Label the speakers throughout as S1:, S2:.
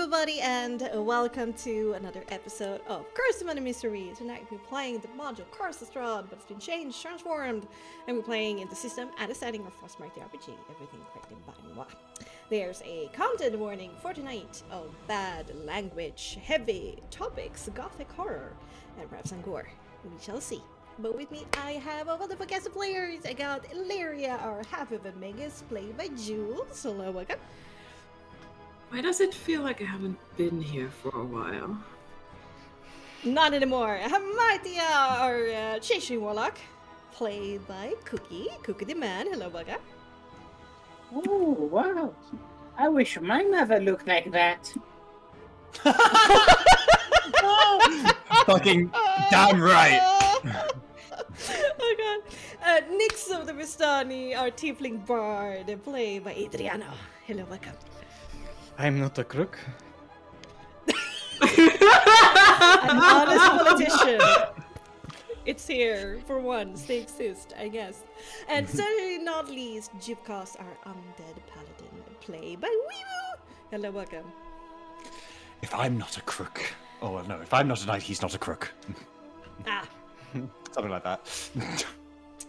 S1: everybody, and welcome to another episode of Charismatic Mystery. Tonight we're playing the module Carcastrad, but it's been changed, transformed, and we're playing in the system and the setting of Frostmark RPG. Everything created by moi. There's a content warning for tonight of bad language, heavy topics, gothic horror, and perhaps some gore. We shall see. But with me, I have a wonderful cast of players. I got Illyria, our half of a Magus, played by Jules. Hello, welcome.
S2: Why does it feel like I haven't been here for a while?
S1: Not anymore. Hamatia, our chasing warlock, played by Cookie the man. Hello, welcome.
S3: Oh, wow. I wish my mother looked like that.
S4: Fucking damn right.
S1: Oh god. Nix of the Vistani, our tiefling bard, played by Adriano. Hello, welcome.
S4: I'm not a crook.
S1: An honest politician. It's here for once. They exist, I guess. And certainly not least, Jivkos, our undead paladin, played by Weemoo. Hello, welcome.
S4: If I'm not a crook. Oh, well, no. If I'm not a knight, he's not a crook.
S1: Ah.
S4: Something like that.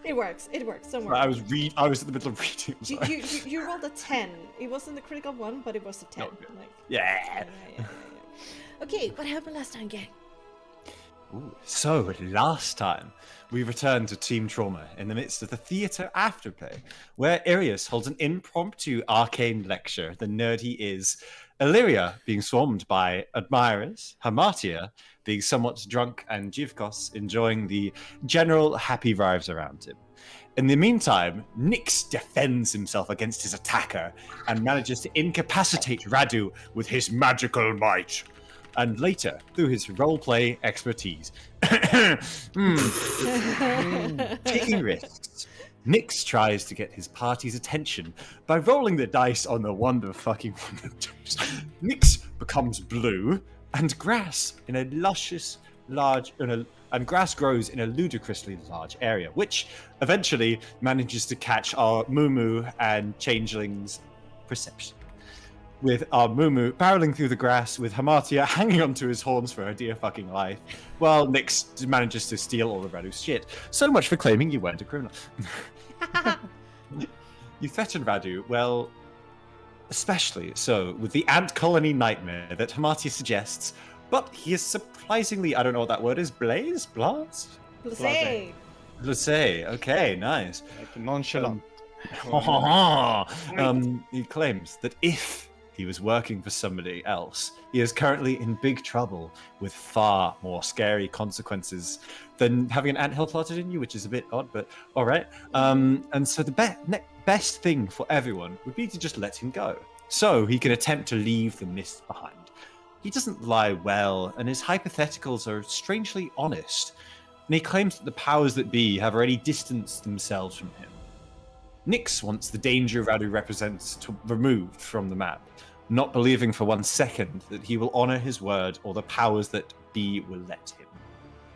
S1: It works. Don't worry.
S4: I was in the middle of reading.
S1: You rolled a 10. It wasn't the critical one, but it was a 10.
S4: Oh, good.
S1: Like,
S4: Yeah.
S1: Okay, what happened last time, gang?
S4: Ooh, so, last time, we returned to Team Trauma in the midst of the theatre afterplay, where Arius holds an impromptu arcane lecture, the nerd he is, Illyria being swarmed by admirers, Hamatia being somewhat drunk, and Jivkos enjoying the general happy vibes around him. In the meantime, Nyx defends himself against his attacker and manages to incapacitate Radu with his magical might. And later, through his roleplay expertise, taking risks, Nyx tries to get his party's attention by rolling the dice on the wonder fucking wonders. Nyx becomes blue, and grass in a luscious, and grass grows in a ludicrously large area, which eventually manages to catch our Mumu and Changeling's perception. With our Mumu barreling through the grass, with Hamatia hanging onto his horns for her dear fucking life, while Nyx manages to steal all of Radu's shit. So much for claiming you weren't a criminal. You threaten Radu, well, especially so with the ant colony nightmare that Hamatia suggests, but he is surprisingly, I don't know what that word is, blase?
S1: Blase.
S4: Okay, nice.
S5: Like nonchalant.
S4: He claims that if he was working for somebody else, he is currently in big trouble with far more scary consequences than having an anthill plotted in you, which is a bit odd, but all right. And so the best thing for everyone would be to just let him go, so he can attempt to leave the mist behind. He doesn't lie well, and his hypotheticals are strangely honest, and he claims that the powers that be have already distanced themselves from him. Nyx wants the danger Radu represents removed from the map, not believing for 1 second that he will honor his word or the powers that be will let him.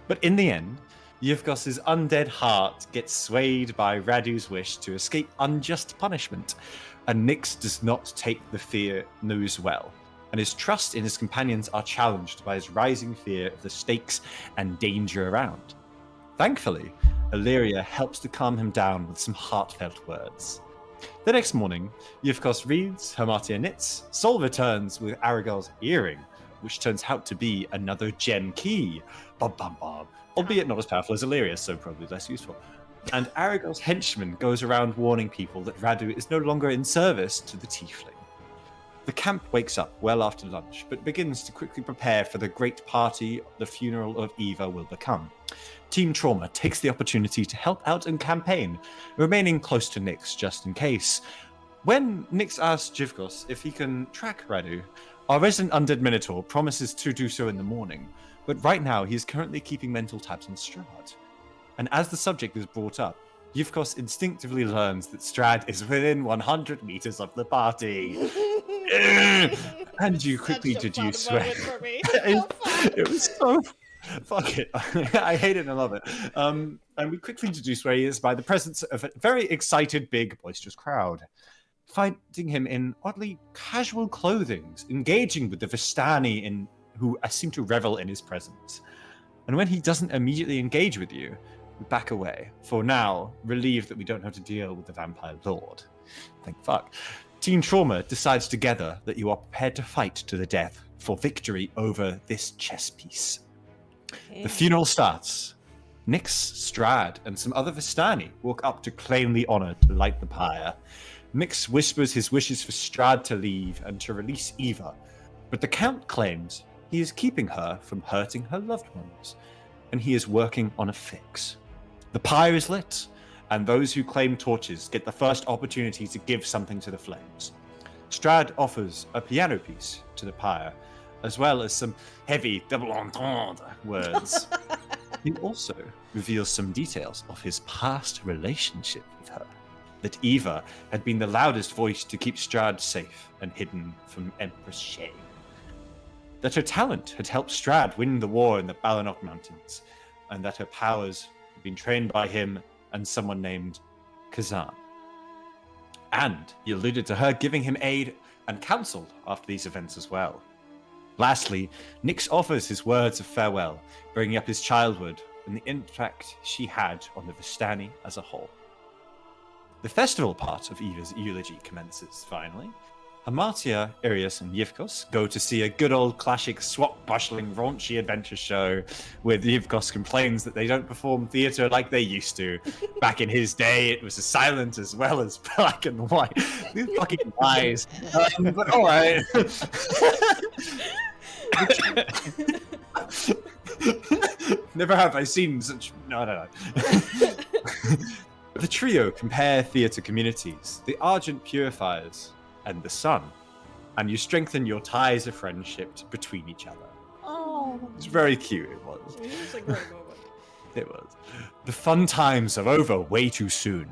S4: But in the end, Yevgos's undead heart gets swayed by Radu's wish to escape unjust punishment, and Nyx does not take the fear news well, and his trust in his companions are challenged by his rising fear of the stakes and danger around. Thankfully, Illyria helps to calm him down with some heartfelt words. The next morning, Yevgos reads, Hamatia knits, Sol returns with Aragel's earring, which turns out to be another gem key. Bum bum bum. Albeit not as powerful as Illyria, so probably less useful. And Aragel's henchman goes around warning people that Radu is no longer in service to the tiefling. The camp wakes up well after lunch, but begins to quickly prepare for the great party the funeral of Eva will become. Team Trauma takes the opportunity to help out and campaign, remaining close to Nyx just in case. When Nyx asks Jivkos if he can track Radu, our resident undead minotaur promises to do so in the morning, but right now he is currently keeping mental tabs on Strahd. And as the subject is brought up, Jivkos instinctively learns that Strahd is within 100 meters of the party. And you quickly deduce where. It was so. Fuck it. I hate it and I love it. And we quickly deduce where he is by the presence of a very excited, big, boisterous crowd. finding him in oddly casual clothing, engaging with the Vistani who seem to revel in his presence. And when he doesn't immediately engage with you, we back away. For now, relieved that we don't have to deal with the Vampire Lord. Thank fuck. Team Trauma decides together that you are prepared to fight to the death for victory over this chess piece.
S1: Okay.
S4: The funeral starts. Nyx, Strahd, and some other Vistani walk up to claim the honor to light the pyre. Nyx whispers his wishes for Strahd to leave and to release Eva, but the Count claims he is keeping her from hurting her loved ones, and he is working on a fix. The pyre is lit, and those who claim torches get the first opportunity to give something to the flames. Strahd offers a piano piece to the pyre, as well as some heavy double entendre words. He also reveals some details of his past relationship with her, that Eva had been the loudest voice to keep Strahd safe and hidden from Empress shame, that her talent had helped Strahd win the war in the Balanoch Mountains, and that her powers had been trained by him and someone named Kazan. And he alluded to her giving him aid and counsel after these events as well. Lastly, Nyx offers his words of farewell, bringing up his childhood and the impact she had on the Vistani as a whole. The festival part of Eva's eulogy commences, finally. Hamartia, Arius, and Yivkos go to see a good old classic swashbuckling raunchy adventure show where Yivkos complains that they don't perform theatre like they used to. Back in his day, it was as silent as well as black and white. These fucking lies. But alright. Never have I seen such... No. The trio compare theatre communities, the Argent Purifiers, and the Sun, and you strengthen your ties of friendship between each other.
S1: Oh.
S4: It's very cute, it was.
S1: It was a great moment.
S4: It was. The fun times are over way too soon,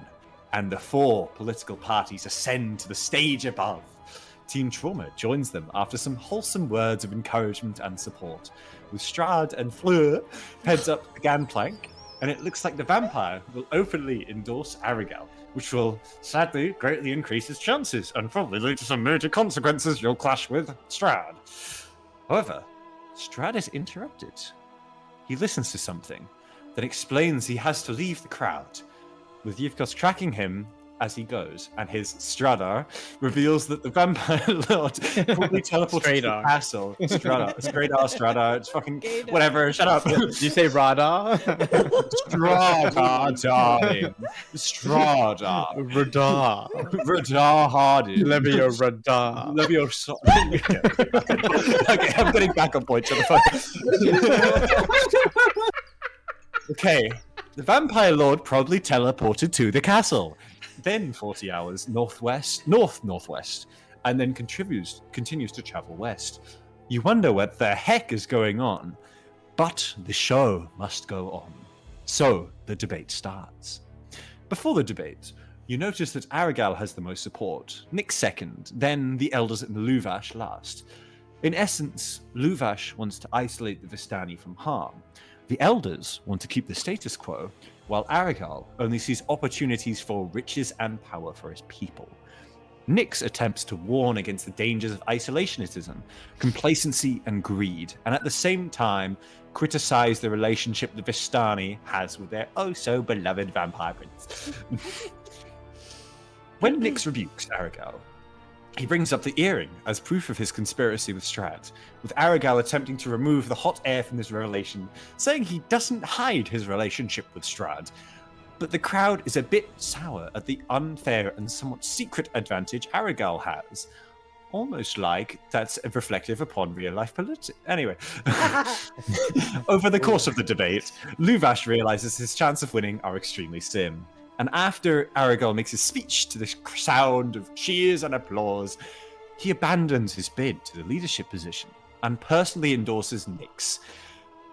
S4: and the 4 political parties ascend to the stage above. Team Trauma joins them after some wholesome words of encouragement and support, with Strahd and Fleur heads up the gangplank, and it looks like the vampire will openly endorse Arigal, which will sadly greatly increase his chances and probably lead to some major consequences. You'll clash with Strahd. However, Strahd is interrupted. He listens to something, then explains he has to leave the crowd, with Yivkos tracking him as he goes, and his Stradar reveals that the vampire lord probably teleported to the castle. Stradar, it's fucking
S1: Gaydar.
S4: whatever, shut up.
S5: Did you say radar?
S4: Strada, darling. Strada.
S5: Radar.
S4: Radar Hardy.
S5: Levio radar.
S4: Levio Okay, I'm getting backup points on the phone. Okay, the vampire lord probably teleported to the castle. Then 40 hours northwest, and then continues to travel west. You wonder what the heck is going on, but the show must go on. So the debate starts. Before the debate, you notice that Arigal has the most support, Nyx second, then the elders and Luvash last. In essence, Luvash wants to isolate the Vistani from harm. The elders want to keep the status quo, while Arigal only sees opportunities for riches and power for his people. Nyx attempts to warn against the dangers of isolationism, complacency, and greed, and at the same time criticize the relationship the Vistani has with their oh-so-beloved vampire prince. When Nyx rebukes Arigal, he brings up the earring as proof of his conspiracy with Strahd, with Arigal attempting to remove the hot air from this revelation, saying he doesn't hide his relationship with Strahd. But the crowd is a bit sour at the unfair and somewhat secret advantage Arigal has. Almost like that's reflective upon real-life politics. Anyway, over the course of the debate, Luvash realizes his chance of winning are extremely slim. And after Arigal makes his speech to the sound of cheers and applause, he abandons his bid to the leadership position and personally endorses Nyx.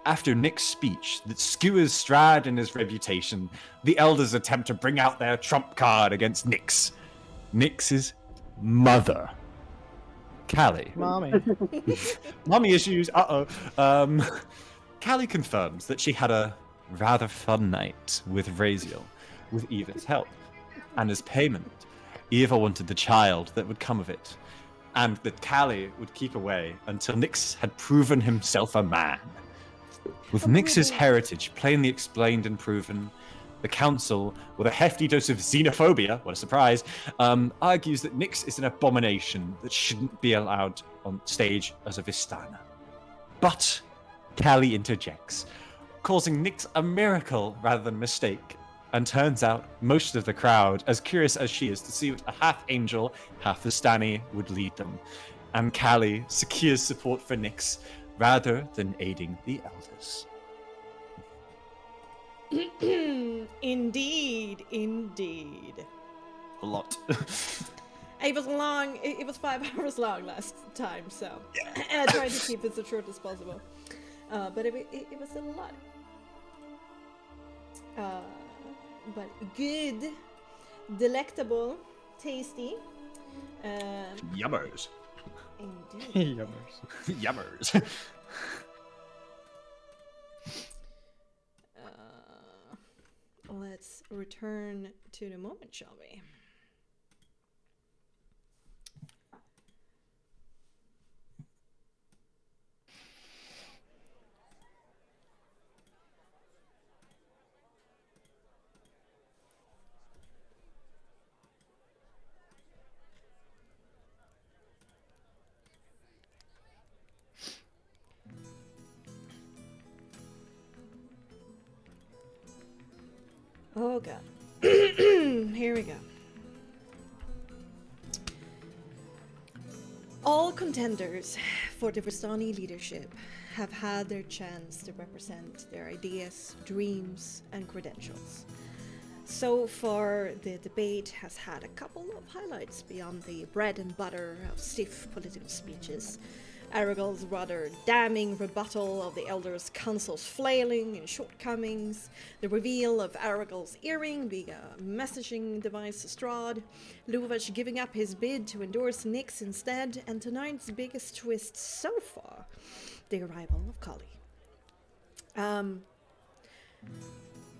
S4: After Nyx's speech that skewers Strahd and his reputation, the elders attempt to bring out their trump card against Nyx. Nyx's mother. Callie.
S5: Mommy.
S4: Mommy issues, Callie confirms that she had a rather fun night with Raziel, with Eva's help. And as payment, Eva wanted the child that would come of it, and that Callie would keep away until Nyx had proven himself a man. With Nyx's heritage plainly explained and proven, the council, with a hefty dose of xenophobia, what a surprise, argues that Nyx is an abomination that shouldn't be allowed on stage as a Vistana. But Callie interjects, causing Nyx a miracle rather than a mistake, and turns out most of the crowd, as curious as she is to see what a half-angel, half-Vistani would lead them, and Callie secures support for Nyx rather than aiding the elders.
S1: Indeed, indeed.
S4: A lot.
S1: It was long. It was 5 hours long last time, so and I tried to keep it as short as possible. But it was a lot. But good, delectable, tasty.
S4: Yummers.
S1: Indeed.
S5: Yummers.
S4: Yummers.
S1: Let's return to the moment, shall we? Oh god. Here we go. All contenders for the Vistani leadership have had their chance to represent their ideas, dreams, and credentials. So far, the debate has had a couple of highlights beyond the bread and butter of stiff political speeches. Aragel's rather damning rebuttal of the Elders' Council's flailing and shortcomings, the reveal of Aragel's earring being a messaging device to Strahd, Luvash giving up his bid to endorse Nyx instead, and tonight's biggest twist so far, the arrival of Kali.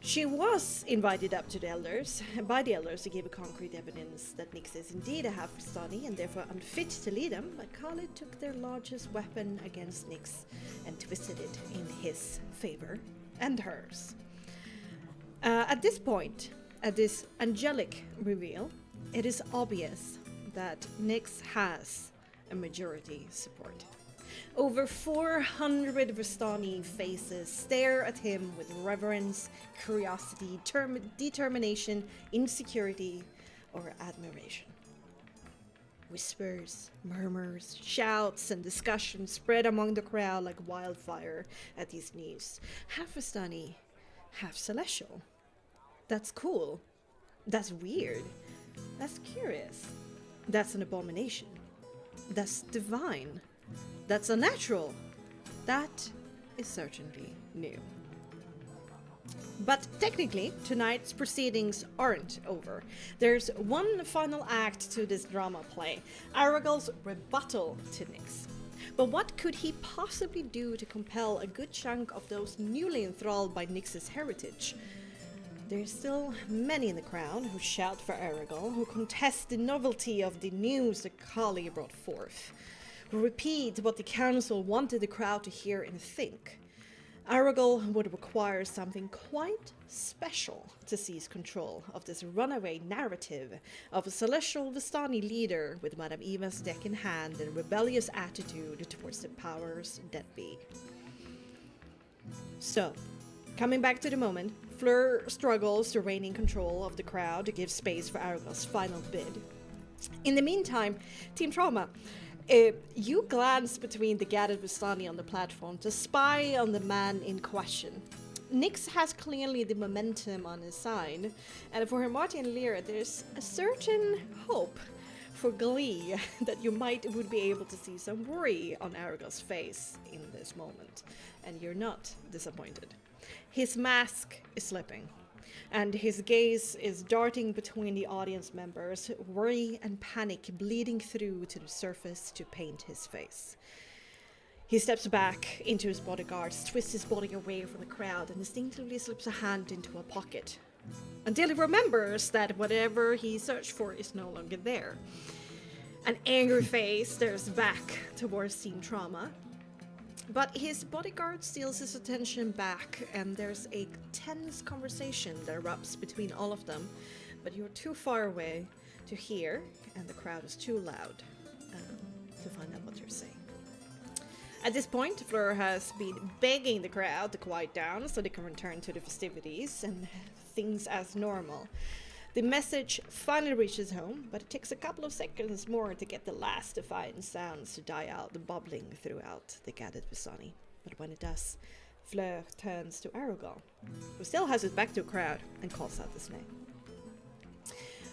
S1: She was invited up to the Elders, by the Elders to give a concrete evidence that Nyx is indeed a half-Vistani and therefore unfit to lead them, but Kali took their largest weapon against Nyx and twisted it in his favor and hers. At this point, at this angelic reveal, it is obvious that Nyx has a majority support. Over 400 Vistani faces stare at him with reverence, curiosity, determination, insecurity, or admiration. Whispers, murmurs, shouts, and discussions spread among the crowd like wildfire at these news. Half Vistani, half Celestial. That's cool. That's weird. That's curious. That's an abomination. That's divine. That's unnatural. That is certainly new. But technically, tonight's proceedings aren't over. There's one final act to this drama play, Aragel's rebuttal to Nyx. But what could he possibly do to compel a good chunk of those newly enthralled by Nyx's heritage? There's still many in the crowd who shout for Aragel, who contest the novelty of the news that Kali brought forth, who repeat what the council wanted the crowd to hear and think. Aragel would require something quite special to seize control of this runaway narrative of a celestial Vistani leader with Madame Eva's deck in hand and rebellious attitude towards the powers that be. So, coming back to the moment, Fleur struggles to rein in control of the crowd to give space for Aragel's final bid. In the meantime, Team Trauma, you glance between the gathered Vistani on the platform to spy on the man in question. Nyx has clearly the momentum on his side, and for Hermarti and Lyra, there's a certain hope for glee that you would be able to see some worry on Aragel's face in this moment, and you're not disappointed. His mask is slipping, and his gaze is darting between the audience members, worry and panic bleeding through to the surface to paint his face. He steps back into his bodyguards, twists his body away from the crowd, and instinctively slips a hand into a pocket, until he remembers that whatever he searched for is no longer there. An angry face stares back towards Team Trauma, but his bodyguard steals his attention back, and there's a tense conversation that erupts between all of them, but you're too far away to hear, and the crowd is too loud to find out what you're saying. At this point, Fleur has been begging the crowd to quiet down so they can return to the festivities and things as normal. The message finally reaches home, but it takes a couple of seconds more to get the last defiant sounds to die out, bubbling throughout the gathered Visani. But when it does, Fleur turns to Aragal, who still has his back to the crowd, and calls out his name.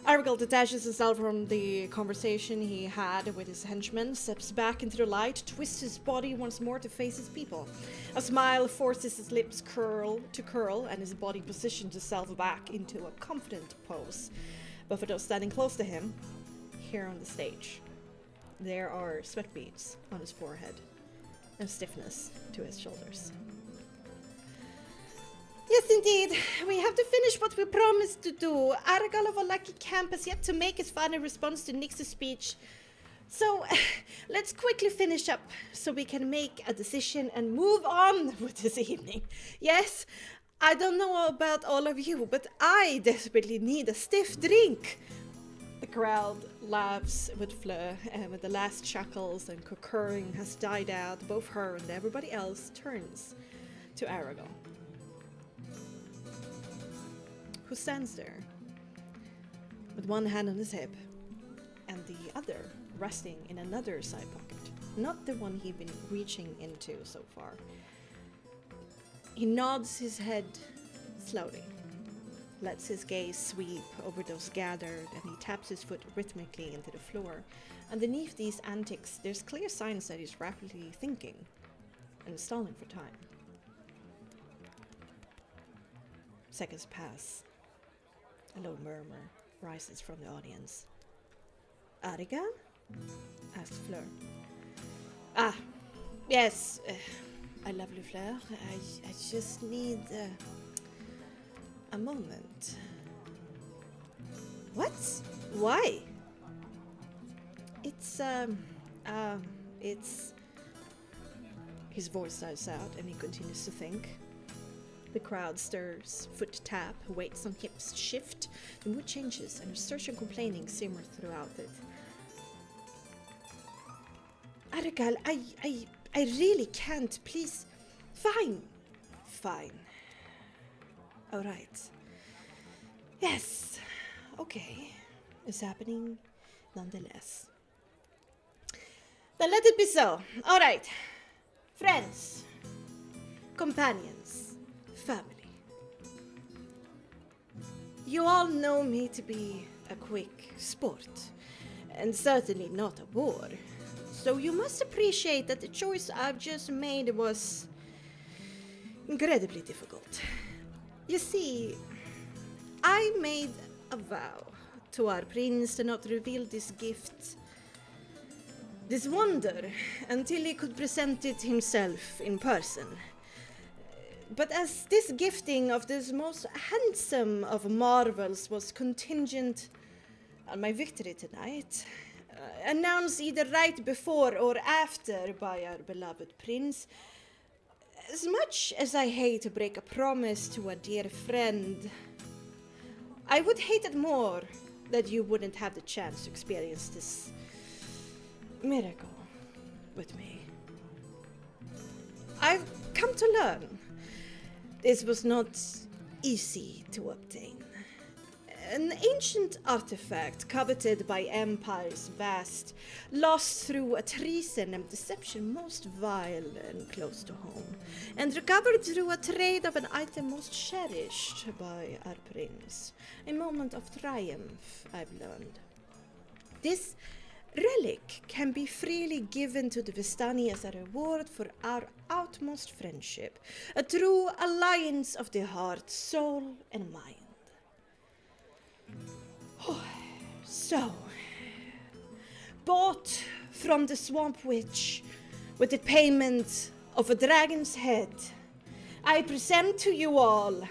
S1: Aragal detaches himself from the conversation he had with his henchmen, steps back into the light, twists his body once more to face his people. A smile forces his lips to curl, and his body positions itself back into a confident pose. But for those standing close to him, here on the stage, there are sweat beads on his forehead and stiffness to his shoulders. Yes, indeed. We have to finish what we promised to do. Aragal of Alaki Camp has yet to make his final response to Nyx's speech. So, let's quickly finish up so we can make a decision and move on with this evening. Yes, I don't know about all of you, but I desperately need a stiff drink. The crowd laughs with Fleur, and when the last chuckles and concurring has died out, both her and everybody else turns to Aragal, who stands there with one hand on his hip and the other resting in another side pocket, not the one he'd been reaching into so far. He nods his head slowly, lets his gaze sweep over those gathered, and he taps his foot rhythmically into the floor. Underneath these antics, there's clear signs that he's rapidly thinking and stalling for time. Seconds pass. A low murmur rises from the audience. Ariga? Asks Fleur. Ah, yes. I love you, Fleur. I just need a moment. What? Why? It's His voice dies out and he continues to think. The crowd stirs, foot tap, weights on hips shift, the mood changes, and research and complaining simmer throughout it. Aragal, I really can't, please. Fine. Alright. Yes. Okay. It's happening nonetheless. Then let it be so. Alright. Friends. Companions. Family. You all know me to be a quick sport, and certainly not a bore. So you must appreciate that the choice I've just made was incredibly difficult. You see, I made a vow to our prince to not reveal this gift, this wonder, until he could present it himself in person. But as this gifting of this most handsome of marvels was contingent on my victory tonight, announced either right before or after by our beloved prince, as much as I hate to break a promise to a dear friend, I would hate it more that you wouldn't have the chance to experience this miracle with me. I've come to learn this was not easy to obtain. An ancient artifact coveted by empires vast, lost through a treason and deception most vile and close to home, and recovered through a trade of an item most cherished by our prince. A moment of triumph, I've learned. This relic can be freely given to the Vistani as a reward for our utmost friendship, a true alliance of the heart, soul, and mind. So, bought from the Swamp Witch with the payment of a dragon's head, I present to you all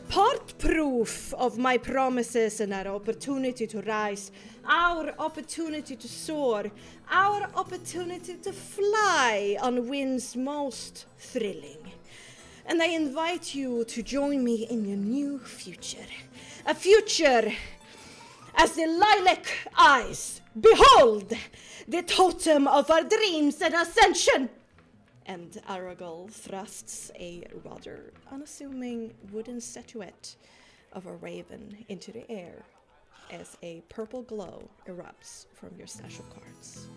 S1: part proof of my promises and our opportunity to rise, our opportunity to soar, our opportunity to fly on winds most thrilling. And I invite you to join me in your new future. A future as the lilac eyes behold the totem of our dreams and ascension. And Aragorn thrusts a rather unassuming wooden statuette of a raven into the air as a purple glow erupts from your stash of cards.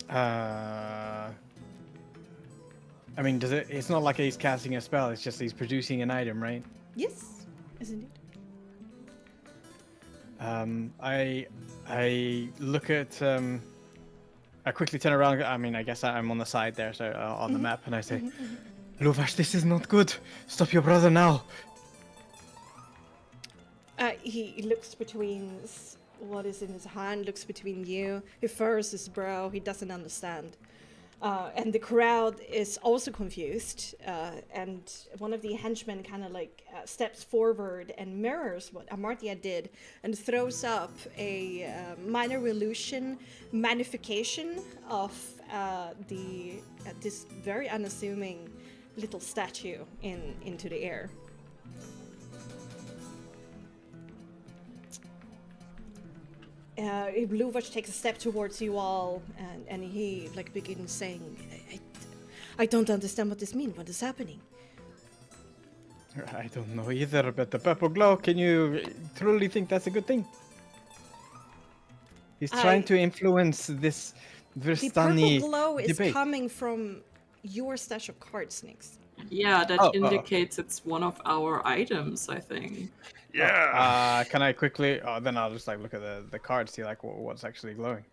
S5: I mean, does it? It's not like he's casting a spell. It's just he's producing an item, right?
S1: Yes, indeed.
S5: I look at. I quickly turn around. I mean, I guess I'm on the side there, so on the map, and I say, "Luvash, this is not good. Stop your brother now."
S1: He looks between what is in his hand, looks between you. He furrows his brow. He doesn't understand. And the crowd is also confused. And one of the henchmen kind of like steps forward and mirrors what Amartya did and throws up a minor illusion magnification of this very unassuming little statue into the air. Luvash takes a step towards you all, and he like begins saying, I don't understand what this means. What is happening?
S5: I don't know either, but the purple glow, can you truly think that's a good thing? He's trying to influence this
S1: The
S5: Virstani
S1: purple glow is
S5: debate.
S1: coming from your stash of cards, Nix.
S2: Yeah, that
S5: Oh,
S2: indicates it's one of our items, I think.
S5: Can I quickly? Oh, then I'll just like look at the cards, see like what's actually glowing.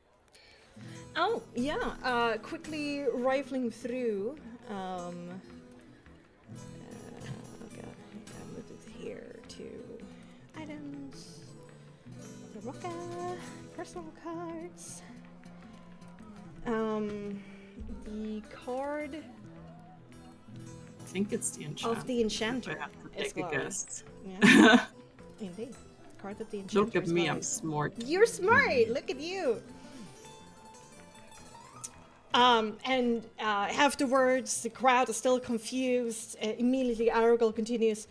S1: Oh, yeah. Quickly rifling through. Oh god, I moved it here to items. The Rocka, personal cards. The card
S2: I think it's the enchant.
S1: of the Enchanter.
S2: I have to
S1: as
S2: take
S1: well.
S2: a guess.
S1: Yeah, indeed. Card of the Enchanter.
S2: Look at
S1: as
S2: me,
S1: well.
S2: I'm smart.
S1: You're smart. Look at you. And afterwards, the crowd is still confused. Immediately, Aragorn continues.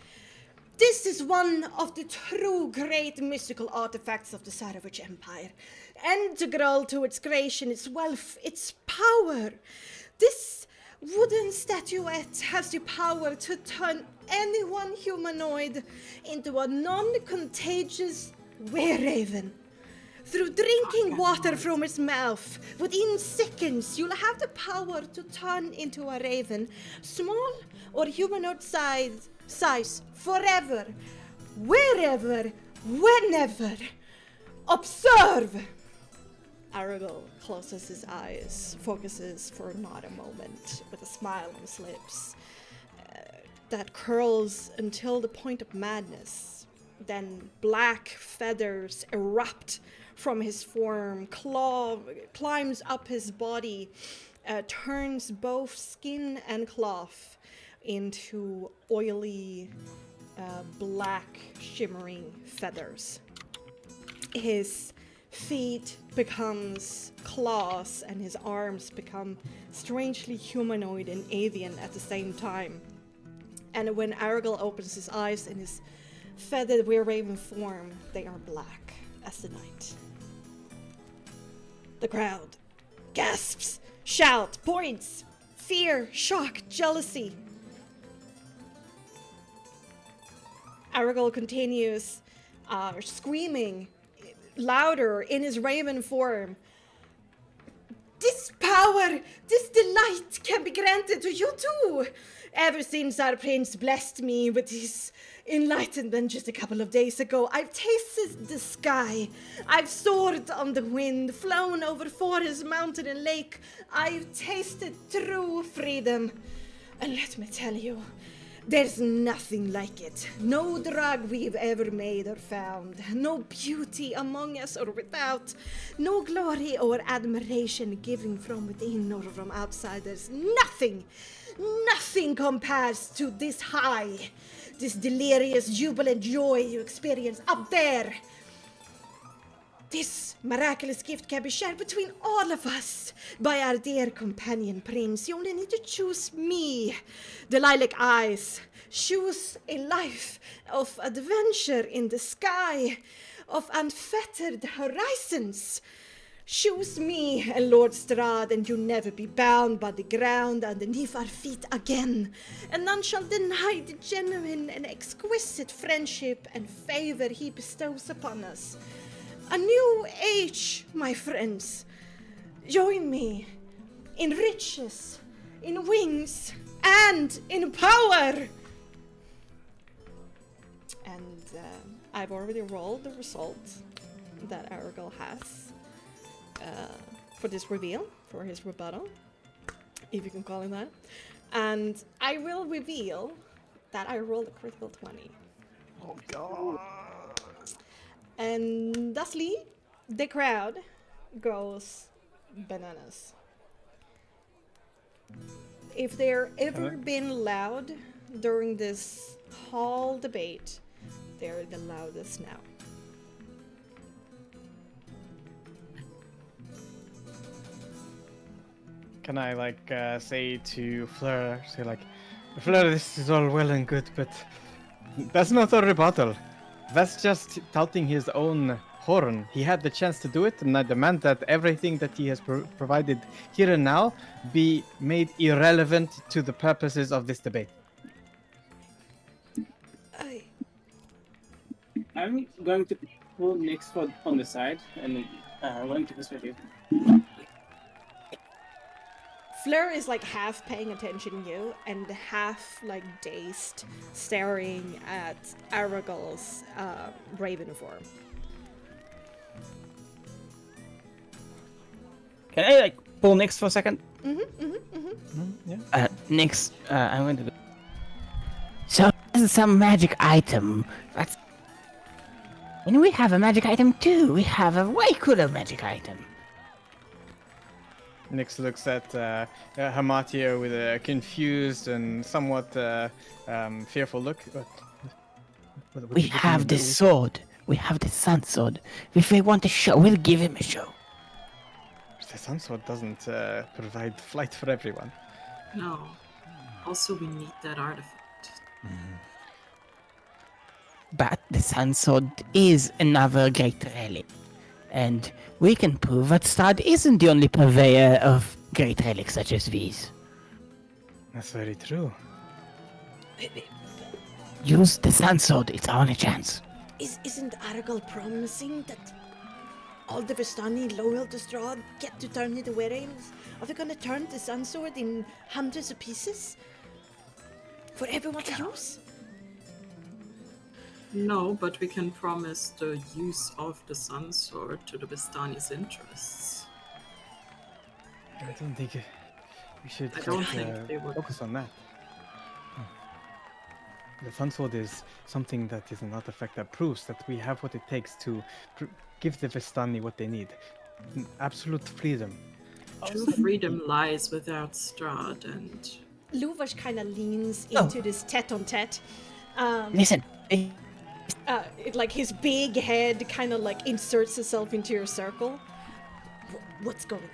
S1: This is one of the true great mystical artifacts of the Savoie Empire. Integral to its creation, its wealth, its power. This wooden statuette has the power to turn anyone humanoid into a non-contagious were-raven. Through drinking water from its mouth, within seconds, you'll have the power to turn into a raven, small or humanoid size, forever, wherever, whenever. Observe! Aragorn closes his eyes, focuses for not a moment, with a smile on his lips, that curls until the point of madness. Then black feathers erupt from his form, climbs up his body, turns both skin and cloth into oily, black, shimmering feathers. His feet becomes claws, and his arms become strangely humanoid and avian at the same time. And when Aragorn opens his eyes in his feathered were-raven form, they are black as the night. The crowd gasps, shout, points, fear, shock, jealousy. Aragorn continues screaming louder in his raven form. This power, this delight can be granted to you too. Ever since our prince blessed me with his enlightenment just a couple of days ago, I've tasted the sky. I've soared on the wind, flown over forest, mountain, and lake. I've tasted true freedom. And let me tell you, There's nothing like it. No drug we've ever made or found. No beauty among us or without. No glory or admiration given from within or from outside. There's nothing compares to this high. This delirious, jubilant joy you experience up there. This miraculous gift can be shared between all of us by our dear companion prince. You only need to choose me, the lilac eyes. Choose a life of adventure in the sky, of unfettered horizons. Choose me and Lord Strahd, and you'll never be bound by the ground underneath our feet again. And none shall deny the genuine and exquisite friendship and favor he bestows upon us. A new age, my friends. Join me in riches, in wings, and in power. And I've already rolled the result that Aragorn has for this reveal, for his rebuttal, if you can call him that. And I will reveal that I rolled a critical 20.
S5: Oh god.
S1: And thusly, the crowd goes bananas. If they're ever been loud during this whole debate, they're the loudest now.
S5: Can I say to Fleur, Fleur, this is all well and good, but that's not a rebuttal. That's just touting his own horn. He had the chance to do it, and I demand that everything that he has provided here and now be made irrelevant to the purposes of this debate.
S3: I'm going to pull Nick's foot on the side, and I'm going to persuade you.
S1: Fleur is like half paying attention to you and half like dazed, staring at Aragorn's raven form.
S6: Can I pull Nyx for a second?
S5: Yeah.
S6: Nyx, I'm going to. So this is some magic item. That's. And we have a magic item too. We have a way cooler magic item.
S5: Nyx looks at Hamatio with a confused and somewhat fearful look.
S6: We have this sword. We have the sun sword. If we want a show, we'll give him a show.
S5: The sun sword doesn't provide flight for everyone.
S2: No. Also, we need that artifact.
S6: But the sun sword is another great relic. And we can prove that Strahd isn't the only purveyor of great relics such as these.
S5: That's very true.
S6: Use the sun sword, it's our only chance.
S1: Isn't Aragorn promising that all the Vistani loyal to Strahd get to turn into were-elves? Are they gonna turn the sun sword in hundreds of pieces for everyone to use?
S2: No, but we can promise the use of the sun sword to the Vistani's interests.
S5: I don't think we should
S2: I don't think they would.
S5: focus on that. The sun sword is something that is an artifact that proves that we have what it takes to give the Vistani what they need. Absolute freedom.
S2: True freedom lies without Strahd, and
S1: Luvash kind of leans into this tete-on-tete.
S6: Listen,
S1: Like his big head kind of like inserts itself into your circle. What's going on?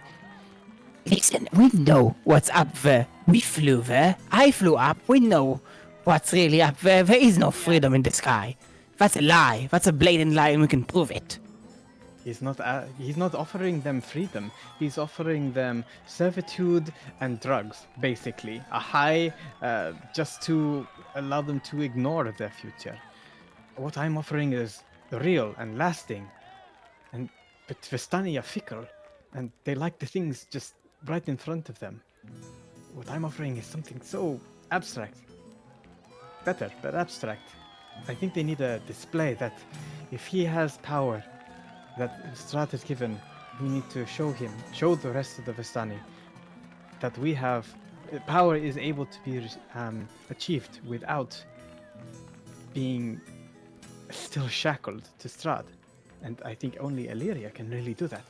S6: listen, we know what's up there. We flew there. I flew up. We know what's really up there. There is no freedom in the sky. That's a lie. That's a blatant lie, and we can prove it.
S5: He's not offering them freedom. He's offering them servitude and drugs, basically. A high, just to allow them to ignore their future. What I'm offering is real and lasting. But Vistani are fickle, and they like the things just right in front of them. What I'm offering is something so abstract. Better, but abstract. I think they need a display that if he has power that Strahd has given, we need to show the rest of the Vistani that we have power is able to be achieved without being still shackled to Strahd. And I think only Illyria can really do that.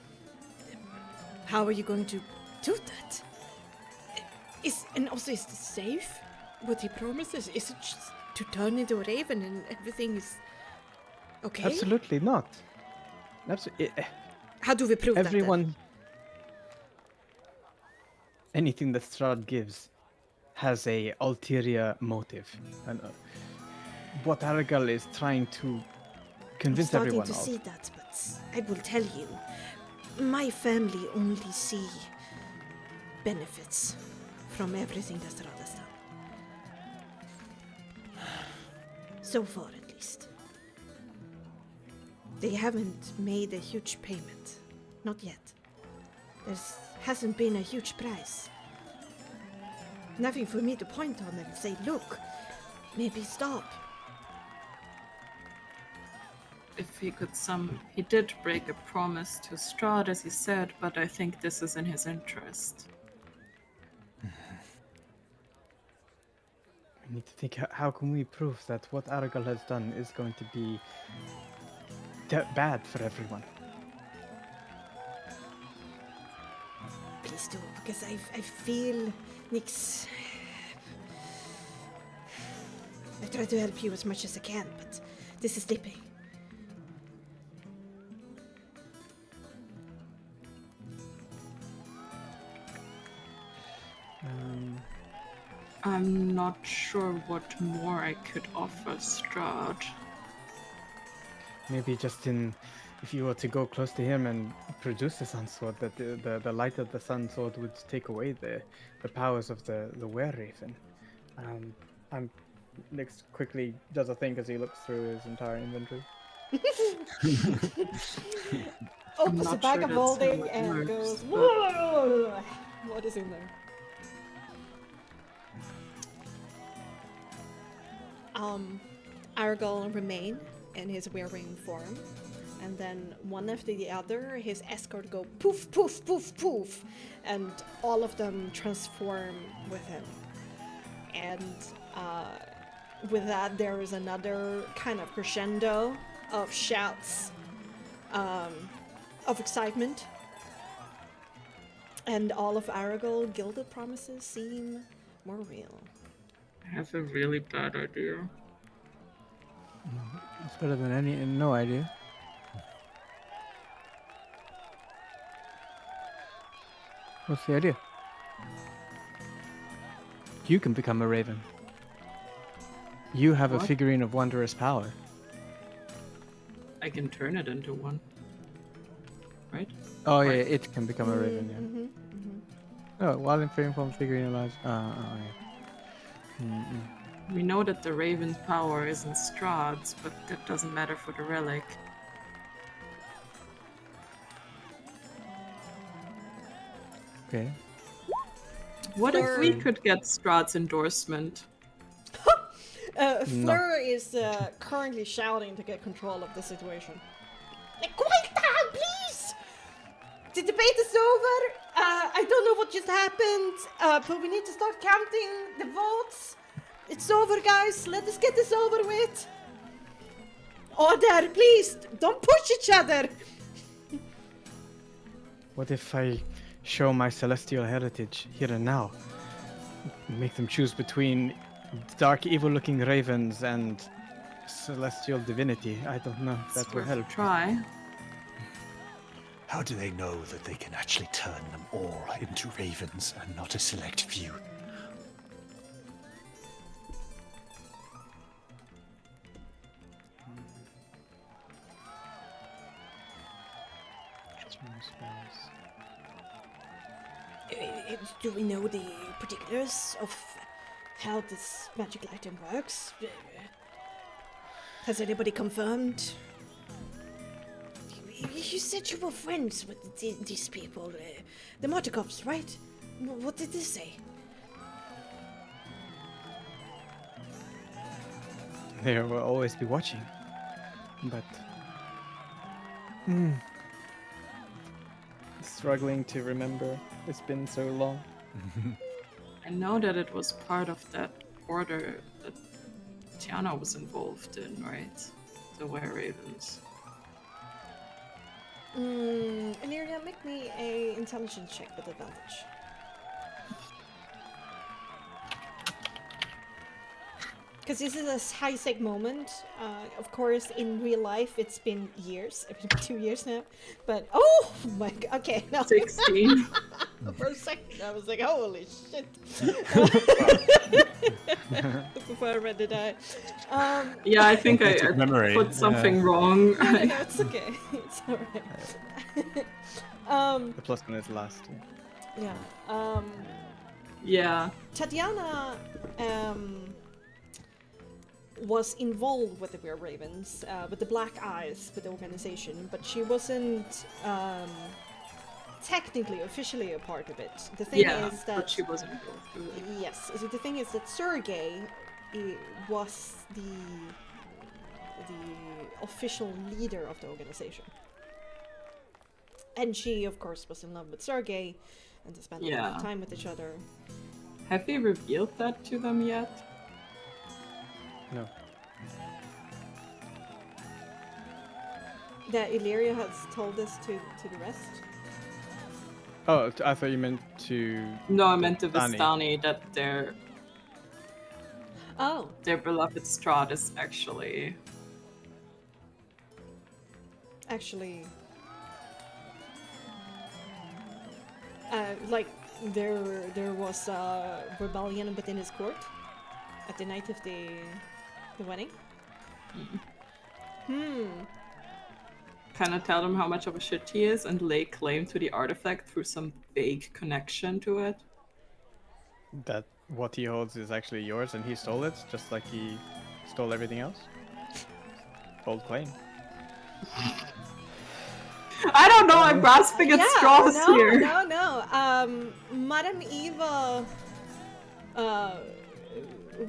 S1: How are you going to do that? And also, is this safe? What he promises? Is it just to turn into a raven and everything is okay?
S5: Absolutely not.
S1: How do we prove
S5: Everyone... Anything that Strahd gives has a ulterior motive. And what Aragal is trying to convince everyone
S1: I'm starting
S5: of...
S1: to see that, but I will tell you, my family only see benefits from everything that Strahd has done. So far, at least. They haven't made a huge payment. Not yet. There hasn't been a huge price. Nothing for me to point on and say, look, maybe stop.
S2: If he could he did break a promise to Strahd, as he said, but I think this is in his interest.
S5: We need to think, how can we prove that what Aragal has done is going to be bad for everyone?
S1: Please do, because I feel Nix. I try to help you as much as I can, but this is slipping.
S2: I'm not sure what more I could offer Strahd.
S5: Maybe just if you were to go close to him and produce the sun sword, that the light of the sun sword would take away the powers of the were-raven. Nix quickly does a thing as he looks through his entire inventory.
S1: Opens a
S2: not
S1: bag
S2: sure
S1: of
S2: that's
S1: holding
S2: how it
S1: and
S2: works,
S1: goes,
S2: but-
S1: whoa! What is in there? Aragal remain in his wearing form, and then one after the other, his escort go poof, poof, poof, poof, and all of them transform with him. And with that, there is another kind of crescendo of shouts of excitement, and all of Aragal gilded promises seem more real.
S2: I have a really bad idea.
S5: It's better than no idea. What's the idea? You can become a raven. You have a
S2: What?
S5: figurine of wondrous power.
S2: I can turn it into one. Right?
S5: Oh yeah,
S2: Right.
S5: it can become a raven. Yeah. Oh, while in frame form, figurine alive. Yeah.
S2: We know that the Raven's power is in Strahd's, but that doesn't matter for the relic.
S5: Okay.
S2: What if we
S1: Fleur.
S2: could get Strahd's endorsement?
S1: Fleur is currently shouting to get control of the situation. Quiet down, please! The debate is over. I don't know what just happened, but we need to start counting the votes. It's over, guys. Let us get this over with. Order, please. Don't push each other.
S5: What if I show my celestial heritage here and now? Make them choose between dark, evil-looking ravens and celestial divinity. I don't know if that
S2: It's
S5: will
S2: worth a
S5: help.
S2: try.
S4: How do they know that they can actually turn them all into ravens and not a select few?
S1: Do we know the particulars of how this magic item works? Has anybody confirmed? You said you were friends with these people, the Martikovs, right? What did they say?
S5: They will always be watching. But... struggling to remember. It's been so long.
S2: I know that it was part of that order that Tiana was involved in, right? The Were Ravens.
S1: Illyria, make me a intelligence check with advantage. Because this is a high-stake moment. Of course, in real life, it's been years. It's been 2 years now. But, oh my god, okay, no.
S2: 16.
S1: For a second, I was like, holy shit. Before I read the die.
S2: Yeah, I think I
S4: memory,
S2: put something wrong.
S1: No, it's okay. It's alright.
S5: The plus one is last. Yeah.
S1: Yeah.
S2: Yeah.
S1: Tatiana was involved with the Were Ravens, with the Black Eyes, with the organization, but she wasn't technically, officially a part of it. The thing is that
S2: but she wasn't involved with it.
S1: yes. So the thing is that Sergei was the official leader of the organization, and she, of course, was in love with Sergei, and they spent a lot of time with each other.
S2: Have you revealed that to them yet?
S5: No.
S1: That Illyria has told this to the rest.
S5: Oh, I thought you meant to.
S2: No, I meant to
S5: Vistani.
S2: Vistani that
S1: Oh,
S2: their beloved Strahd is actually...
S1: actually, like there was a rebellion within his court at the night of the wedding.
S2: Kind of tell them how much of a shit he is and lay claim to the artifact through some vague connection to it.
S5: That what he holds is actually yours and he stole it, just like he stole everything else? Bold claim.
S2: I don't know, I'm grasping at straws here.
S1: No. Madame Eva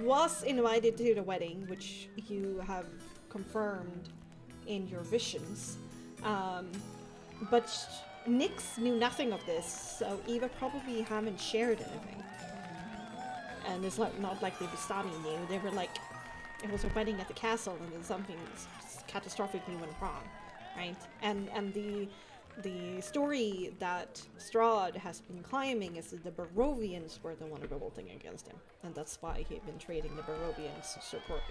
S1: was invited to the wedding, which you have confirmed in your visions. But Nyx knew nothing of this, so Eva probably haven't shared anything. And it's not like the Vistani knew. They were like, it was a wedding at the castle, and then something catastrophically went wrong, right? And the story that Strahd has been climbing is that the Barovians were the one revolting against him, and that's why he'd been treating the Barovians so poorly.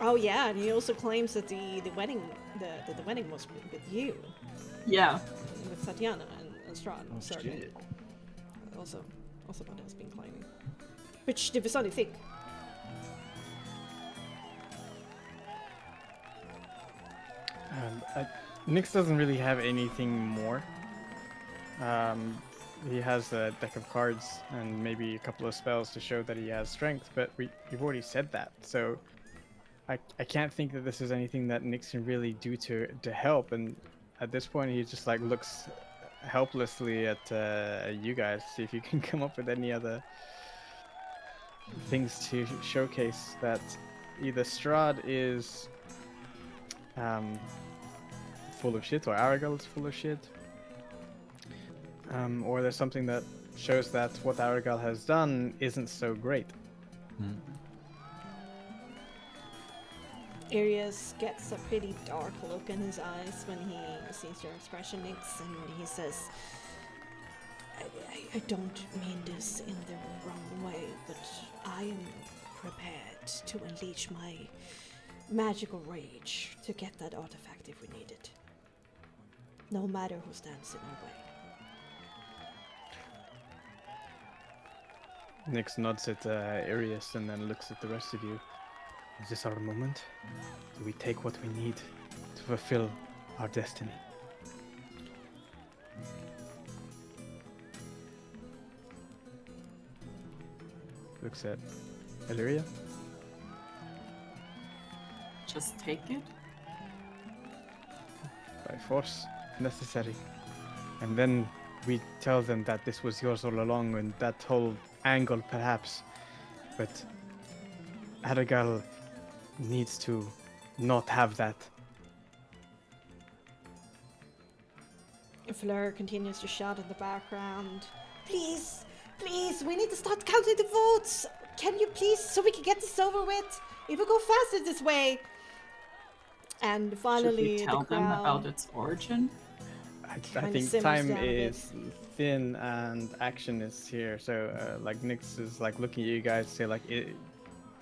S1: Oh yeah, and he also claims that the wedding was with you,
S2: Yeah.
S1: with Tatiana and Strahd.
S4: Oh,
S1: Sergei.
S4: shit.
S1: Also what has been claiming. Which the Visani think.
S5: Nyx doesn't really have anything more. He has a deck of cards and maybe a couple of spells to show that he has strength, but you've already said that, so I can't think that this is anything that Nyx can really do to help, and at this point he just like looks helplessly at you guys to see if you can come up with any other things to showcase that either Strahd is full of shit or Aragal is full of shit, or there's something that shows that what Aragal has done isn't so great.
S1: Arius gets a pretty dark look in his eyes when he sees your expression, Nyx, and he says, I don't mean this in the wrong way, but I am prepared to unleash my magical rage to get that artifact if we need it. No matter who stands in our way.
S5: Nyx nods at Arius and then looks at the rest of you. Is this our moment? Do we take what we need to fulfill our destiny? Looks at Illyria.
S2: Just take it?
S5: By force, necessary. And then we tell them that this was yours all along and that whole angle perhaps. But Aragal needs to not have that.
S1: Fleur continues to shout in the background. Please, please, we need to start counting the votes. Can you please, so we can get this over with? It will go faster this way. And
S2: Should
S1: finally,
S2: we tell
S1: the
S2: them
S1: crowd
S2: about its origin?
S5: I
S1: kinda
S5: think
S1: simmers
S5: time
S1: down a bit.
S5: is thin and action is here. So like Nyx is like looking at you guys, say like,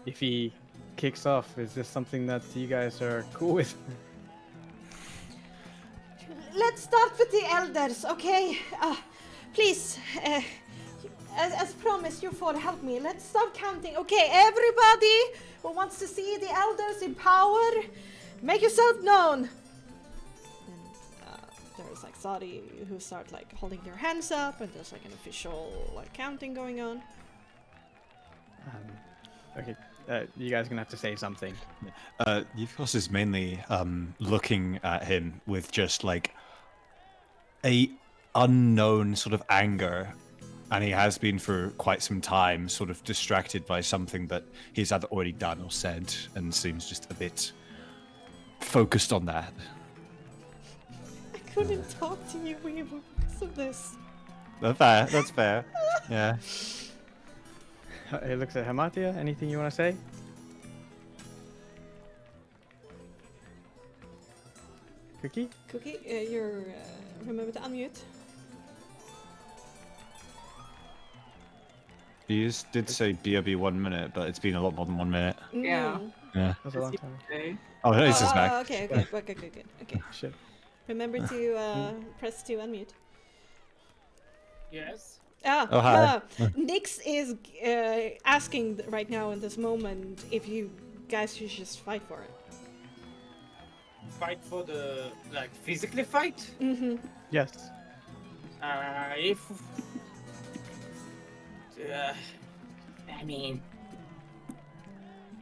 S5: if he kicks off, is this something that you guys are cool with?
S1: Let's start with the elders, okay? Please, as promised, you four help me. Let's start counting. Okay, everybody who wants to see the elders in power, make yourself known. And there's like Sadi who start like holding their hands up, and there's like an official like counting going on.
S5: Okay, you guys are gonna have to say something.
S4: Yukos is mainly looking at him with just like a unknown sort of anger, and he has been for quite some time, sort of distracted by something that he's either already done or said, and seems just a bit focused on that.
S1: I couldn't talk to you because of this.
S4: That's fair. That's fair. Yeah.
S5: He looks at Hamatia. Anything you want to say? Cookie?
S1: Cookie, you're remember to unmute.
S4: He did say BRB 1 minute, but it's been a lot more than 1 minute.
S2: Yeah.
S4: Yeah.
S5: That's a long time.
S2: Okay.
S4: Oh, he's just back.
S1: Okay, good. Okay.
S5: Shit.
S1: Remember to press to unmute.
S3: Yes.
S4: Oh, hi.
S1: Nyx is asking right now in this moment if you guys should just fight for it.
S3: Fight for the like physically fight.
S1: Mm-hmm.
S5: Yes.
S3: If I mean,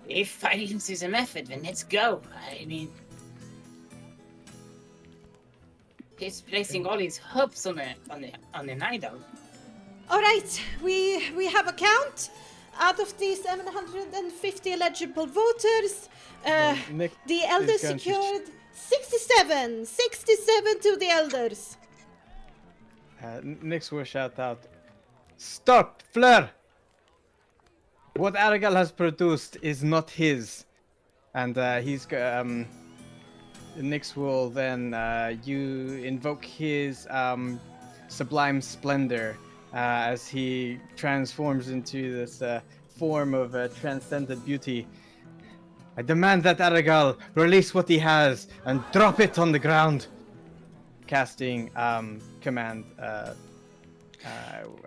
S3: if violence is a method, then let's go. I mean, he's placing all his hopes on an idol.
S1: All right, we have a count. Out of the 750 eligible voters,
S5: Nick
S1: the elders
S5: is going to
S1: secured 67. 67 to the elders.
S5: Nyx will shout out, "Stop, Fleur! What Aragal has produced is not his." And Nyx will then you invoke his sublime splendor as he transforms into this form of transcendent beauty. "I demand that Aragal release what he has and drop it on the ground." Casting command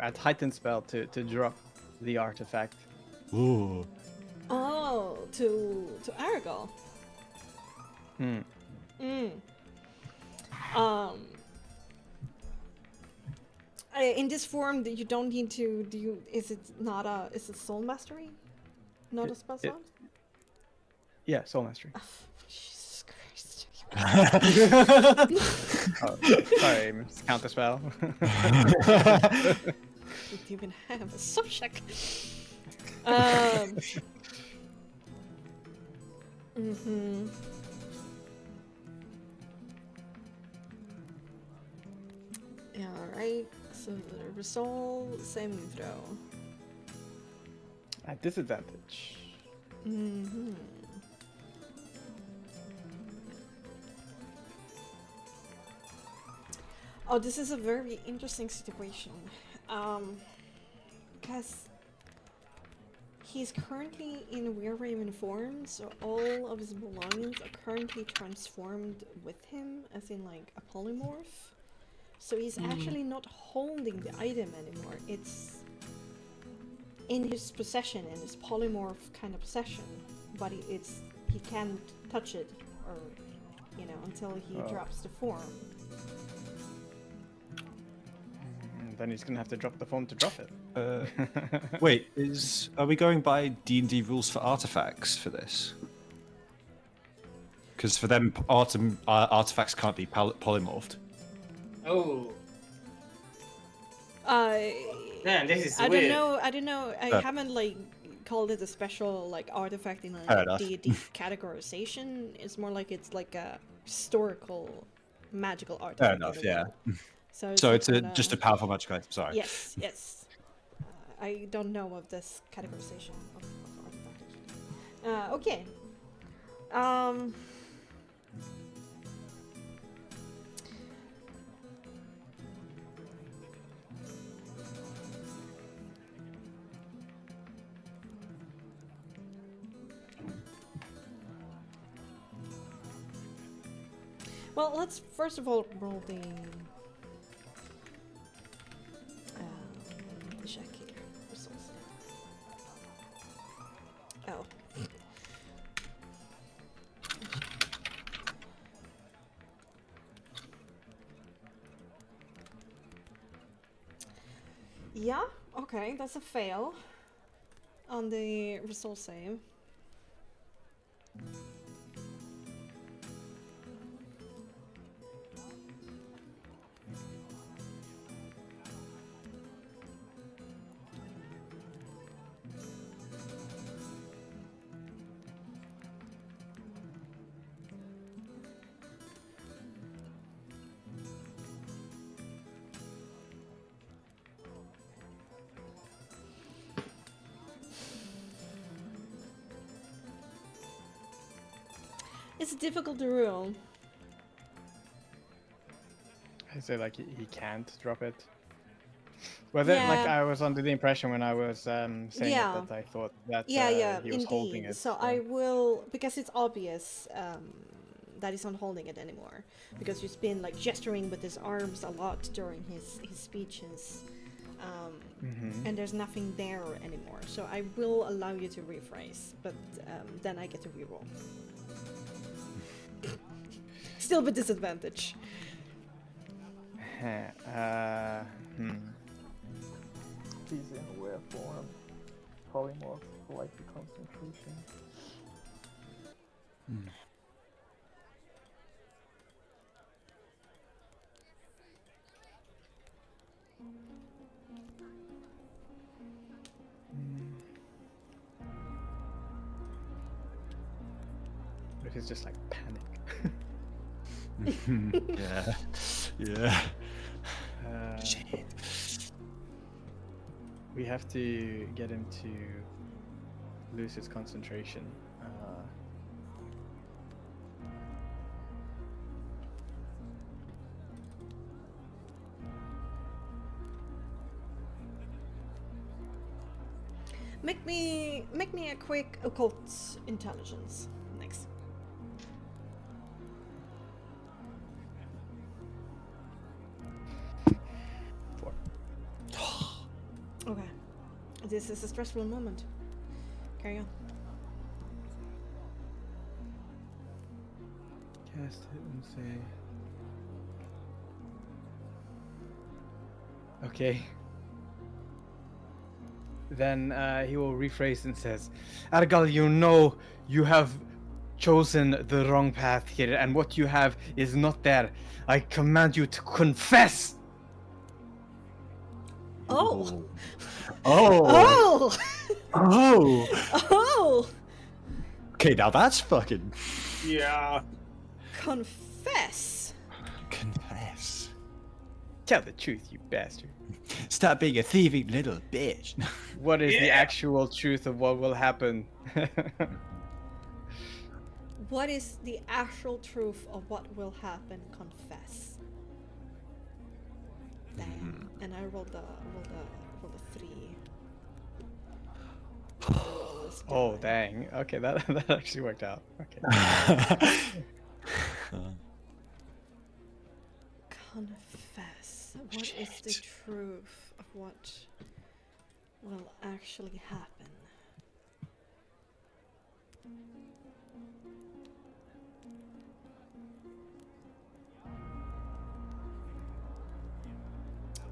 S5: at heightened spell to drop the artifact.
S4: Ooh.
S1: Oh, to Aragal. In this form, you don't need to do. Is it soul mastery? Not a spell slot?
S5: Yeah, soul mastery.
S1: Jesus Christ.
S5: Oh, sorry, counter spell.
S1: Didn't even have a subject. Mm-hmm. Yeah, alright. So the result, saving throw.
S5: At disadvantage.
S1: Mm-hmm. Oh, this is a very interesting situation. Because he's currently in Wereraven form, so all of his belongings are currently transformed with him, as in like a polymorph. So he's actually not holding the item anymore. It's in his possession, in his polymorph kind of possession, but he can't touch it, or until he drops the form.
S5: Then he's gonna have to drop the form to drop it.
S4: Wait, are we going by D&D rules for artifacts for this? Because for them, artifacts can't be polymorphed.
S3: Oh. Man, this is
S1: I
S3: weird.
S1: don't know. I haven't called it a special artifact in
S4: Fair
S1: a
S4: enough.
S1: D&D categorization. It's more like it's like a historical magical artifact.
S4: Fair enough, yeah.
S1: So
S4: So it's
S1: gonna-
S4: just a powerful magical item. Sorry.
S1: Yes, yes. I don't know of this categorization of artifact actually. Okay. Well, let's first of all roll the check here. Resource. Oh. Yeah, okay, that's a fail on the resource save. It's difficult to rule.
S5: I say like he can't drop it. Well, then, like
S1: Yeah.
S5: I was under the impression when I was saying
S1: Yeah.
S5: it that I thought that
S1: Yeah,
S5: he was holding
S1: indeed.
S5: it.
S1: So I will, because it's obvious that he's not holding it anymore, because he's been like gesturing with his arms a lot during his speeches, and there's nothing there anymore. So I will allow you to rephrase, but then I get to reroll. Still with disadvantage.
S5: Please in aware form. Polymorph, likely concentration. It is just like panic.
S4: Yeah. Yeah.
S5: Shit. We have to get him to lose his concentration.
S1: Make me a quick occult intelligence next.
S5: Four.
S1: Okay. This is a stressful moment. Carry on.
S5: Cast it and say. Okay. Then he will rephrase and says, Argal, you know you have chosen the wrong path here, and what you have is not there. I command you to confess!
S1: Oh!
S4: Oh.
S1: Oh!
S4: Oh.
S1: Oh!
S4: Okay, now that's fucking.
S3: Yeah.
S1: Confess.
S4: Confess.
S5: Tell the truth, you bastard.
S4: Stop being a thieving little bitch.
S5: What is the
S3: Yeah.
S5: actual truth of what will happen?
S1: What is the actual truth of what will happen? Confess. Damn. And I rolled a 3. Roll this
S5: Oh,
S1: die.
S5: dang. Okay, that actually worked out. Okay.
S1: Confess. What is the truth of what will actually happen?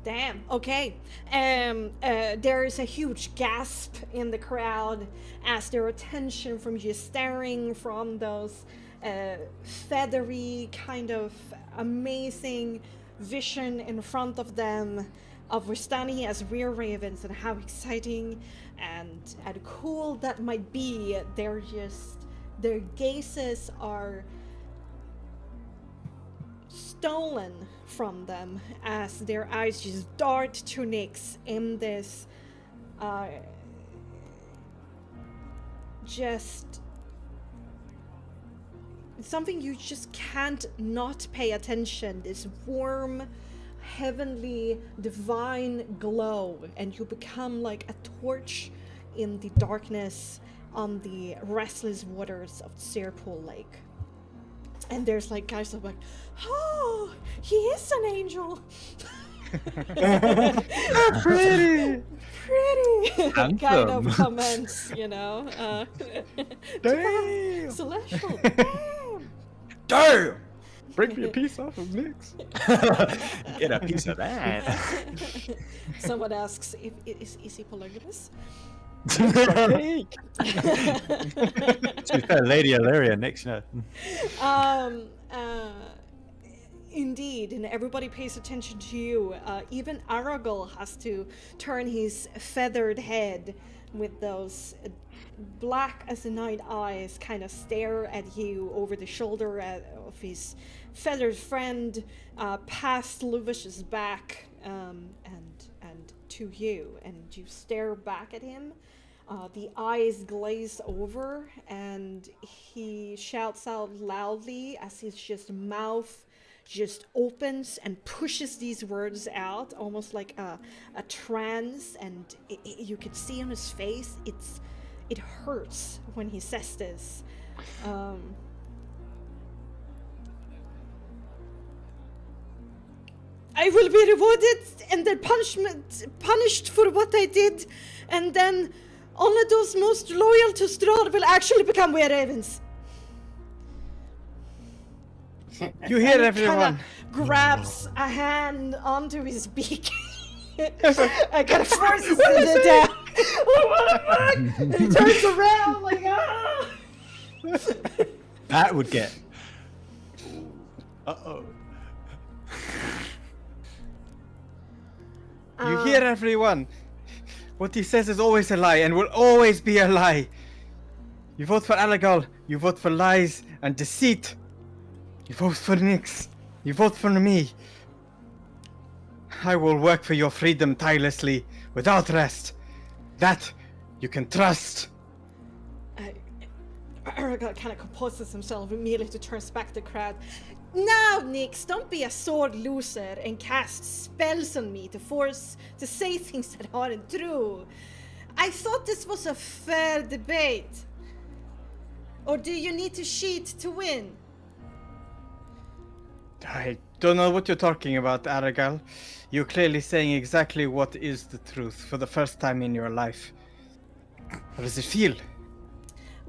S1: Damn. Okay. There is a huge gasp in the crowd as their attention from just staring from those feathery, kind of amazing vision in front of them of Rustani as rear ravens and how exciting and cool that might be. Their gazes are stolen from them as their eyes just dart to Nyx in this just something you just can't not pay attention. This warm, heavenly, divine glow, and you become like a torch in the darkness on the restless waters of Sirpool Lake. And there's like guys that are like, oh, he is an angel.
S5: Pretty.
S1: Pretty kind of
S4: Handsome.
S1: comments, you know.
S5: Damn.
S1: Celestial, damn.
S4: Damn!
S5: Break me a piece off of Nyx.
S4: Get a piece of that.
S1: Someone asks, is he polygamous?
S5: Hey.
S4: To be fair, Lady Illyria next, you know.
S1: Indeed, and everybody pays attention to you. Even Aragol has to turn his feathered head with those black as the night eyes kind of stare at you over the shoulder of his feathered friend, past Luvish's back, and to you, and you stare back at him. The eyes glaze over, and he shouts out loudly as his just mouth just opens and pushes these words out, almost like a trance. And you can see on his face, it hurts when he says this. I will be rewarded and then punished for what I did, and then only those most loyal to Strahd will actually become were-ravens.
S5: You hear
S1: He
S5: everyone.
S1: kinda grabs a hand onto his beak. I kind of forces it down. What the fuck? And he turns around like, ah!
S4: That would get. Uh-oh.
S5: You hear everyone. What he says is always a lie and will always be a lie. You vote for Alagal. You vote for lies and deceit. You vote for Nyx. You vote for me. I will work for your freedom tirelessly, without rest. That you can trust.
S1: Aragorn kind of composes himself immediately to turn back to the crowd. Now, Nyx, don't be a sore loser and cast spells on me to say things that aren't true. I thought this was a fair debate. Or do you need to cheat to win?
S5: I don't know what you're talking about, Aragal. You're clearly saying exactly what is the truth for the first time in your life. How does it feel?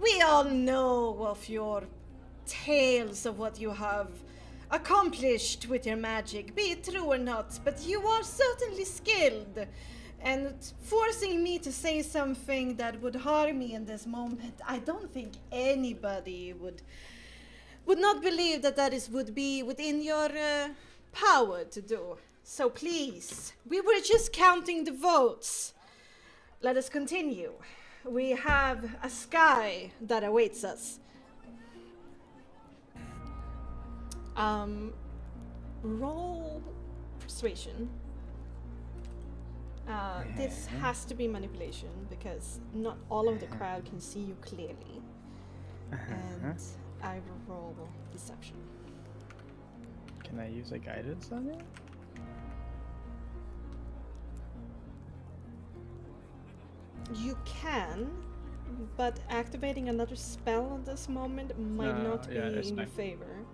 S1: We all know of your tales of what you have accomplished with your magic, be it true or not, but you are certainly skilled. And forcing me to say something that would harm me in this moment, I don't think anybody would not believe that would be within your power to do. So please, we were just counting the votes. Let us continue. We have a sky that awaits us. Roll persuasion. This has to be manipulation because not all of the crowd can see you clearly. And I will roll deception.
S5: Can I use a guidance on it?
S1: You can, but activating another spell at this moment might
S5: No,
S1: not be
S5: yeah, it's
S1: in your
S5: fine.
S1: favor.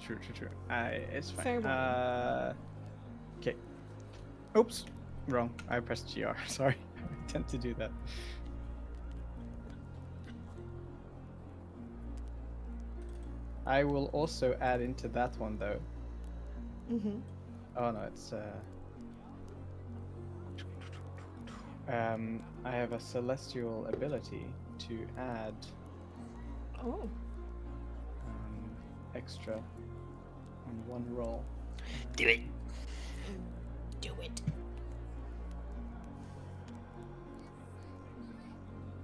S5: True. It's fine.
S1: Fair one.
S5: Okay. Oops. Wrong. I pressed GR. Sorry. I tend to do that. I will also add into that one though.
S1: Mm-hmm.
S5: Oh no, it's I have a celestial ability to add
S1: Oh.
S5: extra on one roll.
S6: Do it.
S1: Do it.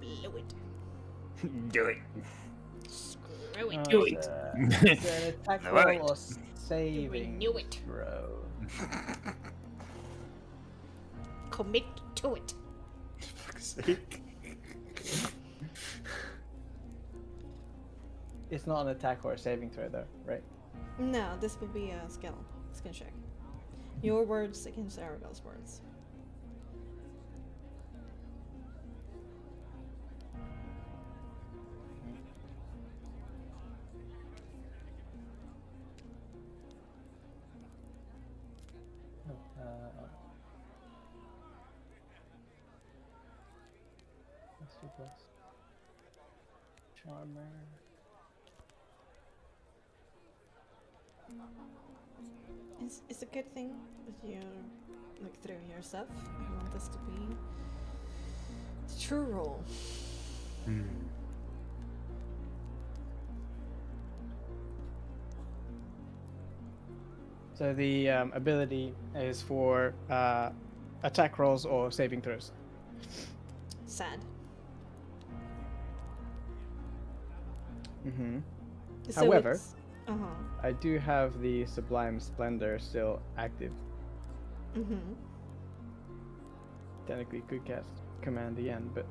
S1: Blow it.
S6: Do it.
S1: Screw it.
S6: Do it.
S7: It's an attack
S6: Alright.
S7: roll or
S5: saving
S1: knew it.
S5: throw.
S1: Commit to it.
S4: For fuck's sake.
S5: It's not an attack or a saving throw, though, right?
S1: No, this will be a skill check. Your words against Aragel's words.
S5: Let's do plus. Charmer.
S1: It's a good thing that you look through your stuff. I want this to be the true roll.
S5: So the ability is for attack rolls or saving throws.
S1: Sad.
S5: Mm-hmm.
S1: So
S5: However,
S1: it's-
S5: I do have the Sublime Splendor still active. Technically could cast Command again, but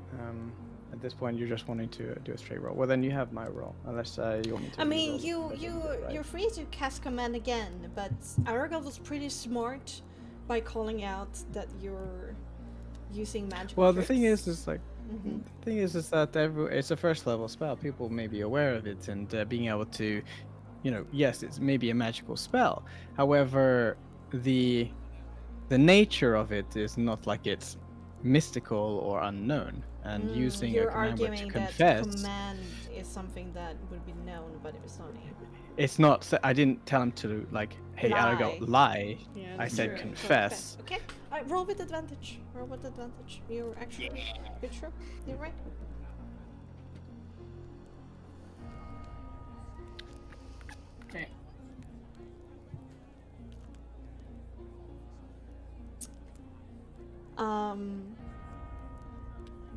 S5: at this point you're just wanting to do a straight roll. Well, then you have my roll, unless you want me to.
S1: I mean,
S5: reroll it, right?
S1: you're free to cast command again, but Aragorn was pretty smart by calling out that you're using magical.
S5: Well, the thing
S1: tricks.
S5: is like. The thing is that it's a first level spell. People may be aware of it, and being able to, yes, it's maybe a magical spell. However, the nature of it is not like it's mystical or unknown. And using a
S1: you're
S5: command word to
S1: arguing
S5: confess,
S1: that command is something that would be known, but it's not.
S5: it's not. I didn't tell him to hey, Aragorn, lie.
S1: Yeah,
S5: I
S1: that's
S5: said
S1: true.
S5: confess.
S1: Okay, roll with advantage. Roll with advantage. You're actually you're true. You're right.
S3: Okay.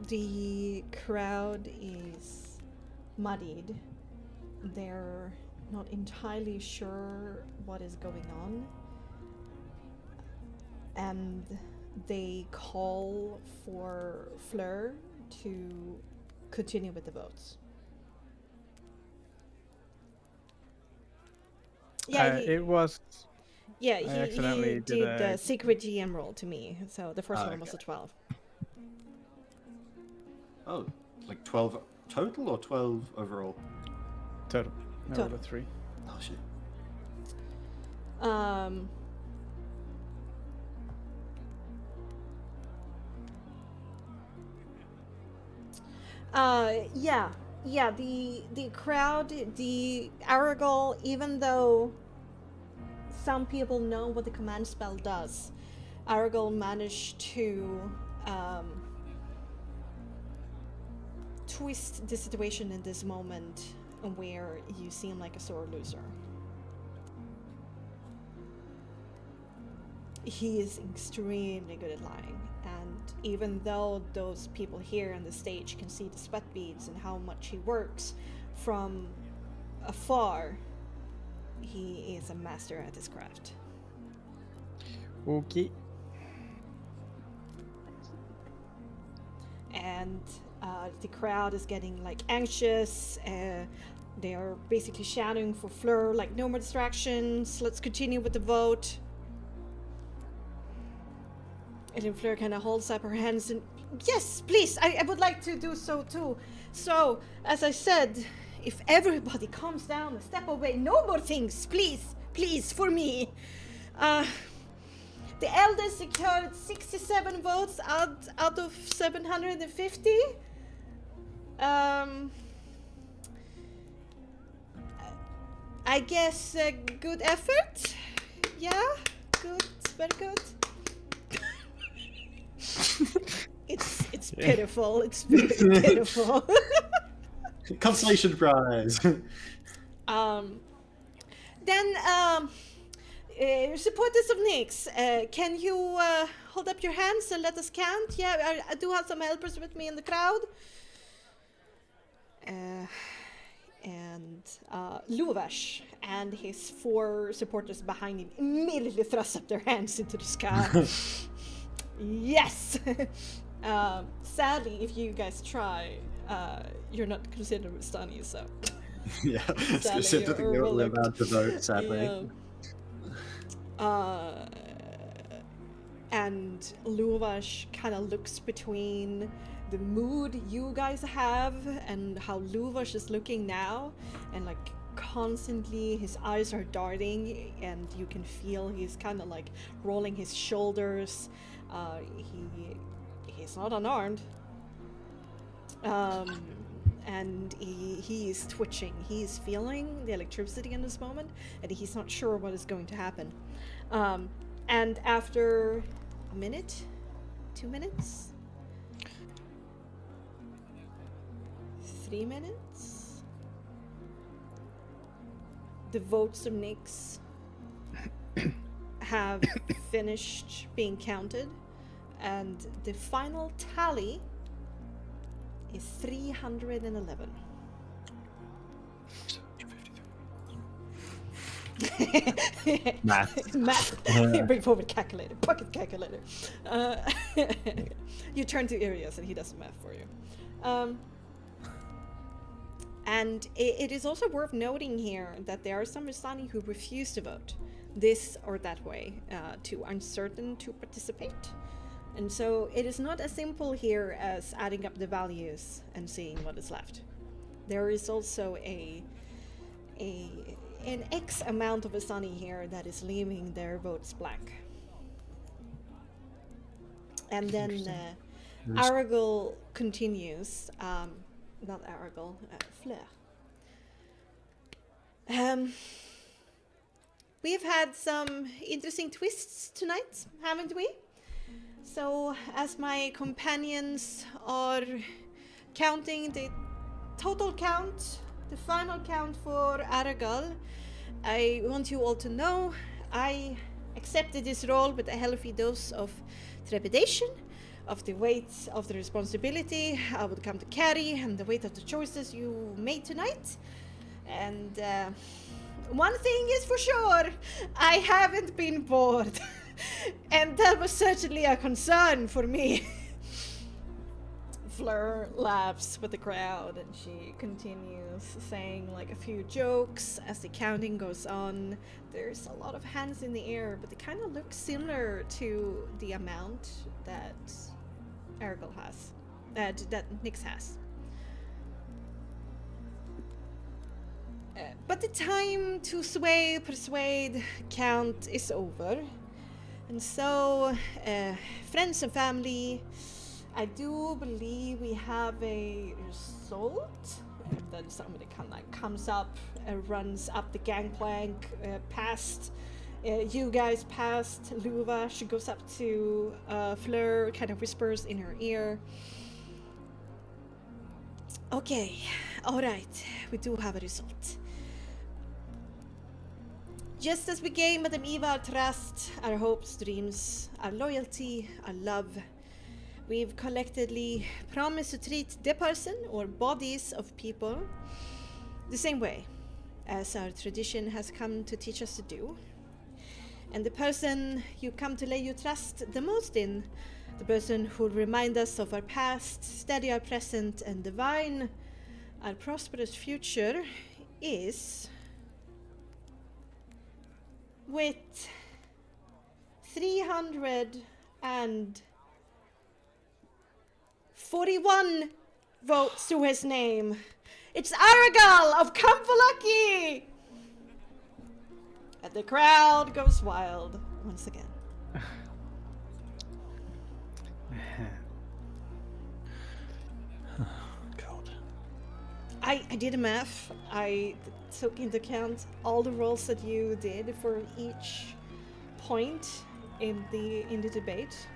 S1: The crowd is muddied. They're not entirely sure what is going on. And they call for Fleur to continue with the votes. Yeah,
S5: It was.
S1: yeah,
S5: I
S1: he
S5: accidentally
S1: did
S5: did
S1: the
S5: a-
S1: secret GM roll to me. So the first one was a
S4: Okay.
S1: 12.
S4: Oh, like 12 total or 12 overall?
S5: Total. I rolled
S1: Total.
S5: a 3.
S4: Oh shit. Yeah,
S1: the crowd, the Aragol, even though some people know what the command spell does, Aragol managed to twist the situation in this moment where you seem like a sore loser. He is extremely good at lying, and even though those people here on the stage can see the sweat beads and how much he works from afar, he is a master at his craft.
S5: Okay.
S1: And the crowd is getting anxious. They are basically shouting for Fleur, no more distractions, let's continue with the vote. And then Fleur kind of holds up her hands and, yes, please, I would like to do so too. So, as I said, if everybody calms down and step away, no more things, please, for me. The eldest secured 67 votes out of 750. I guess good effort. Yeah, good, very good. It's pitiful. It's very pitiful.
S4: Consolation prize.
S1: Then supporters of Nyx, can you hold up your hands and let us count? Yeah, I do have some helpers with me in the crowd. and Luvash and his 4 supporters behind him immediately thrust up their hands into the sky. Yes! Sadly, if you guys try, you're not considered stunny, so.
S4: Yeah, it's
S1: Sadly,
S4: I think
S1: you're
S4: we're allowed to vote, sadly.
S1: Yeah. And Luvash kind of looks between the mood you guys have and how Luvash is looking now, and like constantly his eyes are darting, and you can feel he's kind of like rolling his shoulders. He's not unarmed. And he is twitching. He is feeling the electricity in this moment, and he's not sure what is going to happen. And after a minute, 2 minutes, 3 minutes, the votes of Nyx have finished being counted, and the final tally is 311.
S4: Math.
S1: Math. Bring forward calculator, pocket calculator. You turn to Irias and he does the math for you. And it is also worth noting here that there are some Rastani who refuse to vote this or that way, too uncertain to participate. And so it is not as simple here as adding up the values and seeing what is left. There is also an X amount of Asani here that is leaving their votes blank. And then Aragol continues, not Aragol, Fleur. We've had some interesting twists tonight, haven't we? So, as my companions are counting the total count, the final count for Aragol, I want you all to know I accepted this role with a healthy dose of trepidation, of the weight of the responsibility I would come to carry, and the weight of the choices you made tonight. And one thing is for sure, I haven't been bored. And that was certainly a concern for me. Fleur laughs with the crowd and she continues saying like a few jokes as the counting goes on. There's a lot of hands in the air, but they kind of look similar to the amount that Aragol has, that Nyx has. But the time to persuade, count is over. And so, friends and family, I do believe we have a result. And then somebody kind of like comes up, runs up the gangplank, past you guys, past Luva. She goes up to Fleur, kind of whispers in her ear. Okay, all right, we do have a result. Just as we gave Madame Eva our trust, our hopes, dreams, our loyalty, our love, we've collectively promised to treat the person or bodies of people the same way as our tradition has come to teach us to do. And the person you come to lay your trust the most in, the person who will remind us of our past, steady our present, and divine our prosperous future, is, with 341 votes to his name, it's Aragol of Kamvalaki! And the crowd goes wild once again.
S4: God.
S1: I did a math. I took into account all the rolls that you did for each point in the debate.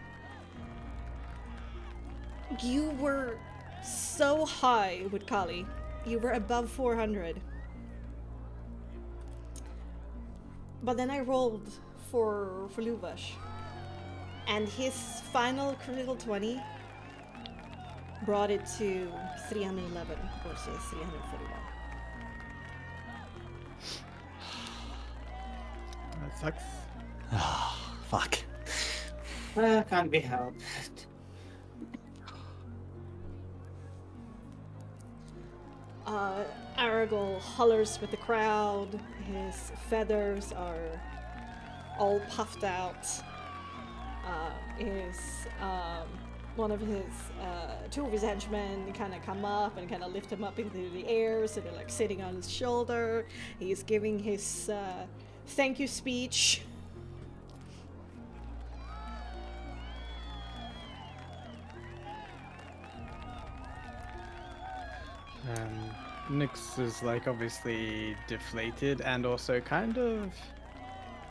S1: You were so high with Kali. You were above 400. But then I rolled for Luvash, and his final critical 20 brought it to 311 versus 341.
S5: Sucks.
S4: Ah, fuck.
S3: Can't be helped.
S1: Aragorn hollers with the crowd. His feathers are all puffed out. Two of his henchmen kind of come up and kind of lift him up into the air, so they're like sitting on his shoulder. He's giving his thank you speech.
S5: Nyx is like obviously deflated and also kind of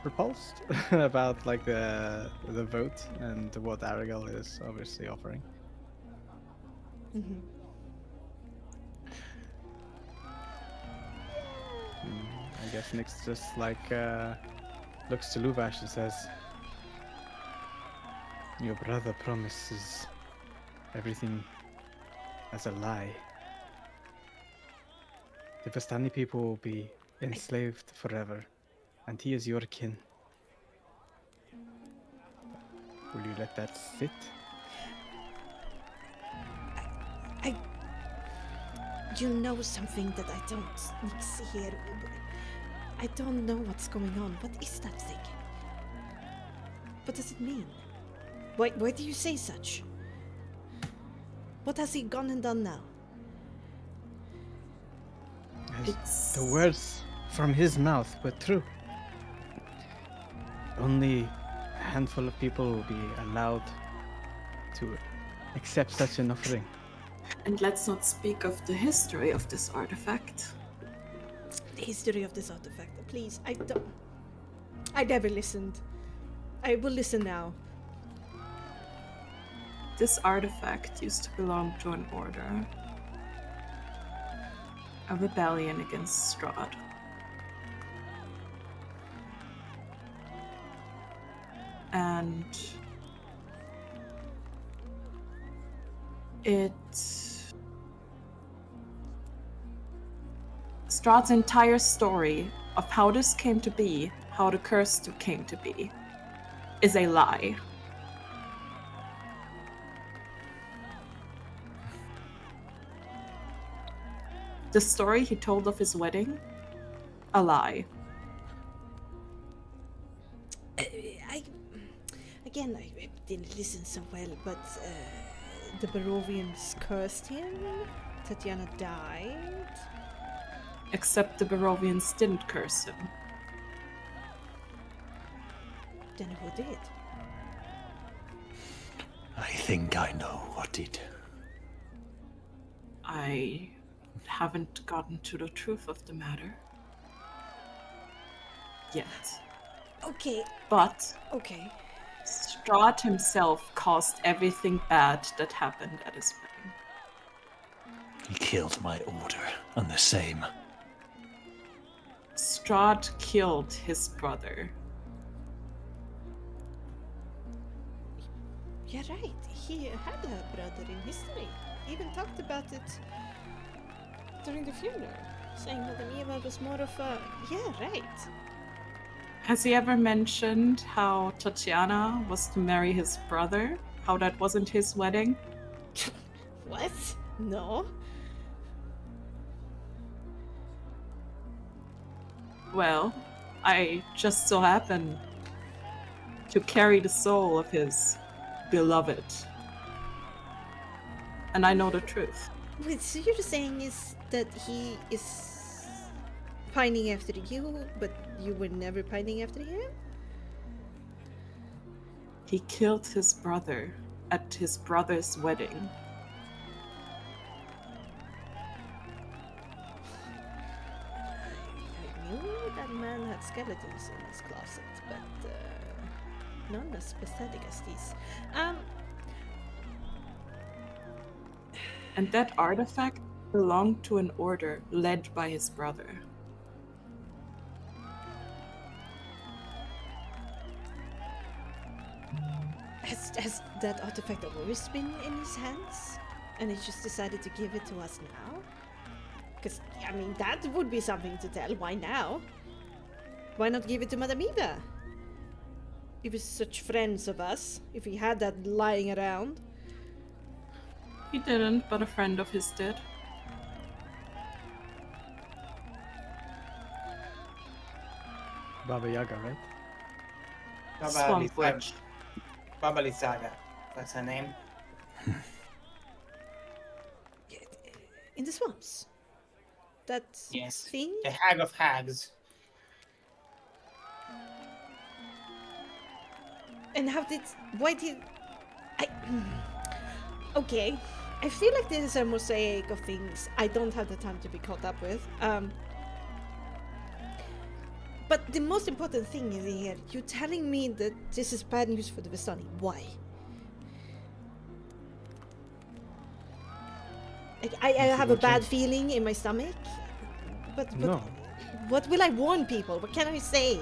S5: repulsed about like the vote and what Aragorn is obviously offering.
S1: Mm-hmm.
S5: I guess Nyx just like looks to Luvash and says, "Your brother promises everything as a lie. The Vistani people will be enslaved forever, and he is your kin. Will you let that sit?"
S1: You know something that I don't see here. I don't know what's going on. What is that thing? What does it mean? Why do you say such? What has he gone and done now?
S5: As the words from his mouth were true. Only a handful of people will be allowed to accept such an offering.
S2: And let's not speak of the history of this artifact.
S1: The history of this artifact, please. I never listened. I will listen now.
S2: This artifact used to belong to an order. A rebellion against Strahd. And Strahd's entire story of how this came to be, how the curse came to be, is a lie. The story he told of his wedding, a lie.
S1: I didn't listen so well, but the Barovians cursed him. Tatiana died.
S2: Except the Barovians didn't curse him.
S1: Then who did?
S4: I think I know what did.
S2: I haven't gotten to the truth of the matter yet.
S1: Okay.
S2: But
S1: Okay.
S2: Strahd himself caused everything bad that happened at his wedding.
S4: He killed my order, and the same.
S2: Strahd killed his brother.
S1: You're right. He had a brother in history. He even talked about it during the funeral, saying that Eva was more of a... Yeah, right.
S2: Has he ever mentioned how Tatiana was to marry his brother? How that wasn't his wedding?
S1: What? No.
S2: Well, I just so happen to carry the soul of his beloved. And I know the truth.
S1: Wait, so you're saying is that he is pining after you, but you were never pining after him?
S2: He killed his brother at his brother's wedding.
S1: I knew that man had skeletons in his closet, but none as pathetic as these.
S2: And that artifact belonged to an order led by his brother.
S1: Has that artifact always been in his hands? And he just decided to give it to us now? Because, I mean, that would be something to tell. Why now? Why not give it to Madame Eva? he was such friends of us, if he had that lying around.
S2: He didn't, but a friend of his did.
S5: Baba Yaga, right?
S2: Swamp witch.
S7: Baba Lisaga. That's her name.
S1: In the swamps. That
S7: Yes.
S1: thing?
S7: The Hag of Hags.
S1: And why did I okay. I feel like this is a mosaic of things I don't have the time to be caught up with. But the most important thing is here, you're telling me that this is bad news for the Vistani. Why? Like, I have a bad feeling in my stomach. But
S5: No.
S1: what will I warn people? What can I say?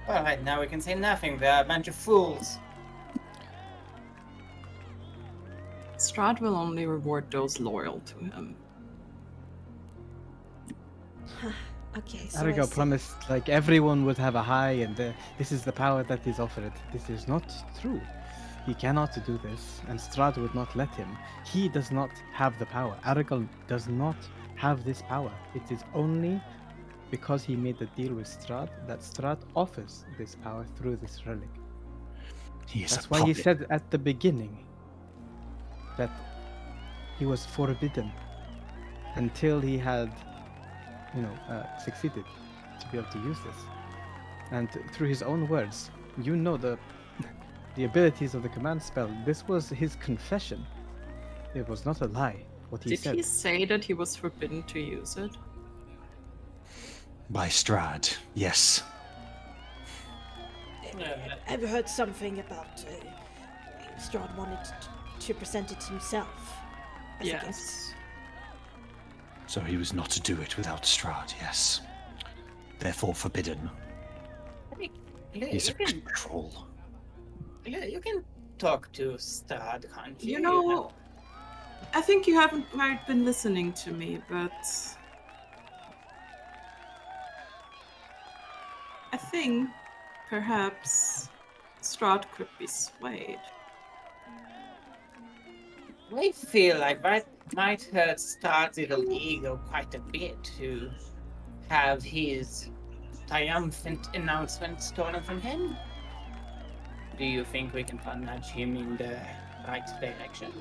S7: Well, right now we can say nothing. They're a bunch of fools.
S2: Strahd will only reward those loyal to him.
S1: Okay, so I
S5: Aragorn
S1: see.
S5: promised like everyone would have a high, and this is the power that is offered. This is not true. He cannot do this, and Strahd would not let him. He does not have the power. Aragorn does not have this power. It is only because he made the deal with Strahd that Strahd offers this power through this relic.
S4: He is
S5: That's
S4: a
S5: why he
S4: puppet.
S5: said at the beginning that he was forbidden until he had, succeeded to be able to use this. And through his own words, the abilities of the command spell. This was his confession. It was not a lie. What he
S2: Did
S5: said.
S2: he say that he was forbidden to use it?
S4: By Strahd, yes.
S1: I've heard something about Strahd wanted to present it himself. As a gift.
S2: Yes.
S4: So he was not to do it without Strahd, yes. Therefore forbidden. He's a troll.
S7: You can talk to Strahd, can't you?
S2: You know, I think you haven't quite been listening to me, but I think perhaps Strahd could be swayed.
S7: I feel like that might hurt Strahd's little ego quite a bit to have his triumphant announcement stolen from him. Do you think we can nudge him in the right direction?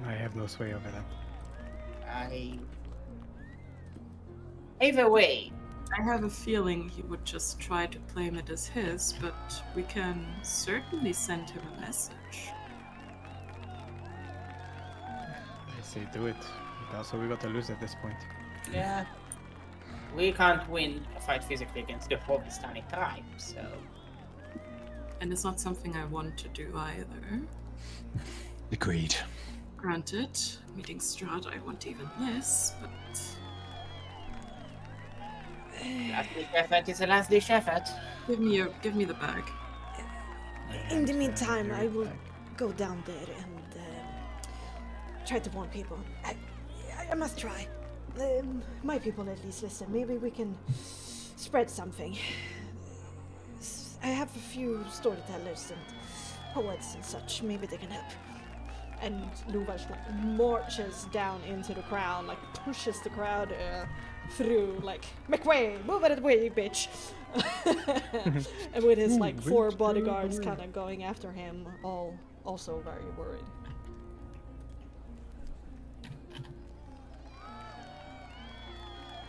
S5: I have no sway over that.
S7: Either way,
S2: I have a feeling he would just try to claim it as his, but we can certainly send him a message.
S5: I say do it. But also we got to lose at this point.
S7: yeah, we can't win a fight physically against the whole Vistani tribe, so...
S2: And it's not something I want to do either.
S4: Agreed.
S2: Granted, meeting Strahd I want even less, but
S7: Last ditch effort is a last ditch effort.
S2: give me the bag.
S1: In the meantime, I will go down there and try to warn people. I must try. My people at least listen. Maybe we can spread something. I have a few storytellers and poets and such. Maybe they can help. And Luvash marches down into the crowd, like pushes the crowd through, like, make way, move out of the way, bitch. And with his like 4 bodyguards kind of going after him, all also very worried.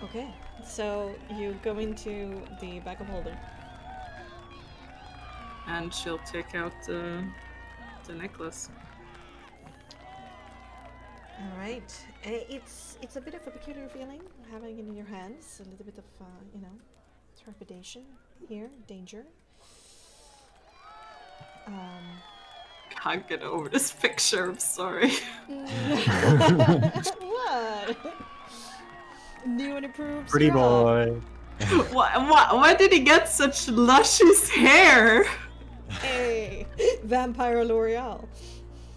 S1: Okay, so you go into the backup holder.
S2: And she'll take out the necklace.
S1: All right, it's a bit of a peculiar feeling having it in your hands. A little bit of trepidation here, danger.
S2: Can't get over this picture, I'm sorry.
S1: What? New and improved.
S4: Pretty
S1: Strahd.
S4: boy.
S2: Why did he get such luscious hair?
S1: Hey, Vampire L'Oreal.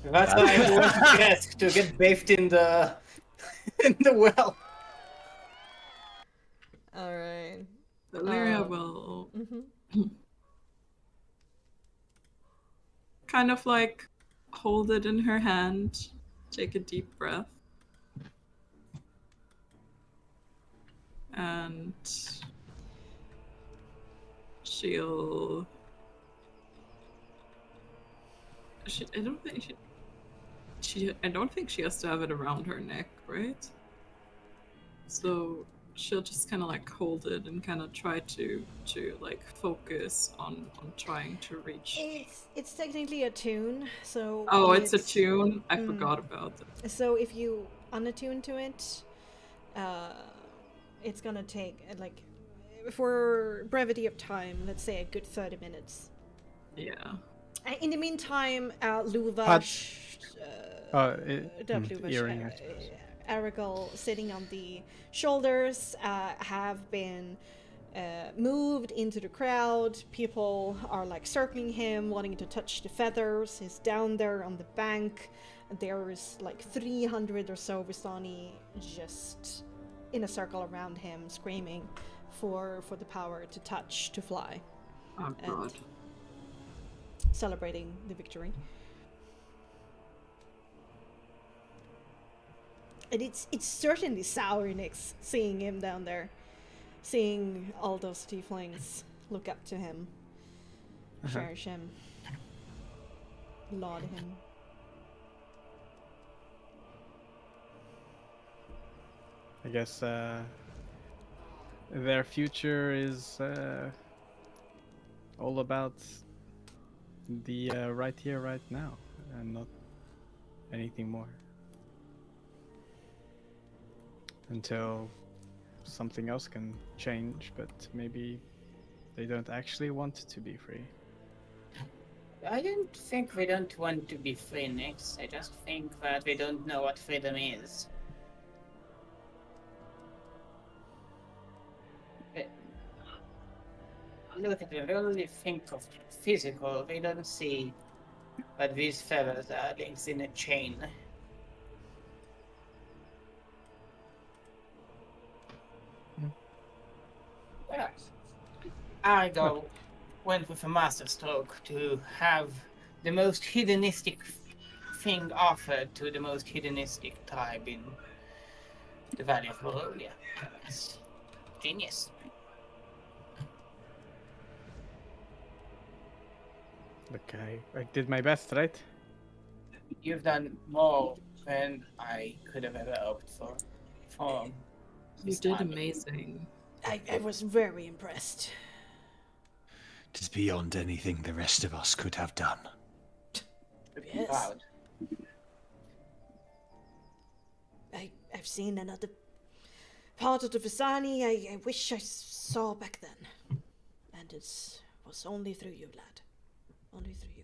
S7: That's why I want to get bathed in the in the well.
S1: All right.
S2: Valeria will
S1: Mm-hmm.
S2: kind of like hold it in her hand, take a deep breath, and she'll. I don't think I don't think she has to have it around her neck, right? So she'll just kind of like hold it and kind of try to like focus on trying to reach.
S1: It's technically a tune, so
S2: Oh, it's a tune. I forgot about it.
S1: So if you unattune to it, it's gonna take like, for brevity of time, let's say a good 30 minutes.
S2: Yeah.
S1: In the meantime, Luva,
S5: earring, I suppose.
S1: Aragal sitting on the shoulders have been moved into the crowd. People are like circling him, wanting to touch the feathers. He's down there on the bank. There's like 300 or so Vistani just in a circle around him, screaming for the power to touch, to fly.
S2: Oh god.
S1: Celebrating the victory. And it's certainly sour, Nix, seeing him down there. Seeing all those tieflings look up to him. Cherish him. Laud him.
S5: I guess their future is all about the right here, right now, and not anything more. Until something else can change, but maybe they don't actually want to be free.
S7: I don't think we don't want to be free, Nix. I just think that we don't know what freedom is. Look at it, we only think of physical. We don't see that these feathers are links in a chain. Well, Argo went with a masterstroke to have the most hedonistic thing offered to the most hedonistic tribe in the Valley of Barovia. That's genius.
S5: Look, I did my best, right?
S7: You've done more than I could have ever hoped for.
S2: You did amazing.
S1: I was very impressed.
S4: It is beyond anything the rest of us could have done.
S1: Yes.
S7: Proud.
S1: I've seen another part of the Visani I wish I saw back then. And it was only through you, lad. Only through you.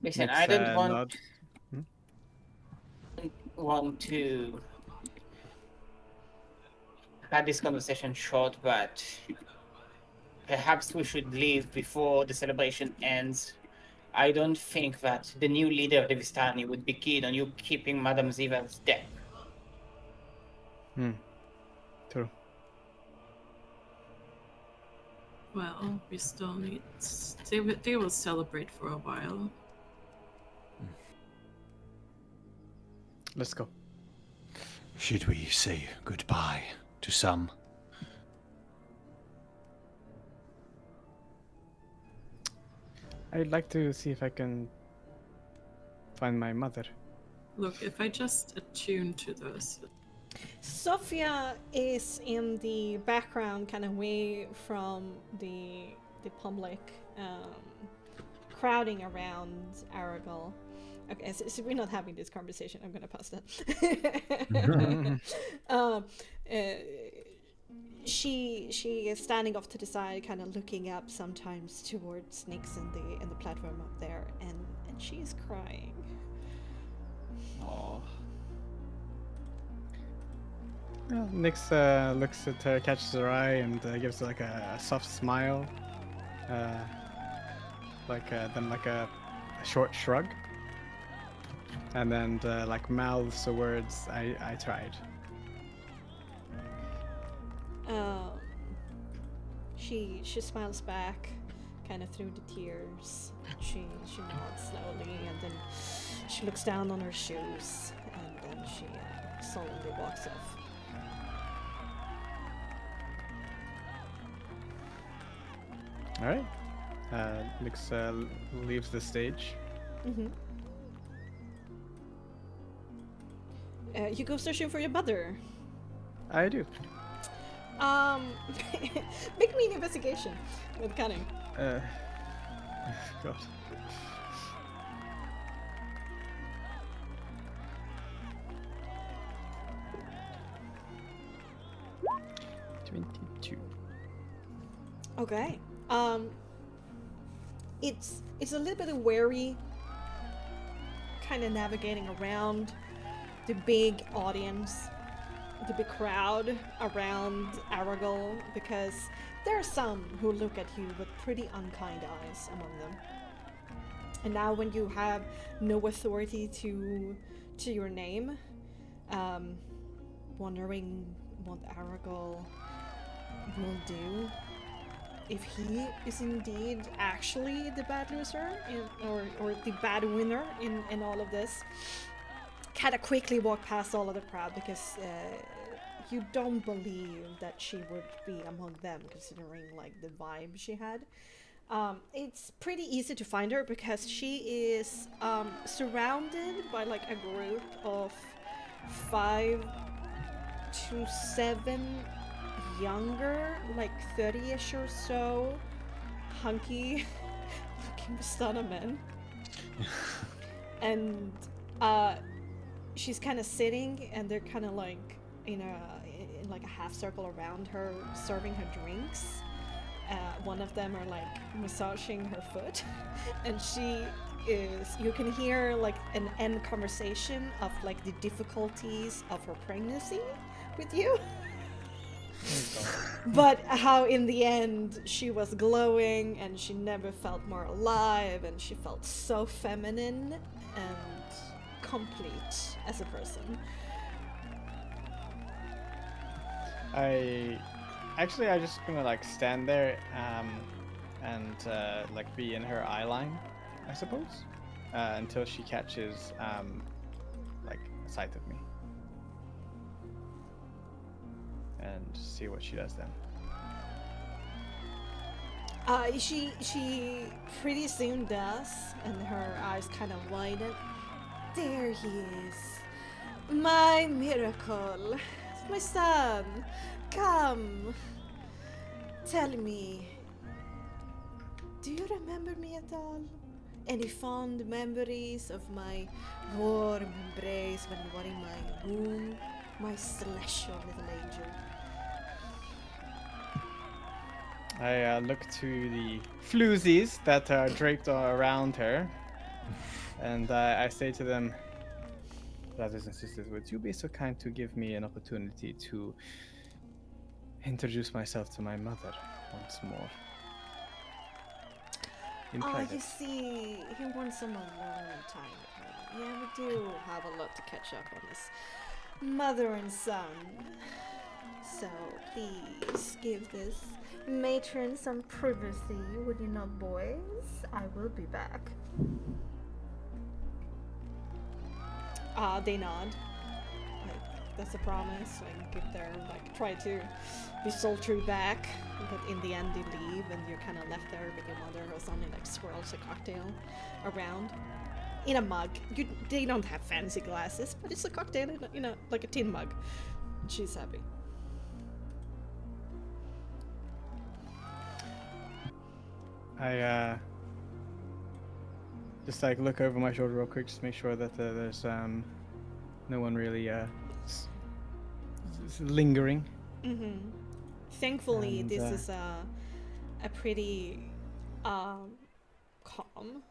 S7: Listen,
S5: Let's,
S7: I don't want to cut this conversation short, but perhaps we should leave before the celebration ends. I don't think that the new leader of the Vistani would be keen on you keeping Madame Ziva's death.
S5: True.
S2: Well, we still need. They will celebrate for a while.
S5: Let's go.
S4: Should we say goodbye to some?
S5: I'd like to see if I can find my mother.
S2: Look, if I just attune to this.
S1: Sophia is in the background, kind of away from the public, crowding around Aragal. Okay, so we're not having this conversation. I'm gonna pass that. She is standing off to the side, kind of looking up sometimes towards Nix and the platform up there, and she's crying.
S5: Oh. Well, Nix looks at her, catches her eye, and gives her like a soft smile, then like a short shrug, and then like mouths the words, I tried.
S1: She smiles back, kind of through the tears. She nods slowly, and then she looks down on her shoes, and then she solemnly walks off.
S5: All right. Lix leaves the stage.
S1: Mm-hmm. You go searching for your mother.
S5: I do.
S1: Make me an investigation with cunning.
S5: God. $22.
S1: Okay. It's a little bit wary, kind of navigating around the big audience, the big crowd around Aragol, because there are some who look at you with pretty unkind eyes among them. And now when you have no authority to your name, wondering what Aragol will do if he is indeed actually the bad loser or the bad winner in all of this. Kind of quickly walk past all of the crowd because you don't believe that she would be among them, considering like the vibe she had. It's pretty easy to find her because she is surrounded by like a group of 5 to 7 younger, like 30-ish or so, hunky looking Vistana men. And she's kind of sitting, and they're kind of like in like a half circle around her, serving her drinks. One of them are like massaging her foot, and you can hear like an end conversation of like the difficulties of her pregnancy with you. But how in the end she was glowing, and she never felt more alive, and she felt so feminine and complete as a person.
S5: I just gonna like stand there and like be in her eye line, I suppose, until she catches like a sight of me, and see what she does then.
S1: She pretty soon does, and her eyes kind of widen. There he is, my miracle, my son. Come, tell me, do you remember me at all? Any fond memories of my warm embrace when you were in my womb, my celestial little angel?
S5: I look to the floozies that are draped around her, and I say to them, brothers and sisters, would you be so kind to give me an opportunity to introduce myself to my mother once more? In private.
S1: You see, he wants some alone time with me. Yeah, we do have a lot to catch up on this mother and son. So please give this matron some privacy, would you not, boys? I will be back. They nod. Like, that's a promise. Like, if they're like try to be sultry back, but in the end they leave, and you're kind of left there with your mother, who's only like swirls a cocktail around in a mug. They don't have fancy glasses, but it's a cocktail in a like a tin mug. She's happy.
S5: I just like look over my shoulder real quick, just make sure that there's no one really lingering.
S1: Mm-hmm. Thankfully,
S5: And,
S1: this is a pretty calm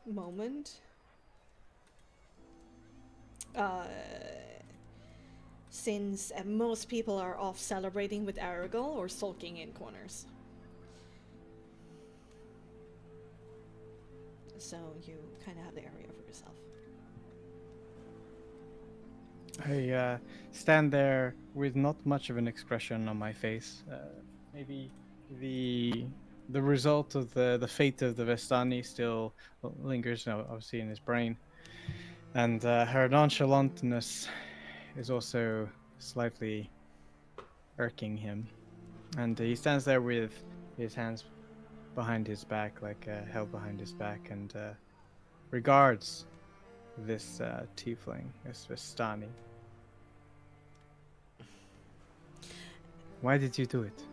S1: moment. Since most people are off celebrating with Aragol or sulking in corners. So you kind of have the area for yourself.
S5: I stand there with not much of an expression on my face. Maybe the the result of the fate of the Vestani still lingers, obviously, in his brain, and her nonchalantness is also slightly irking him. And he stands there with his hands behind his back, like held behind his back, and regards this tiefling, this Vestani. Why did you do it?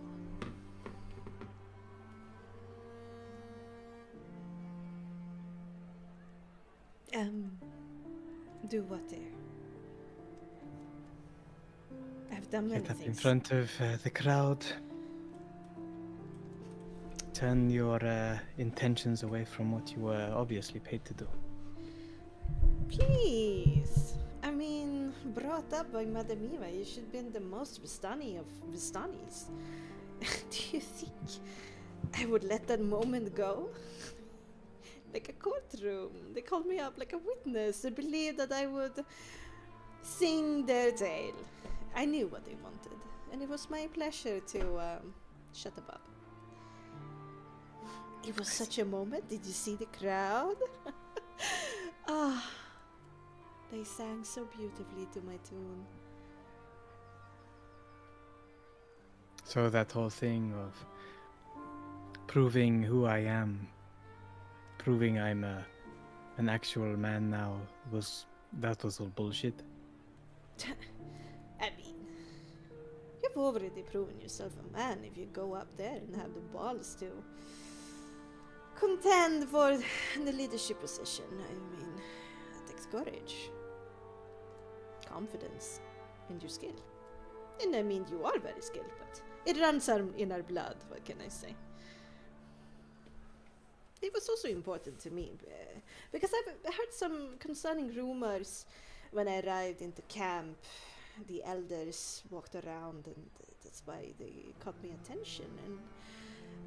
S1: Do what there? I've done many
S5: Get up in
S1: things.
S5: front of the crowd. Turn your intentions away from what you were obviously paid to do.
S1: Please. I mean, brought up by Madame Eva, you should be the most Vistani of Vistanis. Do you think I would let that moment go? Like a courtroom. They called me up like a witness. They believed that I would sing their tale. I knew what they wanted, and it was my pleasure to shut them up. It was such a moment. Did you see the crowd? Ah, they sang so beautifully to my tune.
S5: So that whole thing of proving who I am, proving I'm an actual man now, was all bullshit.
S1: I mean, you've already proven yourself a man if you go up there and have the balls to contend for the leadership position. I mean, it takes courage, confidence, and your skill. And I mean, you are very skilled, but it runs in our blood, what can I say? It was also important to me because I've heard some concerning rumors when I arrived into camp. The elders walked around, and that's why they caught my attention and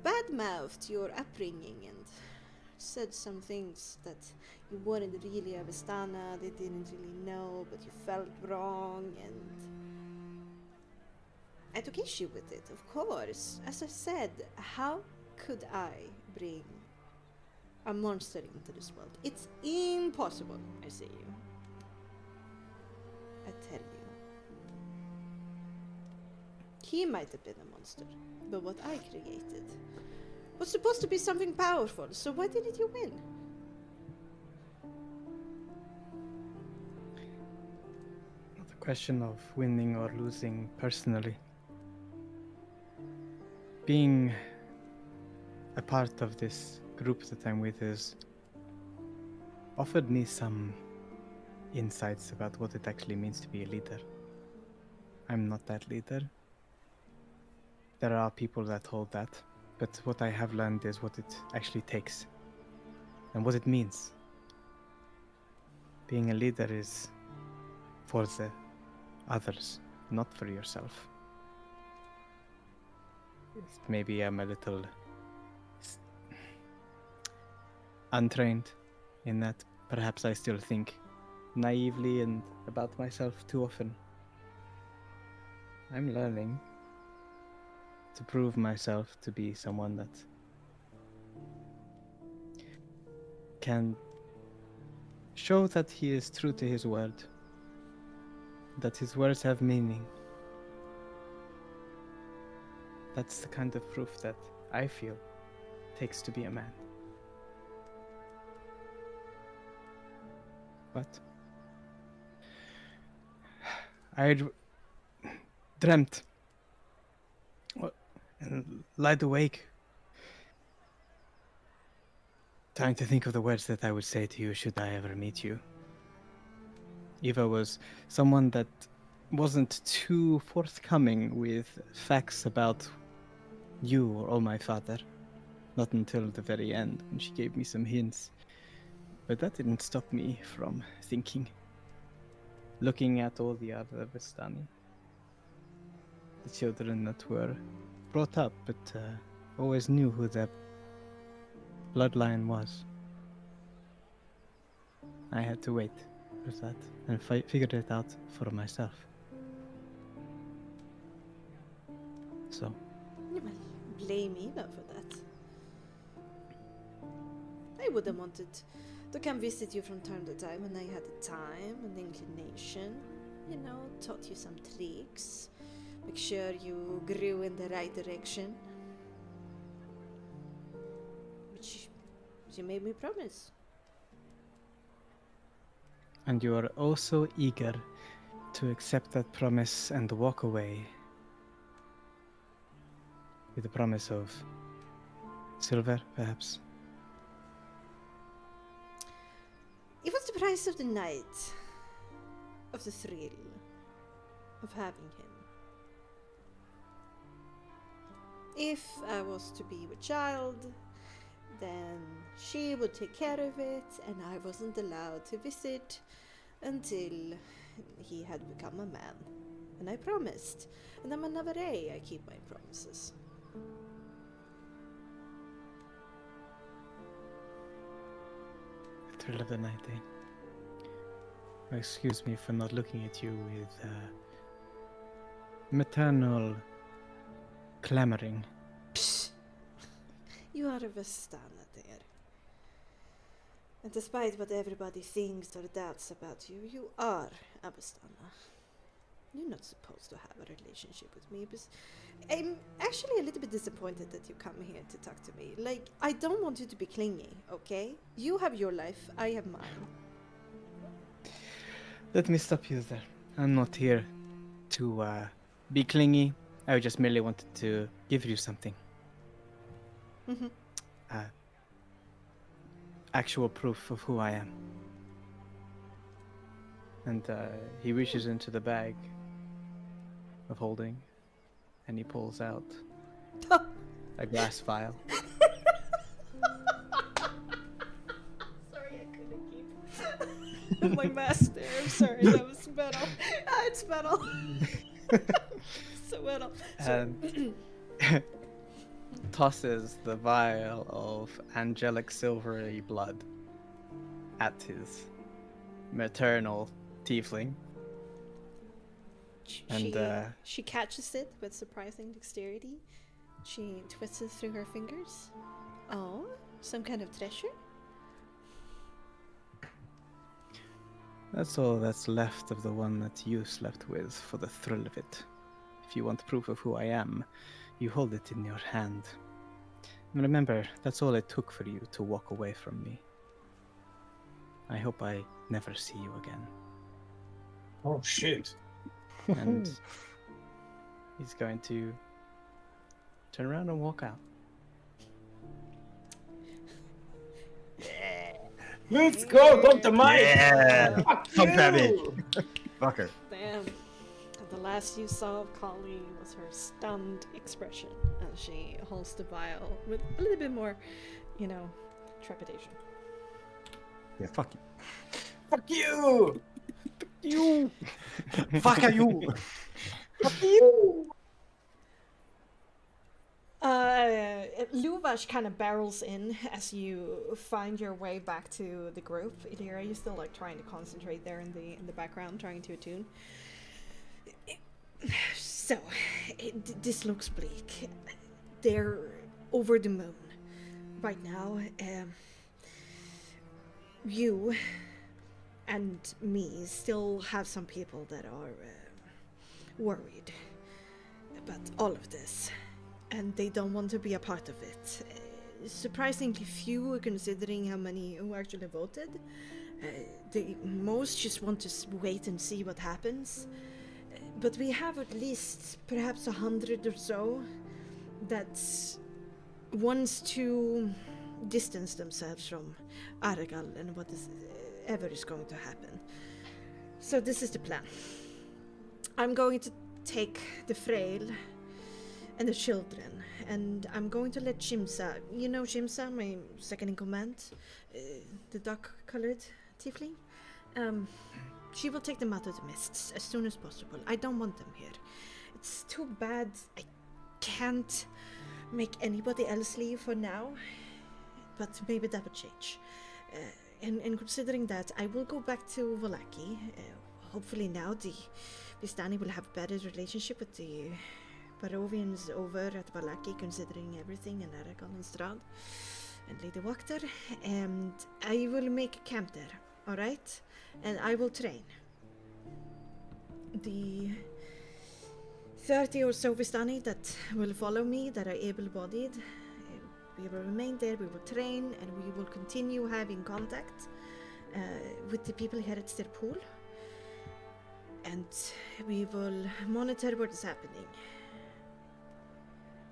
S1: badmouthed your upbringing and said some things that you weren't really a Vistana, they didn't really know, but you felt wrong, and I took issue with it, of course. As I said, how could I bring a monster into this world? It's impossible, I say you. I tell you. He might have been a monster, but what I created was supposed to be something powerful, so why didn't you win?
S5: Not a question of winning or losing personally. Being a part of this group that I'm with has offered me some insights about what it actually means to be a leader. I'm not that leader. There are people that hold that, but what I have learned is what it actually takes and what it means. Being a leader is for the others, not for yourself. Maybe I'm a little untrained in that. Perhaps I still think naively and about myself too often. I'm learning to prove myself to be someone that can show that he is true to his word, that his words have meaning. That's the kind of proof that I feel takes to be a man. But I dreamt and lied awake, trying to think of the words that I would say to you should I ever meet you. Eva was someone that wasn't too forthcoming with facts about you or my father, not until the very end when she gave me some hints. But that didn't stop me from thinking, looking at all the other Vistani, the children that were brought up but always knew who their bloodline was. I had to wait with that and figured it out for myself. So,
S1: You might blame me though for that. I would have wanted to come visit you from time to time when I had the time and the inclination. You know, taught you some tricks. Make sure you grew in the right direction. Which you made me promise.
S5: and you are also eager to accept that promise and walk away with the promise of silver, perhaps.
S1: It was the price of the night, of the thrill, of having him. If I was to be with child, then she would take care of it, and I wasn't allowed to visit until he had become a man. And I promised, and I'm a Navarre, I keep my promises.
S5: Thrill of the night, eh? Oh, excuse me for not looking at you with maternal clamoring.
S1: Psst. You are a Vestana there. And despite what everybody thinks or doubts about you, you are a Vestana. You're not supposed to have a relationship with me, but I'm actually a little bit disappointed that you come here to talk to me. Like, I don't want you to be clingy, okay? You have your life, I have mine.
S5: Let me stop you there. I'm not here to be clingy. I just merely wanted to give you something.
S1: Mhm.
S5: Actual proof of who I am. And he reaches into the bag of holding and he pulls out a glass vial.
S1: Sorry, I couldn't keep my mask there. I'm sorry, that was metal. Ah, it's metal. So metal.
S5: And tosses the vial of angelic silvery blood at his maternal tiefling. And
S1: She catches it with surprising dexterity. She twists it through her fingers. Oh, some kind of treasure?
S5: that's all that's left of the one that you slept with for the thrill of it. If you want proof of who I am, you hold it in your hand. And remember, that's all it took for you to walk away from me. I hope I never see you again.
S3: Oh shit.
S5: And he's going to turn around and walk out.
S3: Let's go, Dr. Mike!
S4: Yeah!
S3: Fuck
S4: Come at me.
S3: you!
S4: Fucker.
S1: Damn. And the last you saw of Kali was her stunned expression as she holds the vial with a little bit more, trepidation.
S4: Yeah, fuck you.
S3: Fuck you!
S5: You!
S4: Fuck you!
S3: Fuck you!
S1: Luvash kind of barrels in as you find your way back to the group. Illyria, you're still trying to concentrate there in the background, trying to attune. So, this looks bleak. They're over the moon right now. You and me still have some people that are worried about all of this, and they don't want to be a part of it. Surprisingly few, considering how many who actually voted. The most just want to wait and see what happens. But we have at least perhaps 100 or so that wants to distance themselves from Aragal and whatever is going to happen. So this is the plan. I'm going to take the frail and the children, and I'm going to let Jimsa, Jimsa, my second in command, the dark-colored tiefling, she will take them out of the mists as soon as possible. I don't want them here. It's too bad I can't make anybody else leave for now, but maybe that would change. and considering that, I will go back to Vallaki. Hopefully now the Vistani will have a better relationship with the Barovians over at Vallaki, considering everything, and Aragon and Strad and Lady Wachter. And I will make a camp there, alright? And I will train. The 30 or so Vistani that will follow me, that are able-bodied, we will remain there, we will train, and we will continue having contact with the people here at Stirpool. And we will monitor what is happening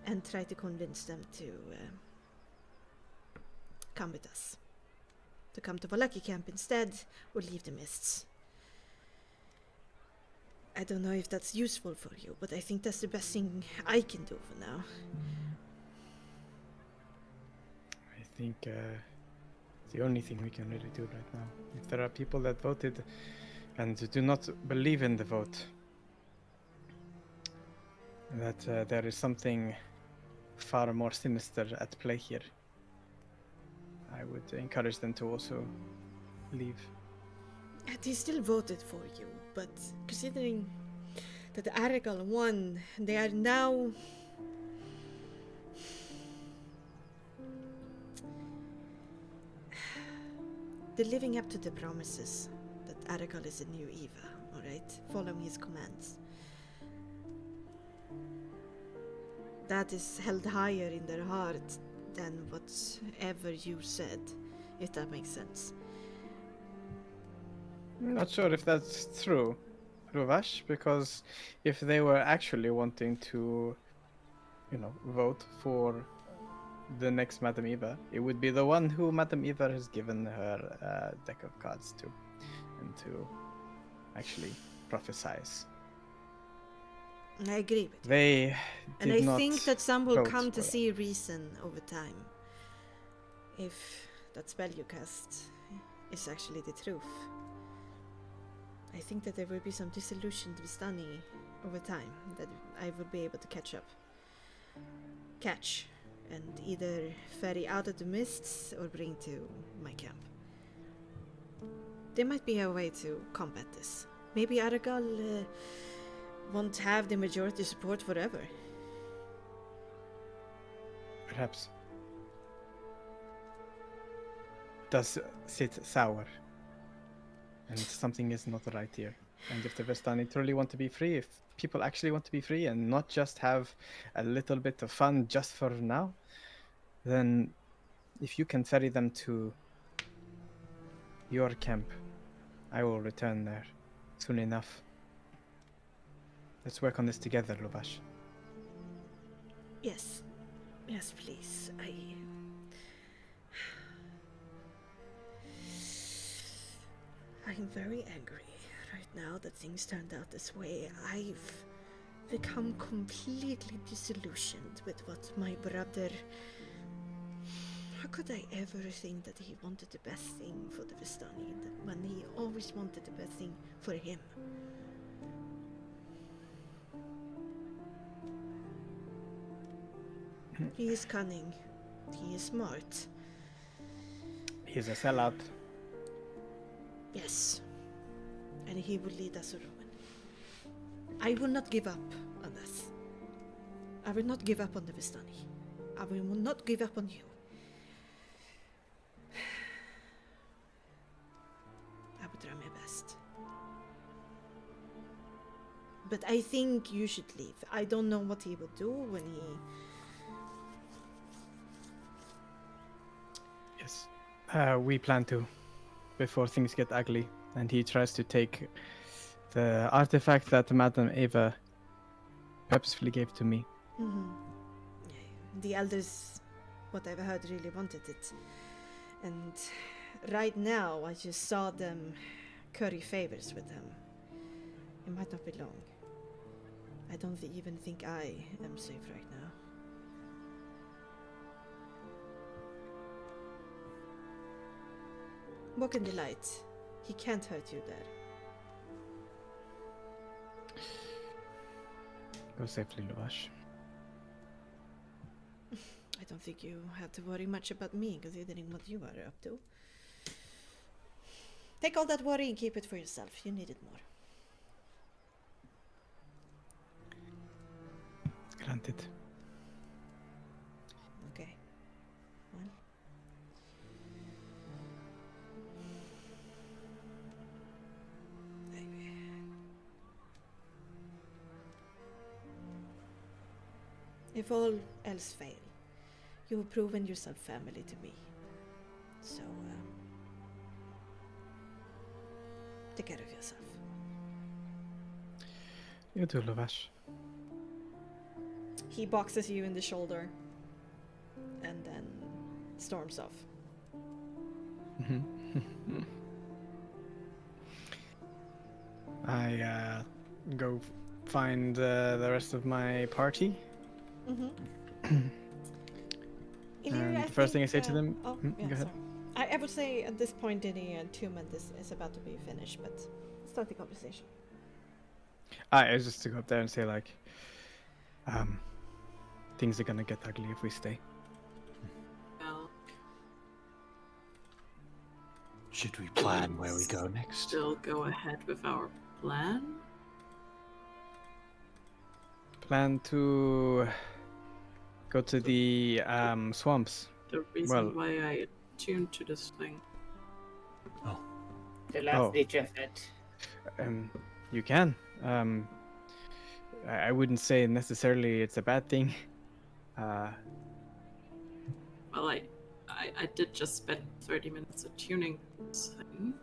S1: and try to convince them to come with us. To come to Vallaki camp instead, or leave the mists. I don't know if that's useful for you, but I think that's the best thing I can do for now.
S5: I think it's the only thing we can really do right now. If there are people that voted and do not believe in the vote, that there is something far more sinister at play here, I would encourage them to also leave.
S1: They still voted for you, but considering that the Aragal won, they are now... They're living up to the promises that Aragal is a new Eva, alright? Following his commands. That is held higher in their heart than whatever you said, if that makes sense.
S5: I'm not sure if that's true, Ruvash, because if they were actually wanting to, vote for the next Madame Eva, it would be the one who Madame Eva has given her deck of cards to, and to actually prophesize.
S1: I agree with you.
S5: They
S1: And
S5: did
S1: I
S5: not
S1: think that some will
S5: vote
S1: come
S5: for
S1: to
S5: that.
S1: see reason over time. If that spell you cast is actually the truth. I think that there will be some disillusioned Vistani over time that I will be able to catch, and either ferry out of the mists or bring to my camp. There might be a way to combat this. Maybe Aragal won't have the majority support forever.
S5: Perhaps. Does sit sour. And something is not right here. And if the Vestani truly want to be free, if people actually want to be free and not just have a little bit of fun just for now, then if you can ferry them to your camp, I will return there soon enough. Let's work on this together, Lubash.
S1: Yes. Yes, please. I'm very angry right now that things turned out this way. I've become completely disillusioned with what my brother... How could I ever think that he wanted the best thing for the Vistani when he always wanted the best thing for him? He is cunning. He is smart.
S5: He's a sellout.
S1: Yes. And he will lead us to ruin. I will not give up on us. I will not give up on the Vistani. I will not give up on you. I will try my best. But I think you should leave. I don't know what he will do when he...
S5: Yes. We plan to, before things get ugly, and he tries to take the artifact that Madame Eva purposefully gave to me.
S1: Mm-hmm. The elders, what I've heard, really wanted it. And right now, I just saw them curry favors with him. It might not be long. I don't even think I am safe right now. Walk in the light. He can't hurt you there.
S5: Go safely, Luvash.
S1: I don't think you have to worry much about me, considering what you are up to. Take all that worry and keep it for yourself. You need it more.
S5: Granted.
S1: Okay. One. If all else fail, you have proven yourself family to me. So, take care of yourself.
S5: You too, Lavash.
S1: He boxes you in the shoulder and then storms off.
S5: I go find the rest of my party.
S1: Illyria,
S5: And the first thing I say to them.
S1: Oh, yeah,
S5: go ahead.
S1: sorry. I would say at this point, the entombment is about to be finished, but start the conversation.
S5: I was just to go up there and say like, things are gonna get ugly if we stay.
S2: Well,
S4: Should we plan where we go next?
S2: still go ahead with our plan.
S5: Plan to go to the swamps.
S2: The reason why I tuned to this thing.
S7: The last ditch effort.
S5: You can. I wouldn't say necessarily it's a bad thing.
S2: Well, I did just spend 30 minutes attuning this thing.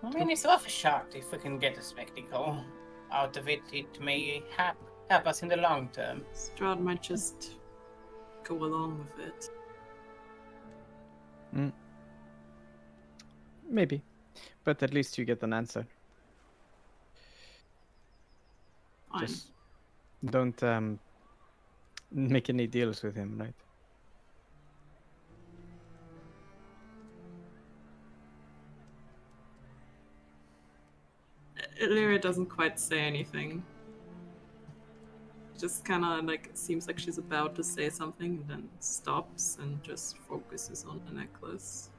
S7: I mean, it's worth a shot if we can get a spectacle out of it. It may help us in the long term.
S2: Strahd might just go along with it.
S5: Maybe, but at least you get an answer.
S2: Fine.
S5: Just don't make any deals with him, right?
S2: Illyria doesn't quite say anything. Just kind of like seems like she's about to say something and then stops and just focuses on the necklace.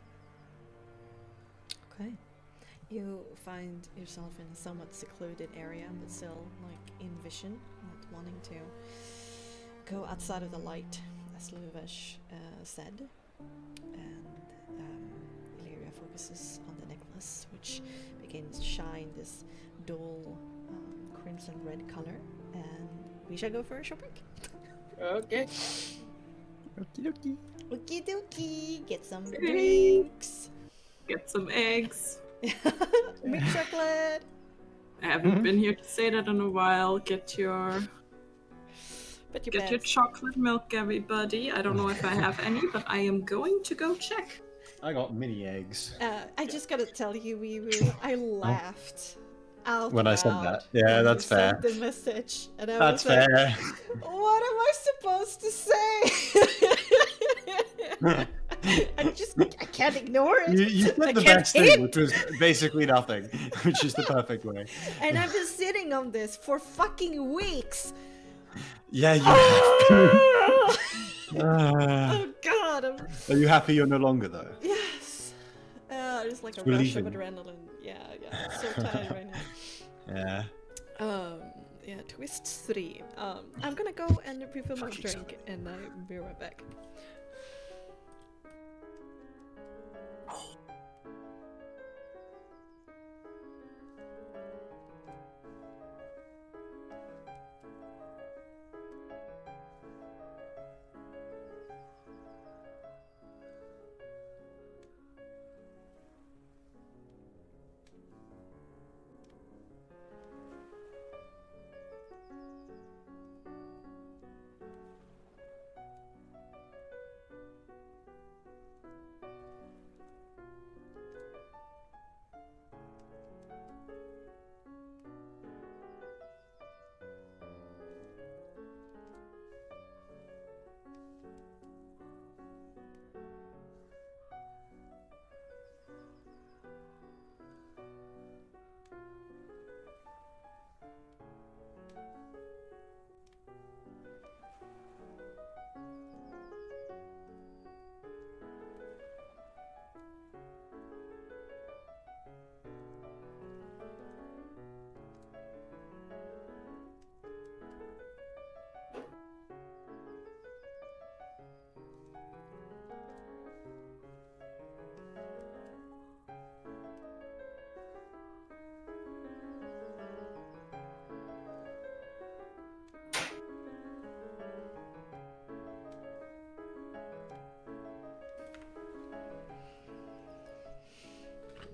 S1: Okay. You find yourself in a somewhat secluded area, but still like in vision, not wanting to go outside of the light, as Luvesh said. And Illyria focuses on the necklace, which begins to shine this dull crimson red color. And we shall go for a short break.
S7: Okay.
S5: Okie dokie.
S1: Okie dokie, get some drinks.
S2: Get some eggs.
S1: Milk chocolate.
S2: I haven't been here to say that in a while. Get your chocolate milk, everybody. I don't know if I have any, but I am going to go check.
S4: I got mini eggs.
S1: I just gotta tell you, I laughed out
S4: When I said
S1: loud
S4: that. Yeah,
S1: when
S4: that's
S1: you
S4: fair.
S1: sent the message, and I
S4: That's
S1: was like,
S4: fair.
S1: what am I supposed to say? I can't ignore it.
S4: You
S1: I
S4: said the
S1: can't
S4: best thing,
S1: hint.
S4: which was basically nothing, which is the perfect way.
S1: And I've been sitting on this for fucking weeks.
S4: Yeah, you have.
S1: Oh god.
S4: Are you happy you're no longer though?
S1: Yes. Just like a rush
S4: relieving.
S1: of adrenaline. Yeah. I'm so tired right now.
S4: Yeah.
S1: Yeah, twist 3. I'm gonna go and refill my drink, and I'll be right back.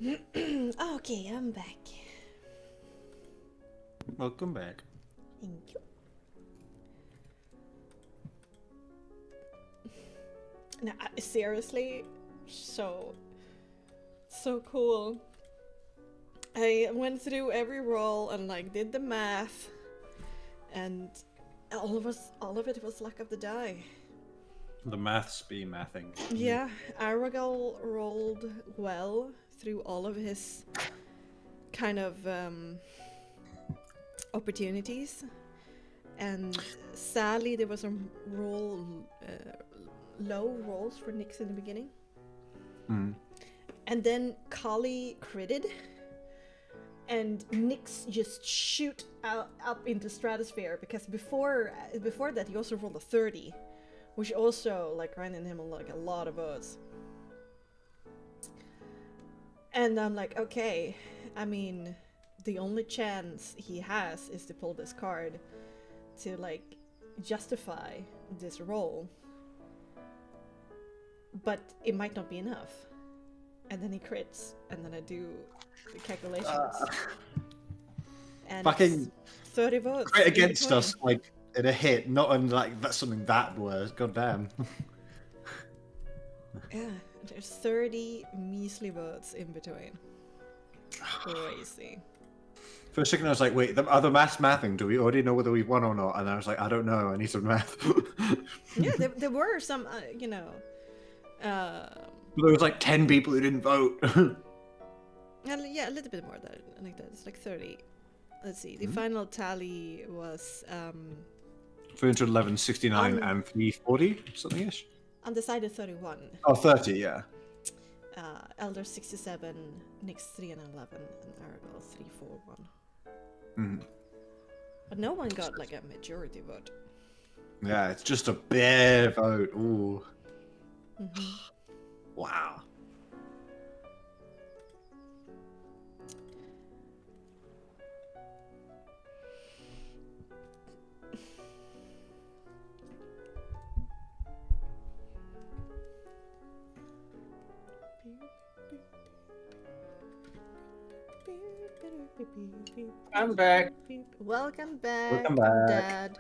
S1: Okay, I'm back.
S4: Welcome back.
S1: Thank you. No, seriously, so cool. I went through every roll and like did the math, and all of it was luck of the die.
S4: The maths be mathing.
S1: Yeah, Aragorn rolled well through all of his kind of opportunities, and sadly there was some low rolls for Nyx in the beginning. And then Kali critted, and Nyx just shoot up into stratosphere, because before that he also rolled a 30, which also like granted him like a lot of votes. And I'm like, okay, I mean, the only chance he has is to pull this card to like justify this roll, but it might not be enough. And then he crits, and then I do the calculations. And
S4: Fucking
S1: 30 votes.
S4: crit
S1: in
S4: against
S1: between.
S4: us, like in a hit, not on like that's something that worse. God damn.
S1: Yeah, there's 30 measly votes in between. Crazy.
S4: For a second, I was like, "Wait, the other mathing? Do we already know whether we won or not?" And I was like, "I don't know. I need some math."
S1: Yeah, there were some, you know.
S4: There was like 10 people who didn't vote.
S1: Yeah, a little bit more than like that. It's like 30. Let's see. The final tally was
S4: 311, 69, and 340, something ish.
S1: undecided 31.
S4: Oh, 30, yeah.
S1: Elder 67, Nyx 3 and 11, and Aragorn 3, 4, 1. But no one got like a majority vote.
S4: Yeah, it's just a bare vote. Ooh. Wow.
S7: I'm back.
S1: Welcome back,
S4: Welcome back.
S1: Dad.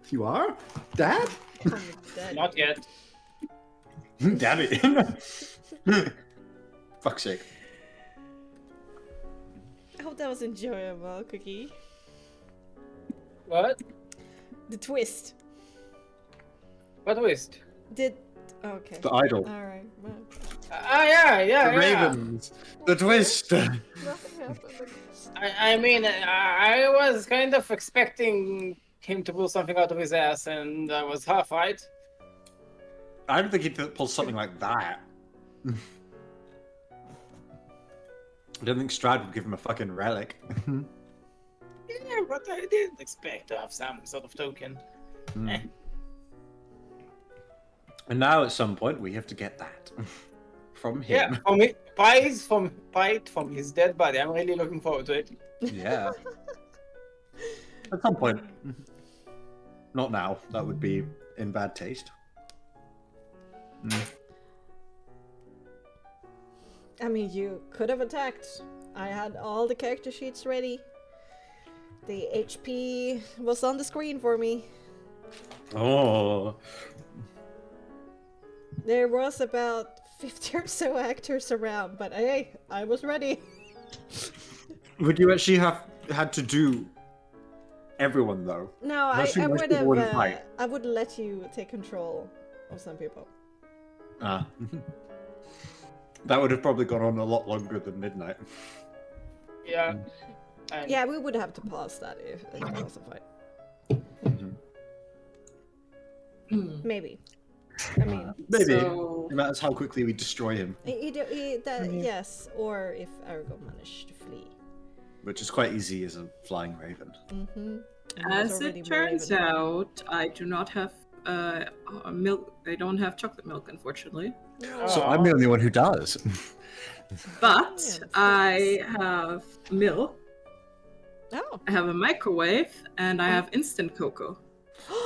S4: You are? Dad?
S1: Call me Dad.
S7: Not yet.
S4: Damn it. Fuck's sake.
S1: I hope that was enjoyable, Cookie.
S7: What?
S1: The twist.
S7: What twist?
S1: Okay.
S4: The idol.
S1: Alright. Well,
S7: Yeah.
S4: The ravens. The twist.
S1: nothing happened.
S7: I mean, I was kind of expecting him to pull something out of his ass, and I was half right.
S4: I don't think he'd pull something like that. I don't think Strad would give him a fucking relic.
S7: Yeah, but I didn't expect to have some sort of token. Eh.
S4: And now at some point we have to get that from him.
S7: Yeah, from it, buy it from his dead body. I'm really looking forward to it.
S4: Yeah. At some point. Not now. That would be in bad taste.
S1: I mean, you could have attacked. I had all the character sheets ready. The HP was on the screen for me.
S4: Oh.
S1: There was about 50 or so actors around, but hey, I was ready.
S4: Would you actually have had to do everyone though?
S1: No, I
S4: Most people
S1: would
S4: wouldn't
S1: have.
S4: fight.
S1: I would let you take control of some people.
S4: Ah. That would have probably gone on a lot longer than midnight.
S7: Yeah. And
S1: Yeah, we would have to pause that if it was a fight. Maybe. I mean,
S4: Maybe.
S2: So-
S4: It matters how quickly we destroy him,
S1: yes, or if Aragorn managed to flee.
S4: which is quite easy as a flying raven.
S2: As it turns out, I do not have milk. I don't have chocolate milk, unfortunately.
S4: So I'm the only one who does.
S2: But I have milk.
S1: Oh.
S2: I have a microwave, and I have instant cocoa.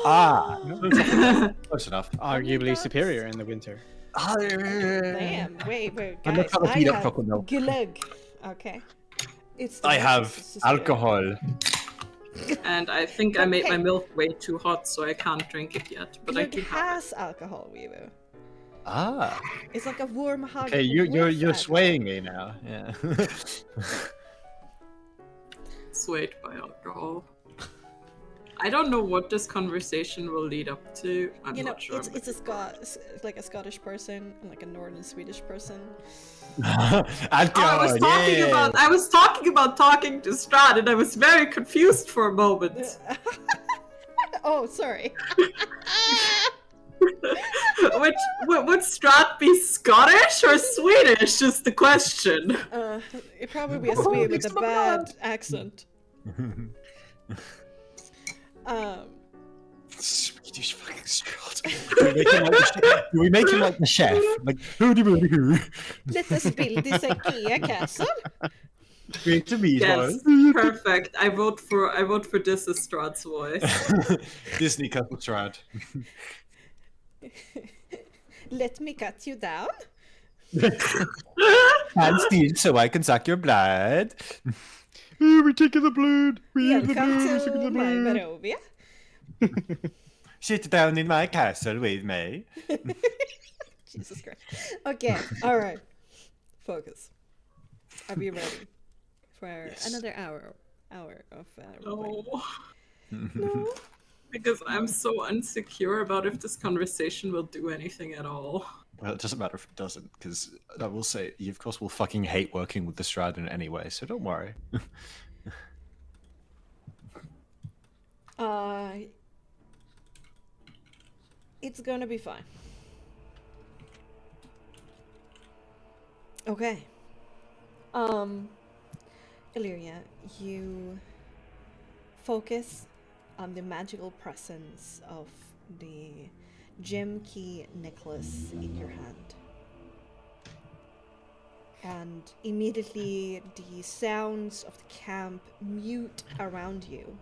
S4: Close enough.
S5: Arguably
S1: does.
S5: superior in the winter.
S1: Damn, wait,
S4: I'm not
S1: guys.
S4: trying to
S1: I
S4: feed up
S1: have
S4: chocolate milk.
S1: glug. Okay. It's
S4: I
S1: delicious,
S4: have
S1: it's just weird.
S4: alcohol.
S2: And I think I
S1: But
S2: made my
S1: hey.
S2: milk way too hot, so I can't drink it yet. But I
S1: Glug
S2: do have it.
S1: has alcohol, Weevo.
S4: Ah.
S1: It's like a warm hug.
S4: Okay, you're
S1: with alcohol.
S4: swaying me now. Yeah.
S2: Swayed by alcohol. I don't know what this conversation will lead up to. I'm
S1: You know,
S2: not sure.
S1: it's like a Scottish person and like a Northern Swedish person.
S4: Alcohol.
S2: I was talking about talking to Strahd, and I was very confused for a moment.
S1: Oh, sorry.
S2: Would Strahd be Scottish or Swedish? Is the question.
S1: It'd probably be a Swede with a bad accent.
S4: Swedish fucking Strahd. Do we make him like the chef? Like, who?
S1: Let us build this IKEA castle.
S4: Great to meet
S2: Yes,
S4: you.
S2: perfect. I vote for this as Strahd's voice.
S4: Disney Castle Strahd.
S1: Let me cut you down.
S4: And steal so I can suck your blood. We're taking the blood. We eat the
S1: Welcome
S4: blood.
S1: to
S4: Suck the
S1: my
S4: blood.
S1: Barovia.
S4: Sit down in my castle with me.
S1: Jesus Christ. Okay, alright. Focus. Are we ready for another hour of role-playing? No?
S2: Because I'm so unsecure about if this conversation will do anything at all.
S4: Well, it doesn't matter if it doesn't, because I will say, you of course will fucking hate working with the Strahd in any way, so don't worry.
S1: It's gonna be fine. Okay. Illyria, you focus on the magical presence of the gem key necklace in your hand. And immediately the sounds of the camp mute around you.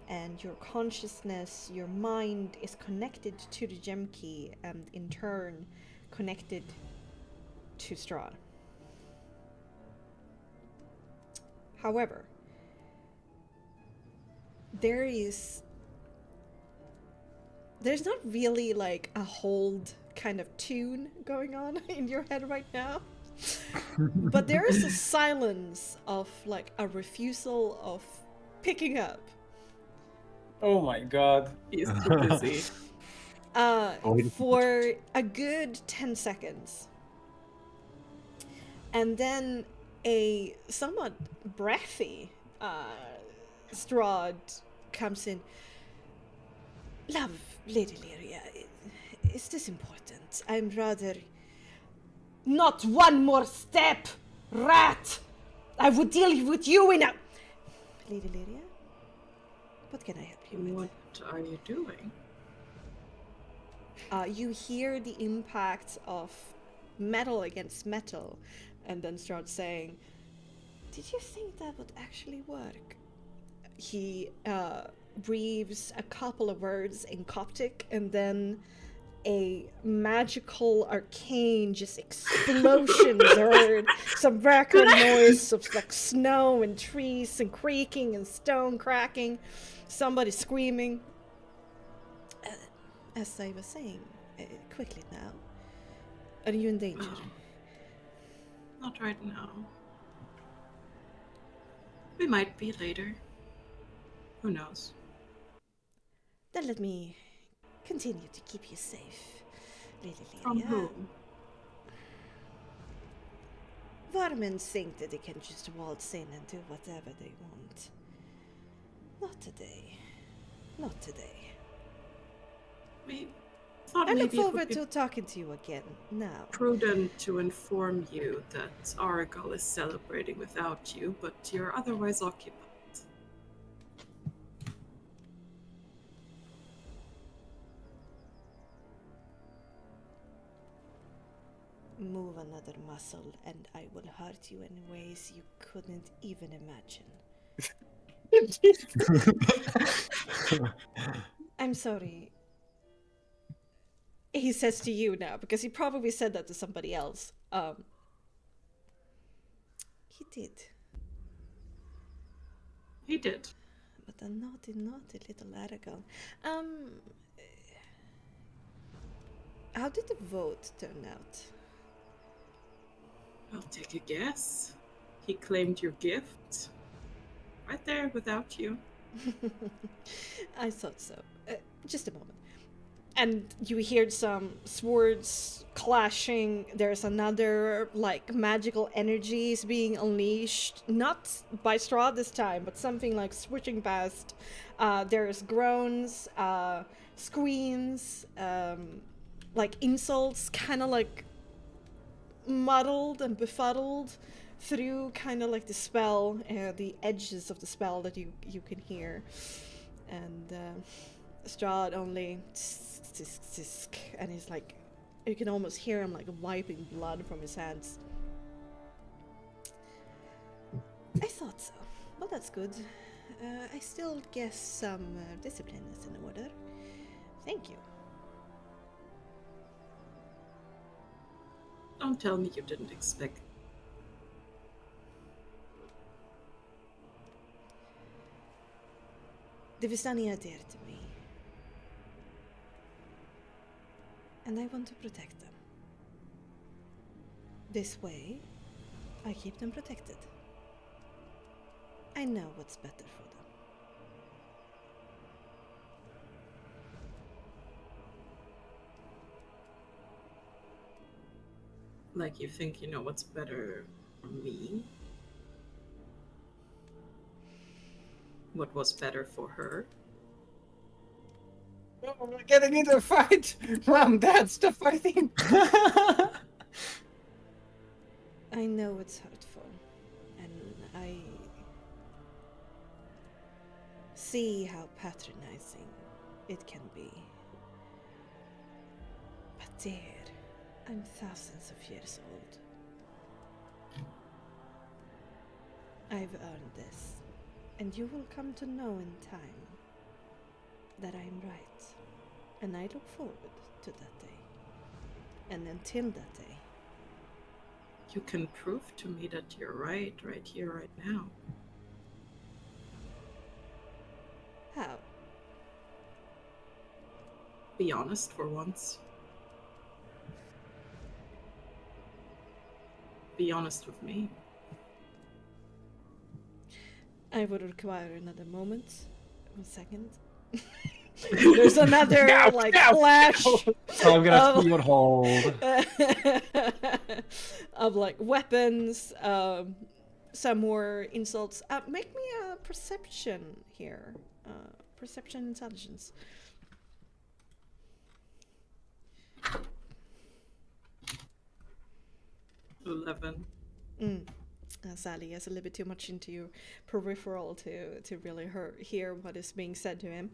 S1: And your consciousness, your mind is connected to the gem key and in turn connected to Strahd. However, there's not really like a hold kind of tune going on in your head right now. But there is a silence of like a refusal of picking up.
S3: Oh my god.
S2: He's too busy.
S1: For a good 10 seconds. And then a somewhat breathy Strahd comes in. Love, Lady Lyria, is this important? I'm rather... Not one more step, rat! I would deal with you in a... Lady Lyria? What can I help you with?
S2: What are you doing?
S1: You hear the impact of metal against metal, and then start saying, did you think that would actually work? He breathes a couple of words in Coptic, and then a magical arcane just explosions heard. Some background noise of like snow and trees and creaking and stone cracking. Somebody screaming. As I was saying, quickly now. Are you in danger?
S2: Not right now. We might be later. Who knows?
S1: Then let me continue to keep you safe, Lady Lyria.
S2: From whom?
S1: Varmen think that they can just waltz in and do whatever they want. Not today. Not today.
S2: We thought
S1: I look
S2: maybe it would
S1: forward
S2: be
S1: to talking to you again now.
S2: prudent to inform you that Aragal is celebrating without you, but you're otherwise occupied.
S1: Move another muscle and I will hurt you in ways you couldn't even imagine. I'm sorry. he says to you now, because he probably said that to somebody else. He did.
S2: He did.
S1: But a naughty, naughty little Aragon. How did the vote turn out?
S2: I'll take a guess. He claimed your gift. Right there without you.
S1: I thought so. Just a moment. And you hear some swords clashing. There's another, like, magical energies being unleashed. Not by Straw this time, but something like switching past. There's groans, screams, like insults, kind of like muddled and befuddled through kind of like the spell, the edges of the spell that you can hear. And Strahd only and he's like, you can almost hear him like wiping blood from his hands. I thought so. Well, that's good. I still guess some discipline is in order. Thank you.
S2: Don't tell me you didn't expect.
S1: Det visste ni dear to me. And I want to protect them. This way, I keep them protected. I know what's better for them.
S2: Like you think you know what's better for me? What was better for her?
S7: Oh, we're getting into a fight! Mom, Dad, stop fighting!
S1: I know it's hurtful, and I see how patronizing it can be. But dear, I'm thousands of years old. I've earned this, and you will come to know in time that I'm right. And I look forward to that day. And until that day.
S2: You can prove to me that you're right here, right now.
S1: How?
S2: Be honest for once. Be honest with me.
S1: I would require another moment. 1 second. There's another clash.
S4: So I'm gonna have to put you on hold.
S1: Of like weapons, some more insults. Make me a perception here. Perception intelligence.
S2: 11.
S1: Sally is a little bit too much into your peripheral to really hear what is being said to him.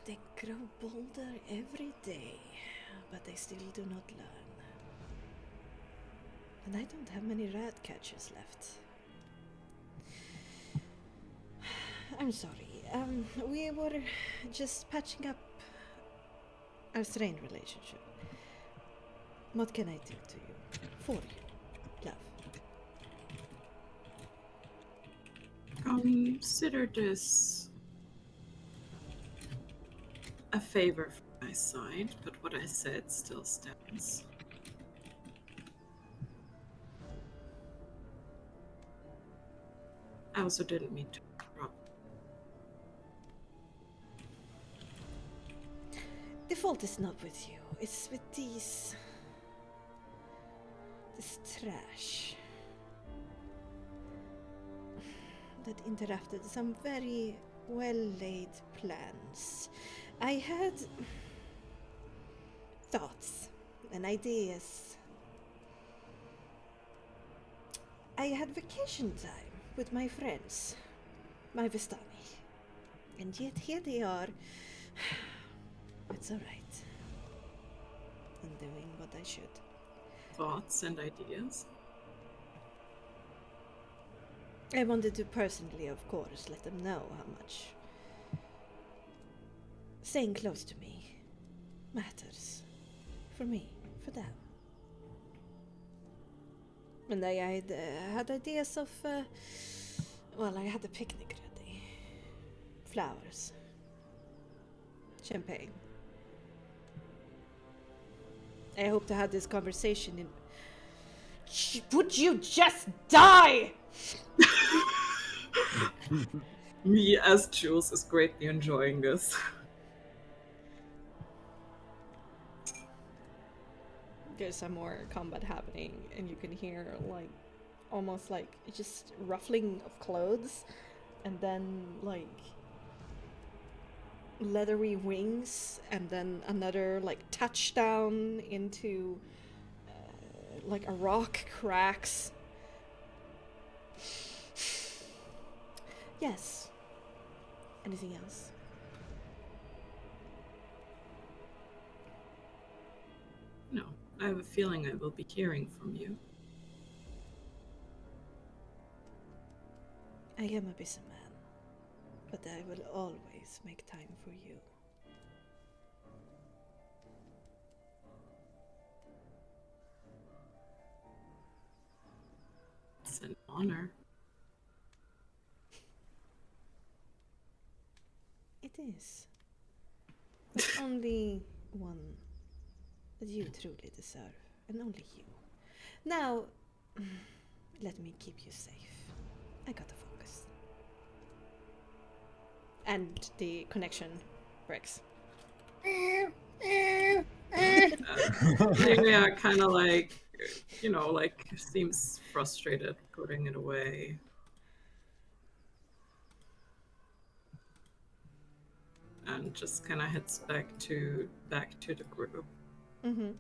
S1: They grow bolder every day, but they still do not learn. And I don't have many rat catchers left. I'm sorry. We were just patching up our strained relationship. What can I do to you? For you, love.
S2: Consider this a favor from my side, but what I said still stands. I also didn't mean to interrupt.
S1: The fault is not with you. It's with this trash that interrupted some very well-laid plans. I had thoughts and ideas. I had vacation time with my friends, my Vistani. And yet here they are. It's alright. I'm doing what I should.
S2: Thoughts and ideas.
S1: I wanted to personally, of course, let them know how much staying close to me matters. For me, for them. And I had ideas of, I had a picnic ready. Flowers. Champagne. I hope to have this conversation in... Would you just die?
S2: Me as Jules is greatly enjoying this.
S1: There's some more combat happening, and you can hear like almost like just ruffling of clothes, and then like leathery wings, and then another like touchdown into like a rock cracks. Yes. Anything else?
S2: No, I have a feeling I will be hearing from you.
S1: I am a busy man, but I will always make time for you.
S2: It's an honor.
S1: It is. But only one that you truly deserve, and only you. Now, let me keep you safe. I gotta focus. And the connection breaks.
S2: Yeah, kind of like, like seems frustrated putting it away. And just kind of heads back to the group.
S1: Mm-hmm.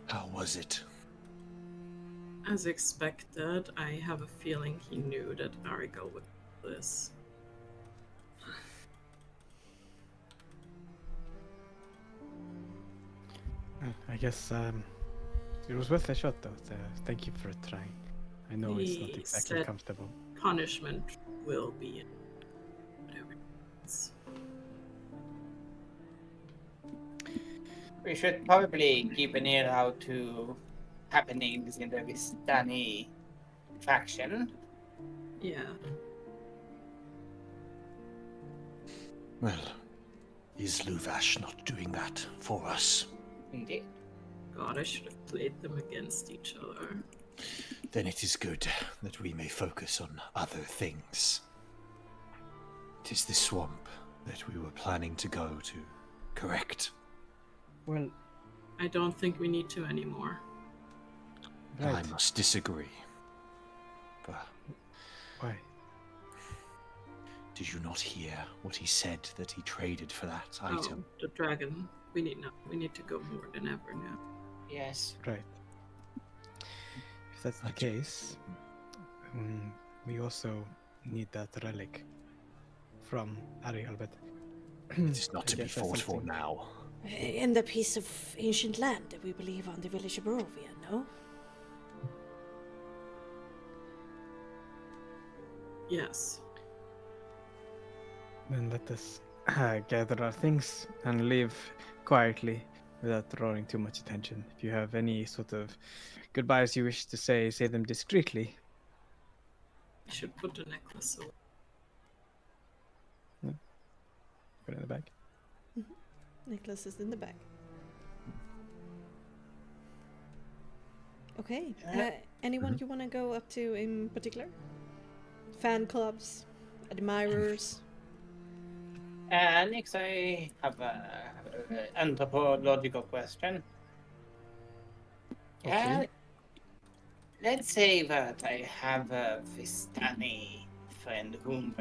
S4: How was it?
S2: As expected, I have a feeling he knew that Arigal would do this.
S5: I guess it was worth a shot, though. Thank you for trying. I know it's not
S2: He
S5: exactly
S2: said
S5: comfortable.
S2: punishment will be in whatever it is.
S7: We should probably keep an ear out to happenings in the Vistani faction.
S2: Yeah.
S4: Well, is Luvash not doing that for us?
S7: Indeed.
S2: God, I should have played them against each other.
S4: Then it is good that we may focus on other things. It is the swamp that we were planning to go to, correct?
S5: Well,
S2: I don't think we need to anymore.
S5: right.
S4: I must disagree. But
S5: Why?
S4: did you not hear what he said that he traded for that item?
S2: Oh, the dragon. We need to go more than ever now.
S7: Yes.
S5: Right. If that's the case, we also need that relic from Ariel, but
S4: It is not
S5: I
S4: to be
S5: guess that's
S4: fought for
S5: something-
S4: now.
S1: In the piece of ancient land that we believe on the village of Barovia, no?
S2: Yes.
S5: Then let us gather our things and leave quietly without drawing too much attention. If you have any sort of goodbyes you wish to say them discreetly.
S2: I should put the necklace away.
S5: Put it in the bag.
S1: Nicholas is in the back. Okay. Anyone you want to go up to in particular? Fan clubs, admirers.
S7: Next, I have an anthropological question.
S5: Okay.
S7: Let's say that I have a Vistani friend who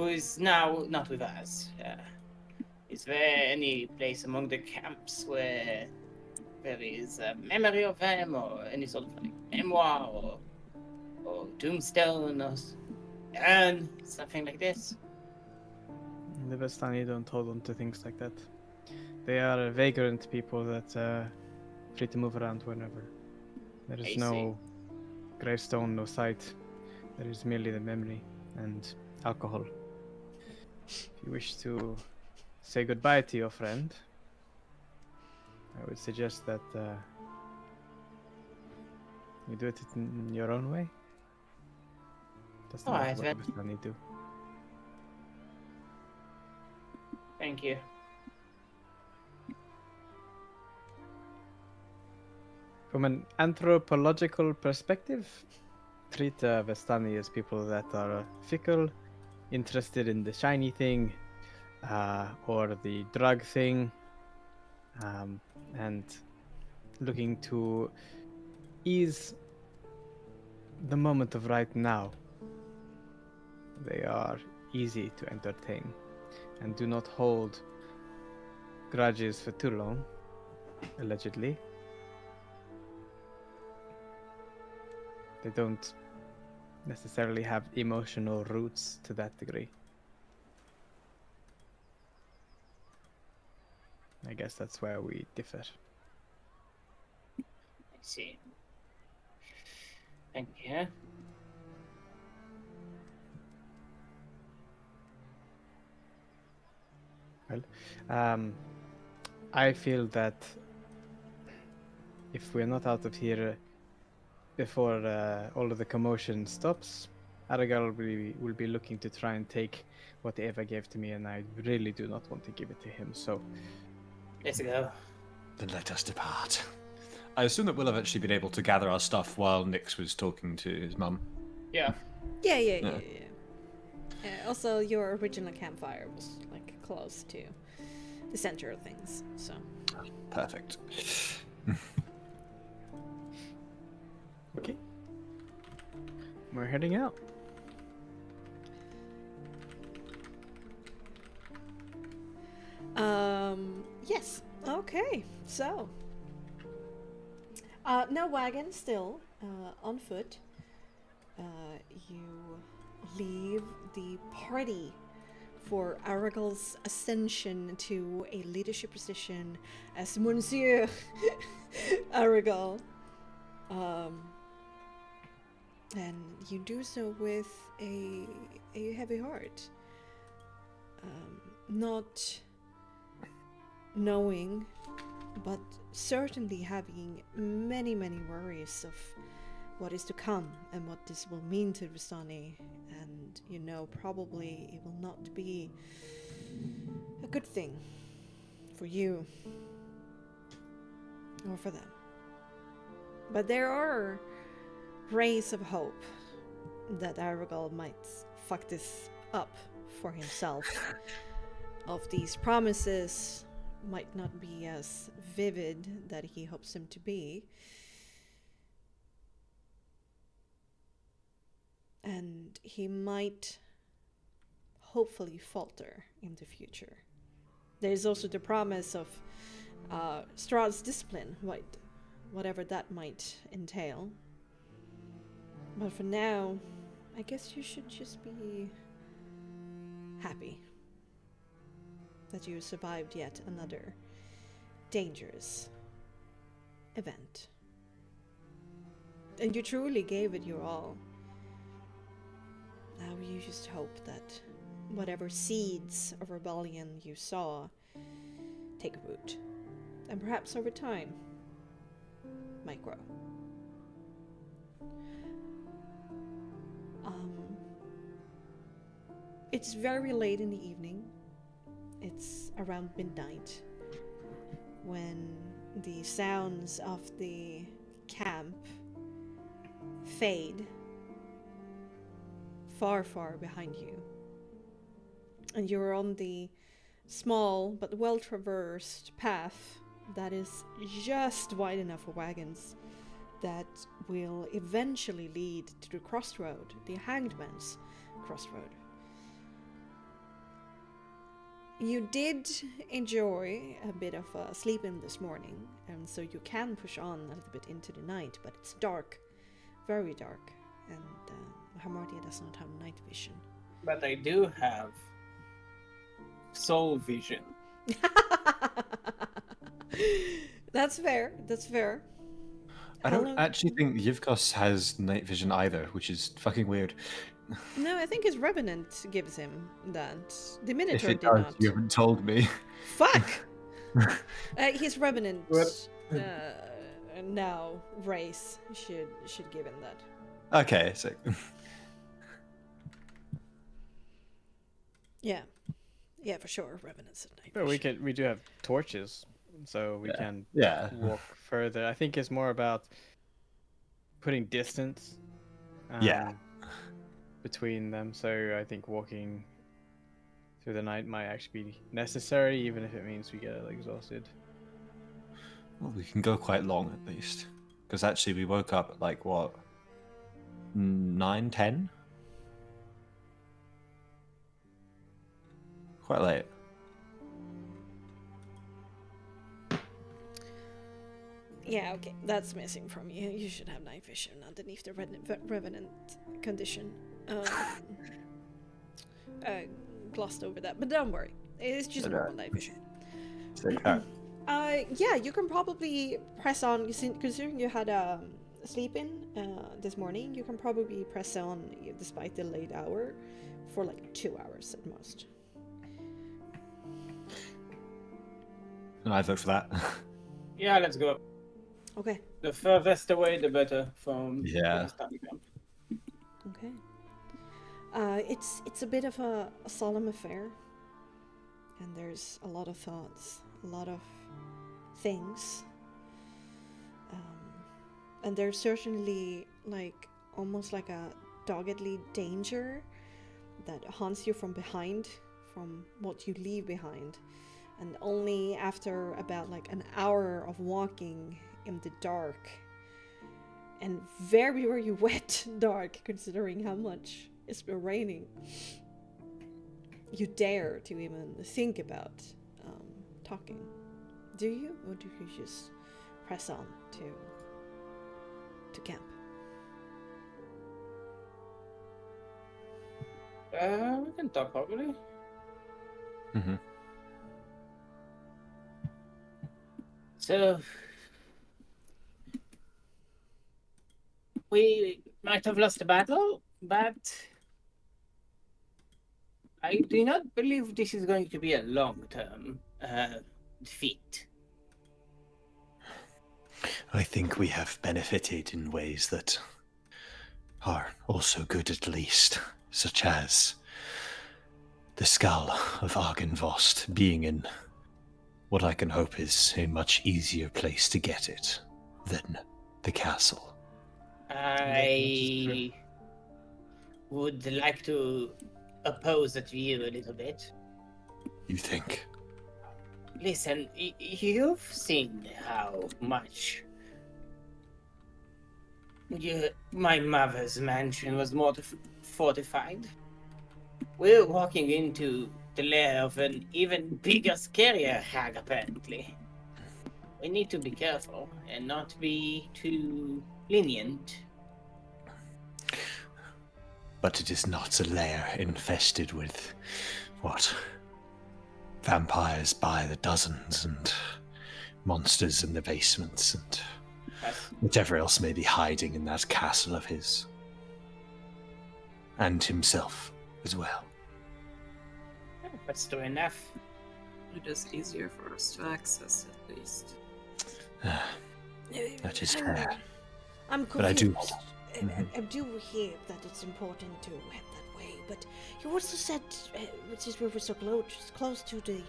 S7: is now not with us. Is there any place among the camps where there is a memory of them, or any sort of like memoir, or tombstone, or urn, something like this?
S5: The Vestani don't hold on to things like that. They are vagrant people that free to move around whenever. There
S7: I
S5: is
S7: see.
S5: no gravestone, no site There is merely the memory and alcohol. If you wish to say goodbye to your friend, I would suggest that you do it in your own way. Doesn't
S7: Alright,
S5: matter
S7: then.
S5: what Vistani do.
S7: Thank you.
S5: From an anthropological perspective, treat Vestani as people that are fickle, interested in the shiny thing, or the drug thing, and looking to ease the moment of right now. They are easy to entertain and do not hold grudges for too long, allegedly. They don't necessarily have emotional roots to that degree. I guess that's where we differ.
S7: I see. Thank you.
S5: Well, I feel that if we're not out of here before all of the commotion stops, Aragal will be looking to try and take what Eva gave to me, and I really do not want to give it to him, so...
S7: Let's go.
S4: Then let us depart. I assume that we'll have actually been able to gather our stuff while Nix was talking to his mum.
S7: Yeah.
S1: Yeah. Also, your original campfire was like close to the center of things, so.
S4: Perfect.
S5: Okay. We're heading out.
S1: Yes. Okay. So, no wagon still. On foot. You leave the party for Aragal's ascension to a leadership position as Monsieur Aragal. And you do so with a heavy heart. Not knowing, but certainly having many worries of what is to come and what this will mean to Vistani. And you know, probably it will not be a good thing for you or for them. But there are rays of hope that Aragal might fuck this up for himself. Of these promises might not be as vivid that he hopes them to be. And he might hopefully falter in the future. There's also the promise of Strahd's discipline, whatever that might entail. But for now, I guess you should just be happy that you survived yet another dangerous event. And you truly gave it your all. Now you just hope that whatever seeds of rebellion you saw take root. And perhaps over time might grow. It's very late in the evening. It's around midnight when the sounds of the camp fade far behind you. And you're on the small but well-traversed path that is just wide enough for wagons that will eventually lead to the crossroad, the Hanged Man's crossroad. You did enjoy a bit of sleep in this morning, and so you can push on a little bit into the night, but it's dark, very dark, and Hamartia does not have night vision.
S3: But I do have soul vision.
S1: That's fair.
S4: I
S1: How
S4: don't
S1: long-
S4: actually think Yivkos has night vision either, which is fucking weird.
S1: No, I think his revenant gives him that. The
S4: If
S1: Minotaur
S4: it
S1: did
S4: does,
S1: not.
S4: you haven't told me.
S1: Fuck! His revenant
S3: What?
S1: now race should give him that.
S4: Okay, so
S1: Yeah, yeah, for sure. Revenants at night.
S5: But we do have torches, so we can
S4: yeah.
S5: walk further. I think it's more about putting distance.
S4: Yeah.
S5: Between them, so I think walking through the night might actually be necessary, even if it means we get exhausted.
S4: Well, we can go quite long at least. Because actually we woke up at like, what? 9, 10? Quite late.
S1: Yeah, okay, that's missing from you. You should have night vision underneath the revenant condition. Glossed over that, but don't worry. It's just
S4: Okay.
S1: normal night vision.
S4: So,
S1: Yeah, you can probably press on, considering you had sleep in this morning, you can probably press on, despite the late hour, for like 2 hours at most.
S4: and I vote for that.
S3: Yeah, let's go.
S1: Okay,
S3: The furthest away, the better from
S4: Yeah.
S3: the starting camp.
S1: okay. It's a bit of a solemn affair, and there's a lot of thoughts, a lot of things, and there's certainly like almost like a doggedly danger that haunts you from behind, from what you leave behind, and only after about like an hour of walking in the dark, and very very wet dark considering how much it's been raining, you dare to even think about talking. Do you, or do you just press on to camp?
S3: We can talk probably.
S4: Mm-hmm.
S7: So we might have lost the battle, but I do not believe this is going to be a long-term defeat.
S4: I think we have benefited in ways that are also good at least, such as the skull of Argenvost being in what I can hope is a much easier place to get it than the castle.
S7: I would like to oppose that view a little bit.
S4: You think?
S7: Listen, you've seen how much my mother's mansion was more fortified. We're walking into the lair of an even bigger, scarier hag, apparently. We need to be careful and not be too lenient.
S4: But it is not a lair infested with, what? Vampires by the dozens and monsters in the basements and whatever else may be hiding in that castle of his. And himself as well.
S7: That's true enough.
S2: It is easier for us to access, at least.
S4: That is fair.
S1: I'm
S4: But I do-
S1: confused. I do hear that it's important to head that way, but you also said, since we were so close to the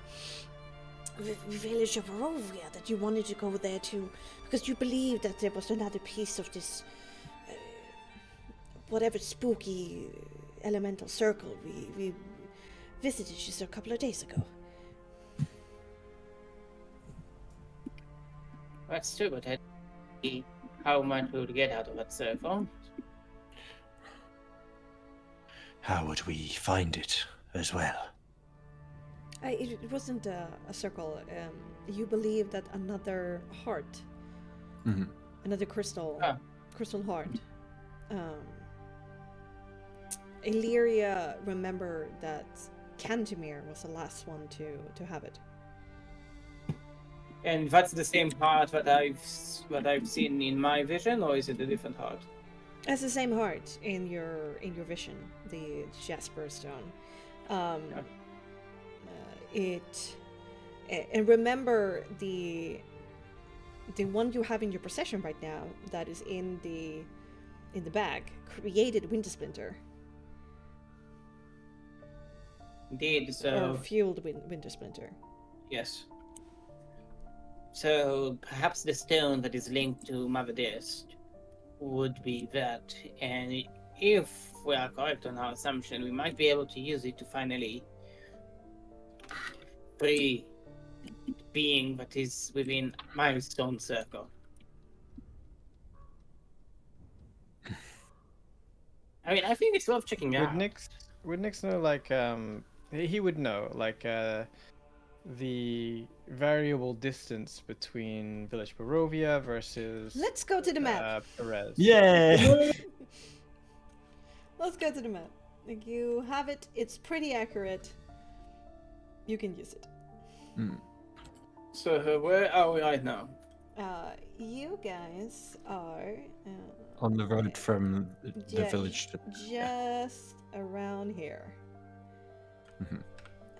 S1: village of Barovia, that you wanted to go there too, because you believed that there was another piece of this, whatever spooky elemental circle we visited just a couple of days ago.
S7: That's true, but how much we would get out of that circle.
S4: How would we find it as well?
S1: It wasn't a circle. You believe that another heart,
S4: Mhm.
S1: another crystal heart. Illyria remembered that Cantemir was the last one to have it.
S3: And that's the same heart that I've seen in my vision, or is it a different heart?
S1: It's the same heart in your vision, the Jasper stone.
S3: Yeah.
S1: And remember the one you have in your possession right now that is in the bag created Winter Splinter.
S3: Indeed.
S1: Or
S3: So
S1: fueled Winter Splinter.
S3: yes. So perhaps the stone that is linked to Mother Dist would be that, and if we are correct on our assumption, we might be able to use it to finally free the being that is within my stone circle. I mean, I think it's worth checking out.
S5: Would Nix know, like, he would know, like, the variable distance between Village Barovia versus
S1: Let's go to the map.
S5: Perez.
S4: Yeah.
S1: Let's go to the map. Like, you have it. It's pretty accurate. You can use it.
S3: So where are we right now?
S1: You guys are
S4: On the road from the
S1: Yeah,
S4: village to.
S1: just around here.
S4: Mhm.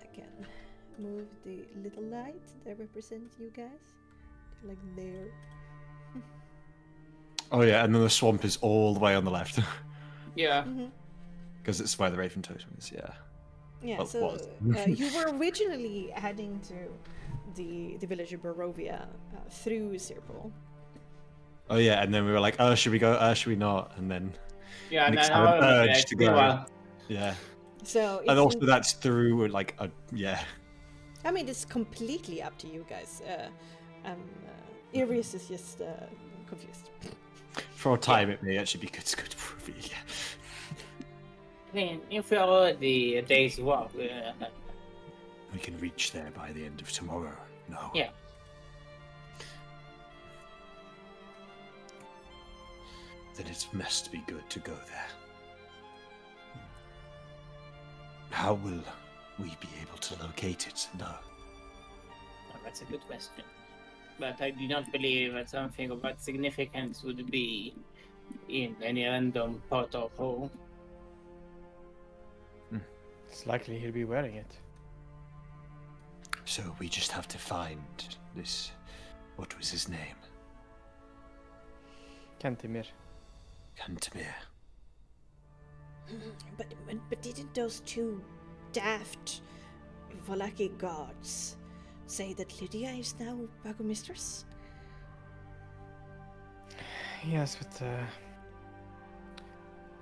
S1: I can move the little light that represents you guys, like there.
S4: Oh yeah, and then the swamp is all the way on the left
S3: Yeah.
S4: because it's where the Raven Totem is. Yeah.
S1: Yeah,
S4: Well,
S1: so
S4: was.
S1: you were originally heading to the village of Barovia through Sirpal.
S4: Oh yeah, and then we were like, oh, should we go? Should we not? And then
S3: Yeah,
S4: Nick's
S3: and
S4: had an
S3: I
S4: urge to go.
S3: Well,
S4: Yeah,
S1: So
S4: and also
S1: it's
S4: that's through like a yeah.
S1: I mean, it's completely up to you guys. Irius is just confused.
S4: For a time, it may actually be good to go to Barovia. Yeah.
S3: I mean, if we are already a day's walk,
S4: We can reach there by the end of tomorrow. No.
S3: Yeah.
S4: Then it must be good to go there. How will we be able to locate it? No.
S3: well, that's a good question. But I do not believe that something of that significance would be in any random pot or hole.
S5: It's likely he'll be wearing it.
S4: So we just have to find this. What was his name?
S5: Kantimir.
S4: Kantamir.
S1: But didn't those two daft Valaki gods say that Lydia is now Burgomistress?
S5: Yes, but I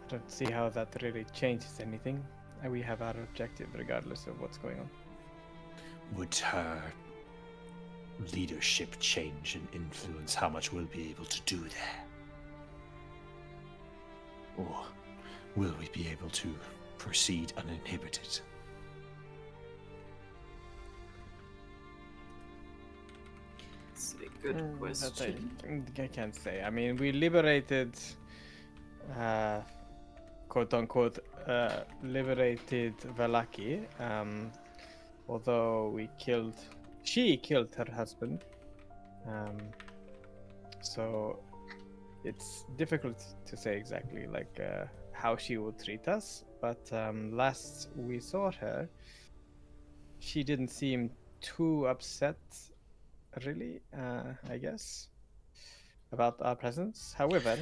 S5: don't see how that really changes anything. And we have our objective regardless of what's going on.
S4: Would her leadership change and influence how much we'll be able to do there? Or will we be able to proceed uninhibited?
S2: That's a good question.
S5: I can't say. I mean, we liberated, quote unquote, liberated Valaki. Although she killed her husband. So it's difficult to say exactly like how she would treat us. But last we saw her, she didn't seem too upset, really, I guess, about our presence. However,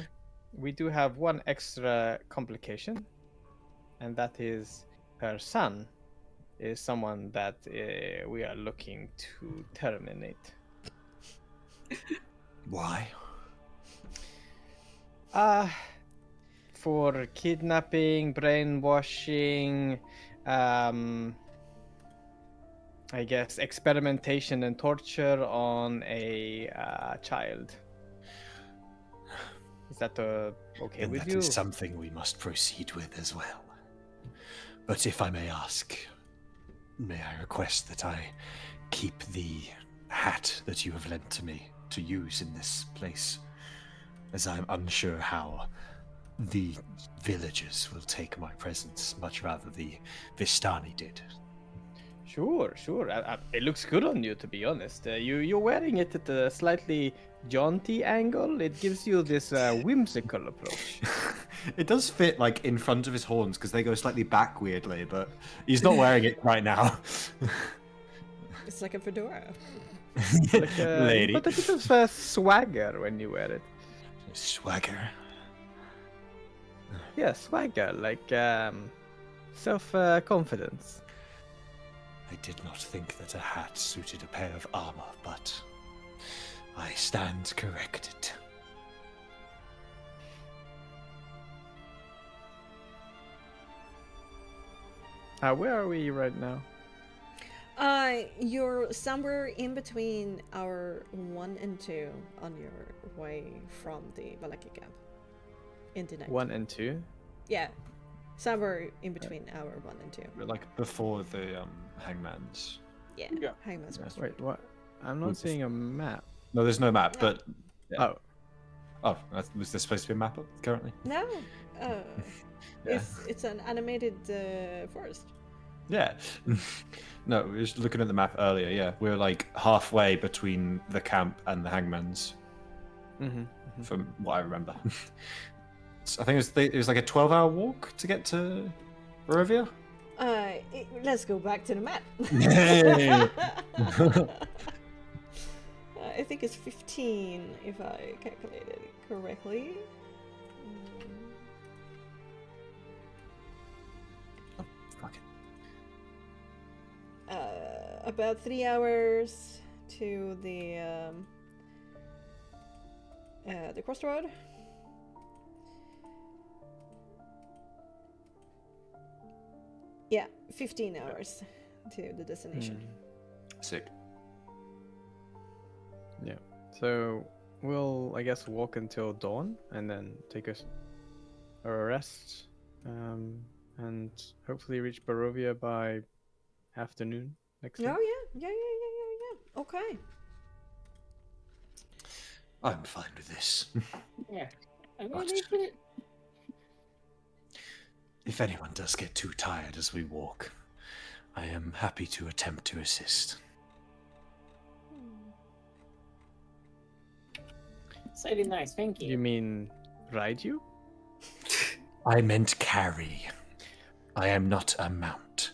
S5: we do have one extra complication, and that is her son is someone that we are looking to terminate.
S4: Why?
S5: For kidnapping, brainwashing, I guess experimentation and torture on a child. Is that okay
S4: And
S5: with
S4: that
S5: you?
S4: is something we must proceed with as well. But if I may ask, may I request that I keep the hat that you have lent to me to use in this place, as I'm unsure how the villagers will take my presence, much rather the Vistani did.
S5: Sure. It looks good on you, to be honest. You're wearing it at a slightly jaunty angle. It gives you this whimsical approach.
S4: It does fit like in front of his horns because they go slightly back weirdly, but he's not wearing it right now.
S1: It's like a fedora.
S5: Like,
S4: Lady.
S5: But a bit of swagger when you wear it.
S4: Swagger.
S5: Yeah, swagger, like self-confidence.
S4: I did not think that a hat suited a pair of armor, but I stand corrected.
S5: Where are we right now?
S1: You're somewhere in between hour 1 and 2 on your way from the Valaki camp into night.
S5: 1 and 2?
S1: Yeah, somewhere in between hour 1 and 2.
S4: Like before the hangman's.
S1: Yeah,
S3: Yeah.
S1: Hangman's Restaurant.
S5: Wait, what? I'm not seeing a map.
S4: No, there's no map, but
S5: Oh,
S4: oh, was there supposed to be a map up currently?
S1: No,
S4: Yeah.
S1: it's an animated forest.
S4: Yeah. No, we were just looking at the map earlier. Yeah, we're like halfway between the camp and the hangman's, from what I remember. I think it was like a 12-hour walk to get to Barovia.
S1: Let's go back to the map. I think it's 15 if I calculated it correctly.
S4: Oh, fuck it.
S1: About 3 hours to the crossroad. Yeah, 15 hours to the destination.
S4: Sick.
S5: Yeah. So we'll, I guess, walk until dawn and then take a rest, and hopefully reach Barovia by afternoon next day.
S1: Oh yeah. Okay.
S4: I'm fine with this.
S3: Yeah. I mean,
S4: What? If anyone does get too tired as we walk, I am happy to attempt to assist.
S3: it's really nice, thank
S5: You
S3: you.
S5: mean ride you?
S4: I meant carry. I am not a mount.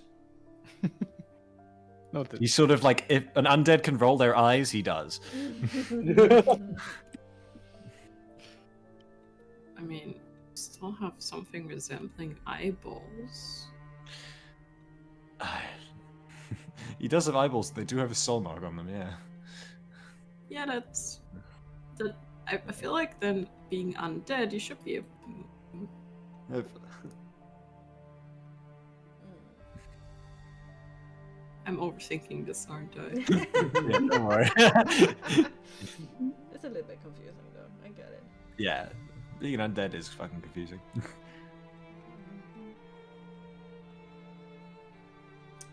S5: Noted.
S4: He's sort of like, if an undead can roll their eyes, he does.
S2: I mean, still have something resembling eyeballs.
S4: He does have eyeballs. They do have a soul mark on them, yeah.
S2: Yeah, that's that. I feel like then being undead, you should be able to move. I'm overthinking this, aren't I?
S4: Yeah, don't worry.
S1: It's a little bit confusing though. I get it.
S4: Yeah, being an undead is fucking confusing.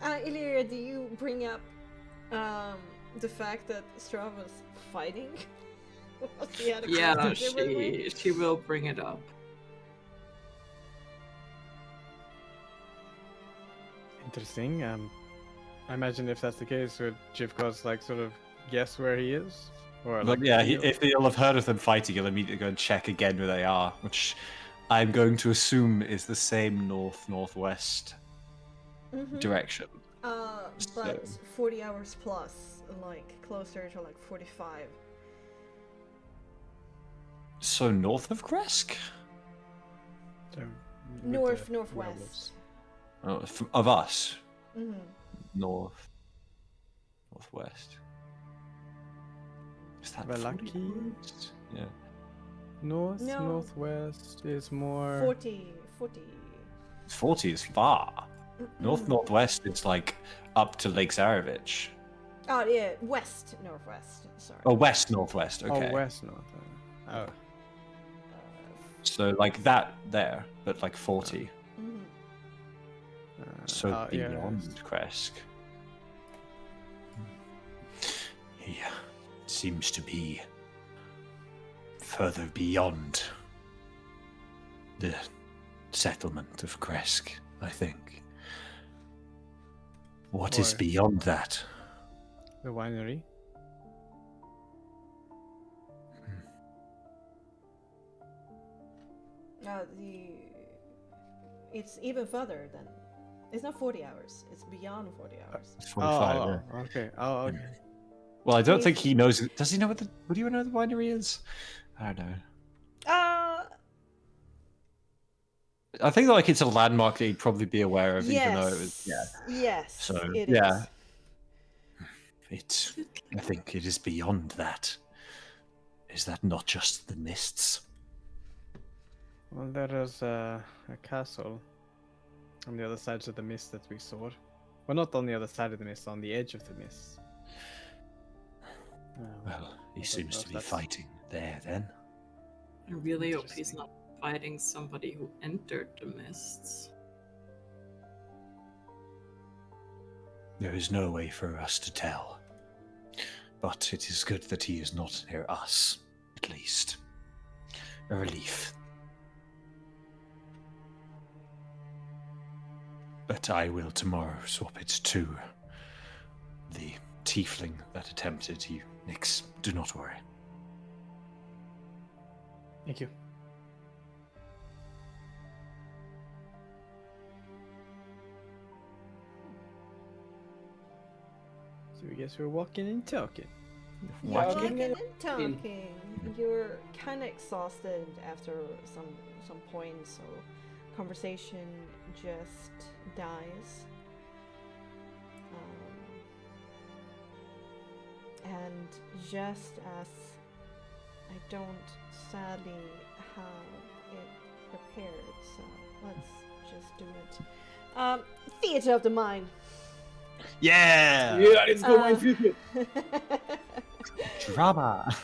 S1: Illyria, do you bring up the fact that Strav was fighting? He had a
S2: Yeah,
S1: conversation with me?
S2: she will bring it up.
S5: Interesting. I imagine if that's the case, would Jivkos like sort of guess where he is? Or
S4: But
S5: like
S4: yeah,
S5: feel-
S4: if he'll have heard of them fighting, he'll immediately go and check again where they are, which I'm going to assume is the same northwest
S1: Mhm.
S4: direction.
S1: But 40 hours plus, like closer to like 45.
S4: So north of Kresk?
S5: So, with the
S1: Northwest.
S5: werewolves.
S4: Oh, of us?
S1: Mm-hmm.
S4: Northwest. Is that
S5: Valaki?
S4: 40 hours? Yeah.
S5: North,
S1: No.
S5: northwest is more.
S1: 40.
S4: 40 is far. Northwest is like up to Lake Zarevich.
S1: Oh yeah, west northwest. Sorry.
S4: Oh, west northwest. Okay.
S5: Oh, west, north. Oh,
S4: So like that there, but like 40.
S1: Mhm.
S4: So
S5: yeah,
S4: beyond
S5: it's-
S4: Kresk. He seems to be further beyond the settlement of Kresk, I think. What is
S5: Or-
S4: beyond that?
S5: The winery.
S1: It's even further than. It's not 40 hours. It's beyond 40 hours.
S4: It's 45, yeah.
S5: Okay. Oh, okay.
S4: Well, I don't think
S1: He's-
S4: he knows. Does he know what the? Would you know what the winery is? I don't know. I think like it's a landmark that he'd probably be aware of, even though it was
S1: Yes.
S4: So,
S1: it
S4: yeah.
S1: is.
S4: I think it is beyond that. Is that not just the mists?
S5: Well, there is a castle on the other side of the mist that we saw. Well, not on the other side of the mist, on the edge of the mist.
S4: Well, he
S5: I don't
S4: seems
S5: know
S4: to
S5: if
S4: be
S5: that's-
S4: fighting there then.
S2: I really hope he's
S5: Interesting.
S2: not fighting somebody who entered the mists.
S4: There is no way for us to tell. But it is good that he is not near us, at least. A relief. But I will tomorrow swap it to the tiefling that attempted you, Nix. Do not worry.
S5: Thank you. So I guess we're walking and talking.
S1: Walking and
S3: in.
S1: talking. You're kind of exhausted after some point, so conversation just dies. And just as I don't sadly have it prepared, so let's just do it. Theater of the mind.
S4: Yeah!
S3: let's
S1: go, my
S3: future.
S4: Drama!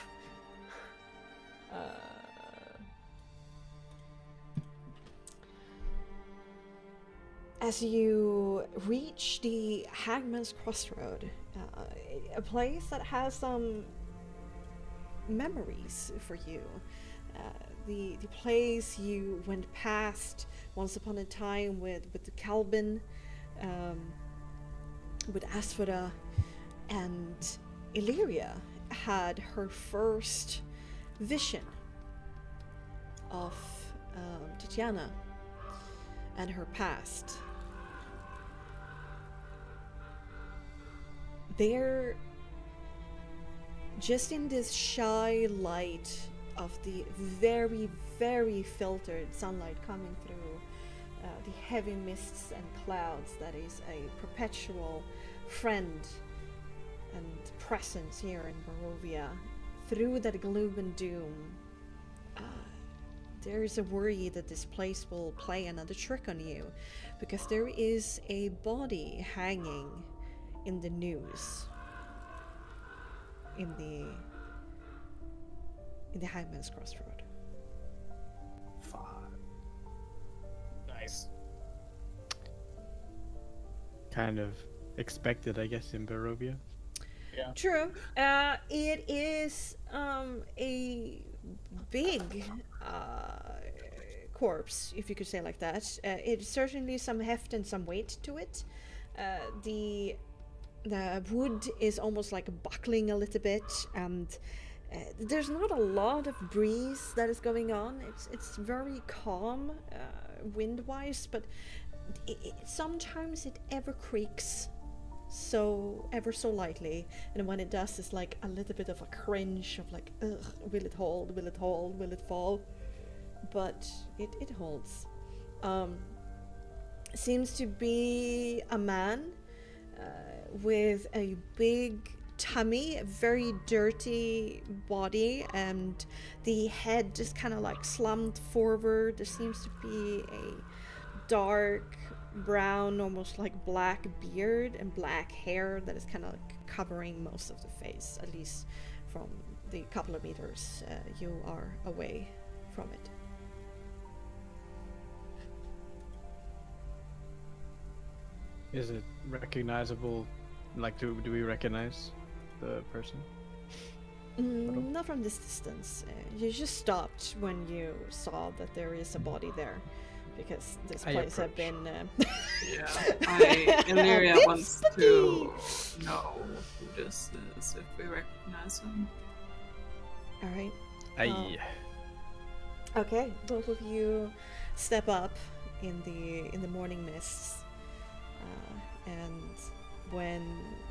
S1: As you reach the Hangman's Crossroad, a place that has some memories for you. The place you went past once upon a time with the Calvin, with Asphoda, and Illyria had her first vision of Tatiana and her past. They're just in this shy light of the very, very filtered sunlight coming through the heavy mists and clouds that is a perpetual friend and presence here in Barovia. Through that gloom and doom, there is a worry that this place will play another trick on you, because there is a body hanging in the news in the Hangman's Crossroad.
S3: Nice.
S5: Kind of expected, I guess, in Barovia.
S1: True. It is a big corpse, if you could say like that. It's certainly some heft and some weight to it. The wood is almost like buckling a little bit, and there's not a lot of breeze that is going on. It's very calm, wind-wise, but sometimes it ever creaks ever so lightly, and when it does, it's like a little bit of a cringe of like, ugh, will it hold, will it hold, will it fall? But it holds. Seems to be a man with a big tummy, a very dirty body, and the head just kind of like slumped forward. There seems to be a dark brown, almost like black beard and black hair that is kind of like covering most of the face, at least from the couple of meters you are away from it.
S5: Is it recognizable? Like, do we recognize the person?
S1: Not from this distance. You just stopped when you saw that there is a body there. because this
S5: I
S1: place have
S5: approach.
S1: been.
S2: Yeah, Illyria
S1: bit
S2: wants
S1: spooky.
S2: to know who this is, if we recognize him.
S1: All right.
S5: Aye.
S1: Okay, both of you step up in the morning mists, and when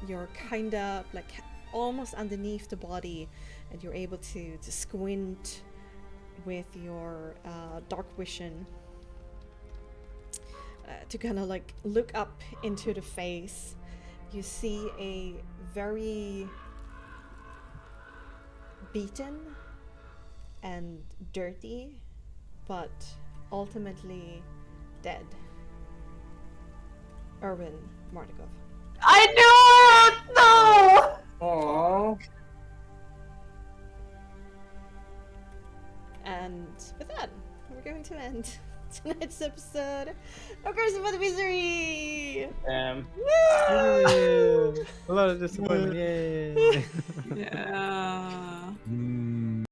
S1: you're kind of like almost underneath the body, and you're able to squint with your dark vision to kind of like look up into the face, you see a very beaten and dirty, but ultimately dead Erwin Martikov.
S8: I knew it! No!
S3: Oh,
S1: And with that, we're going to end tonight's episode of Curse of Misery.
S5: Yay. A lot of disappointment. Yay.
S2: Yeah.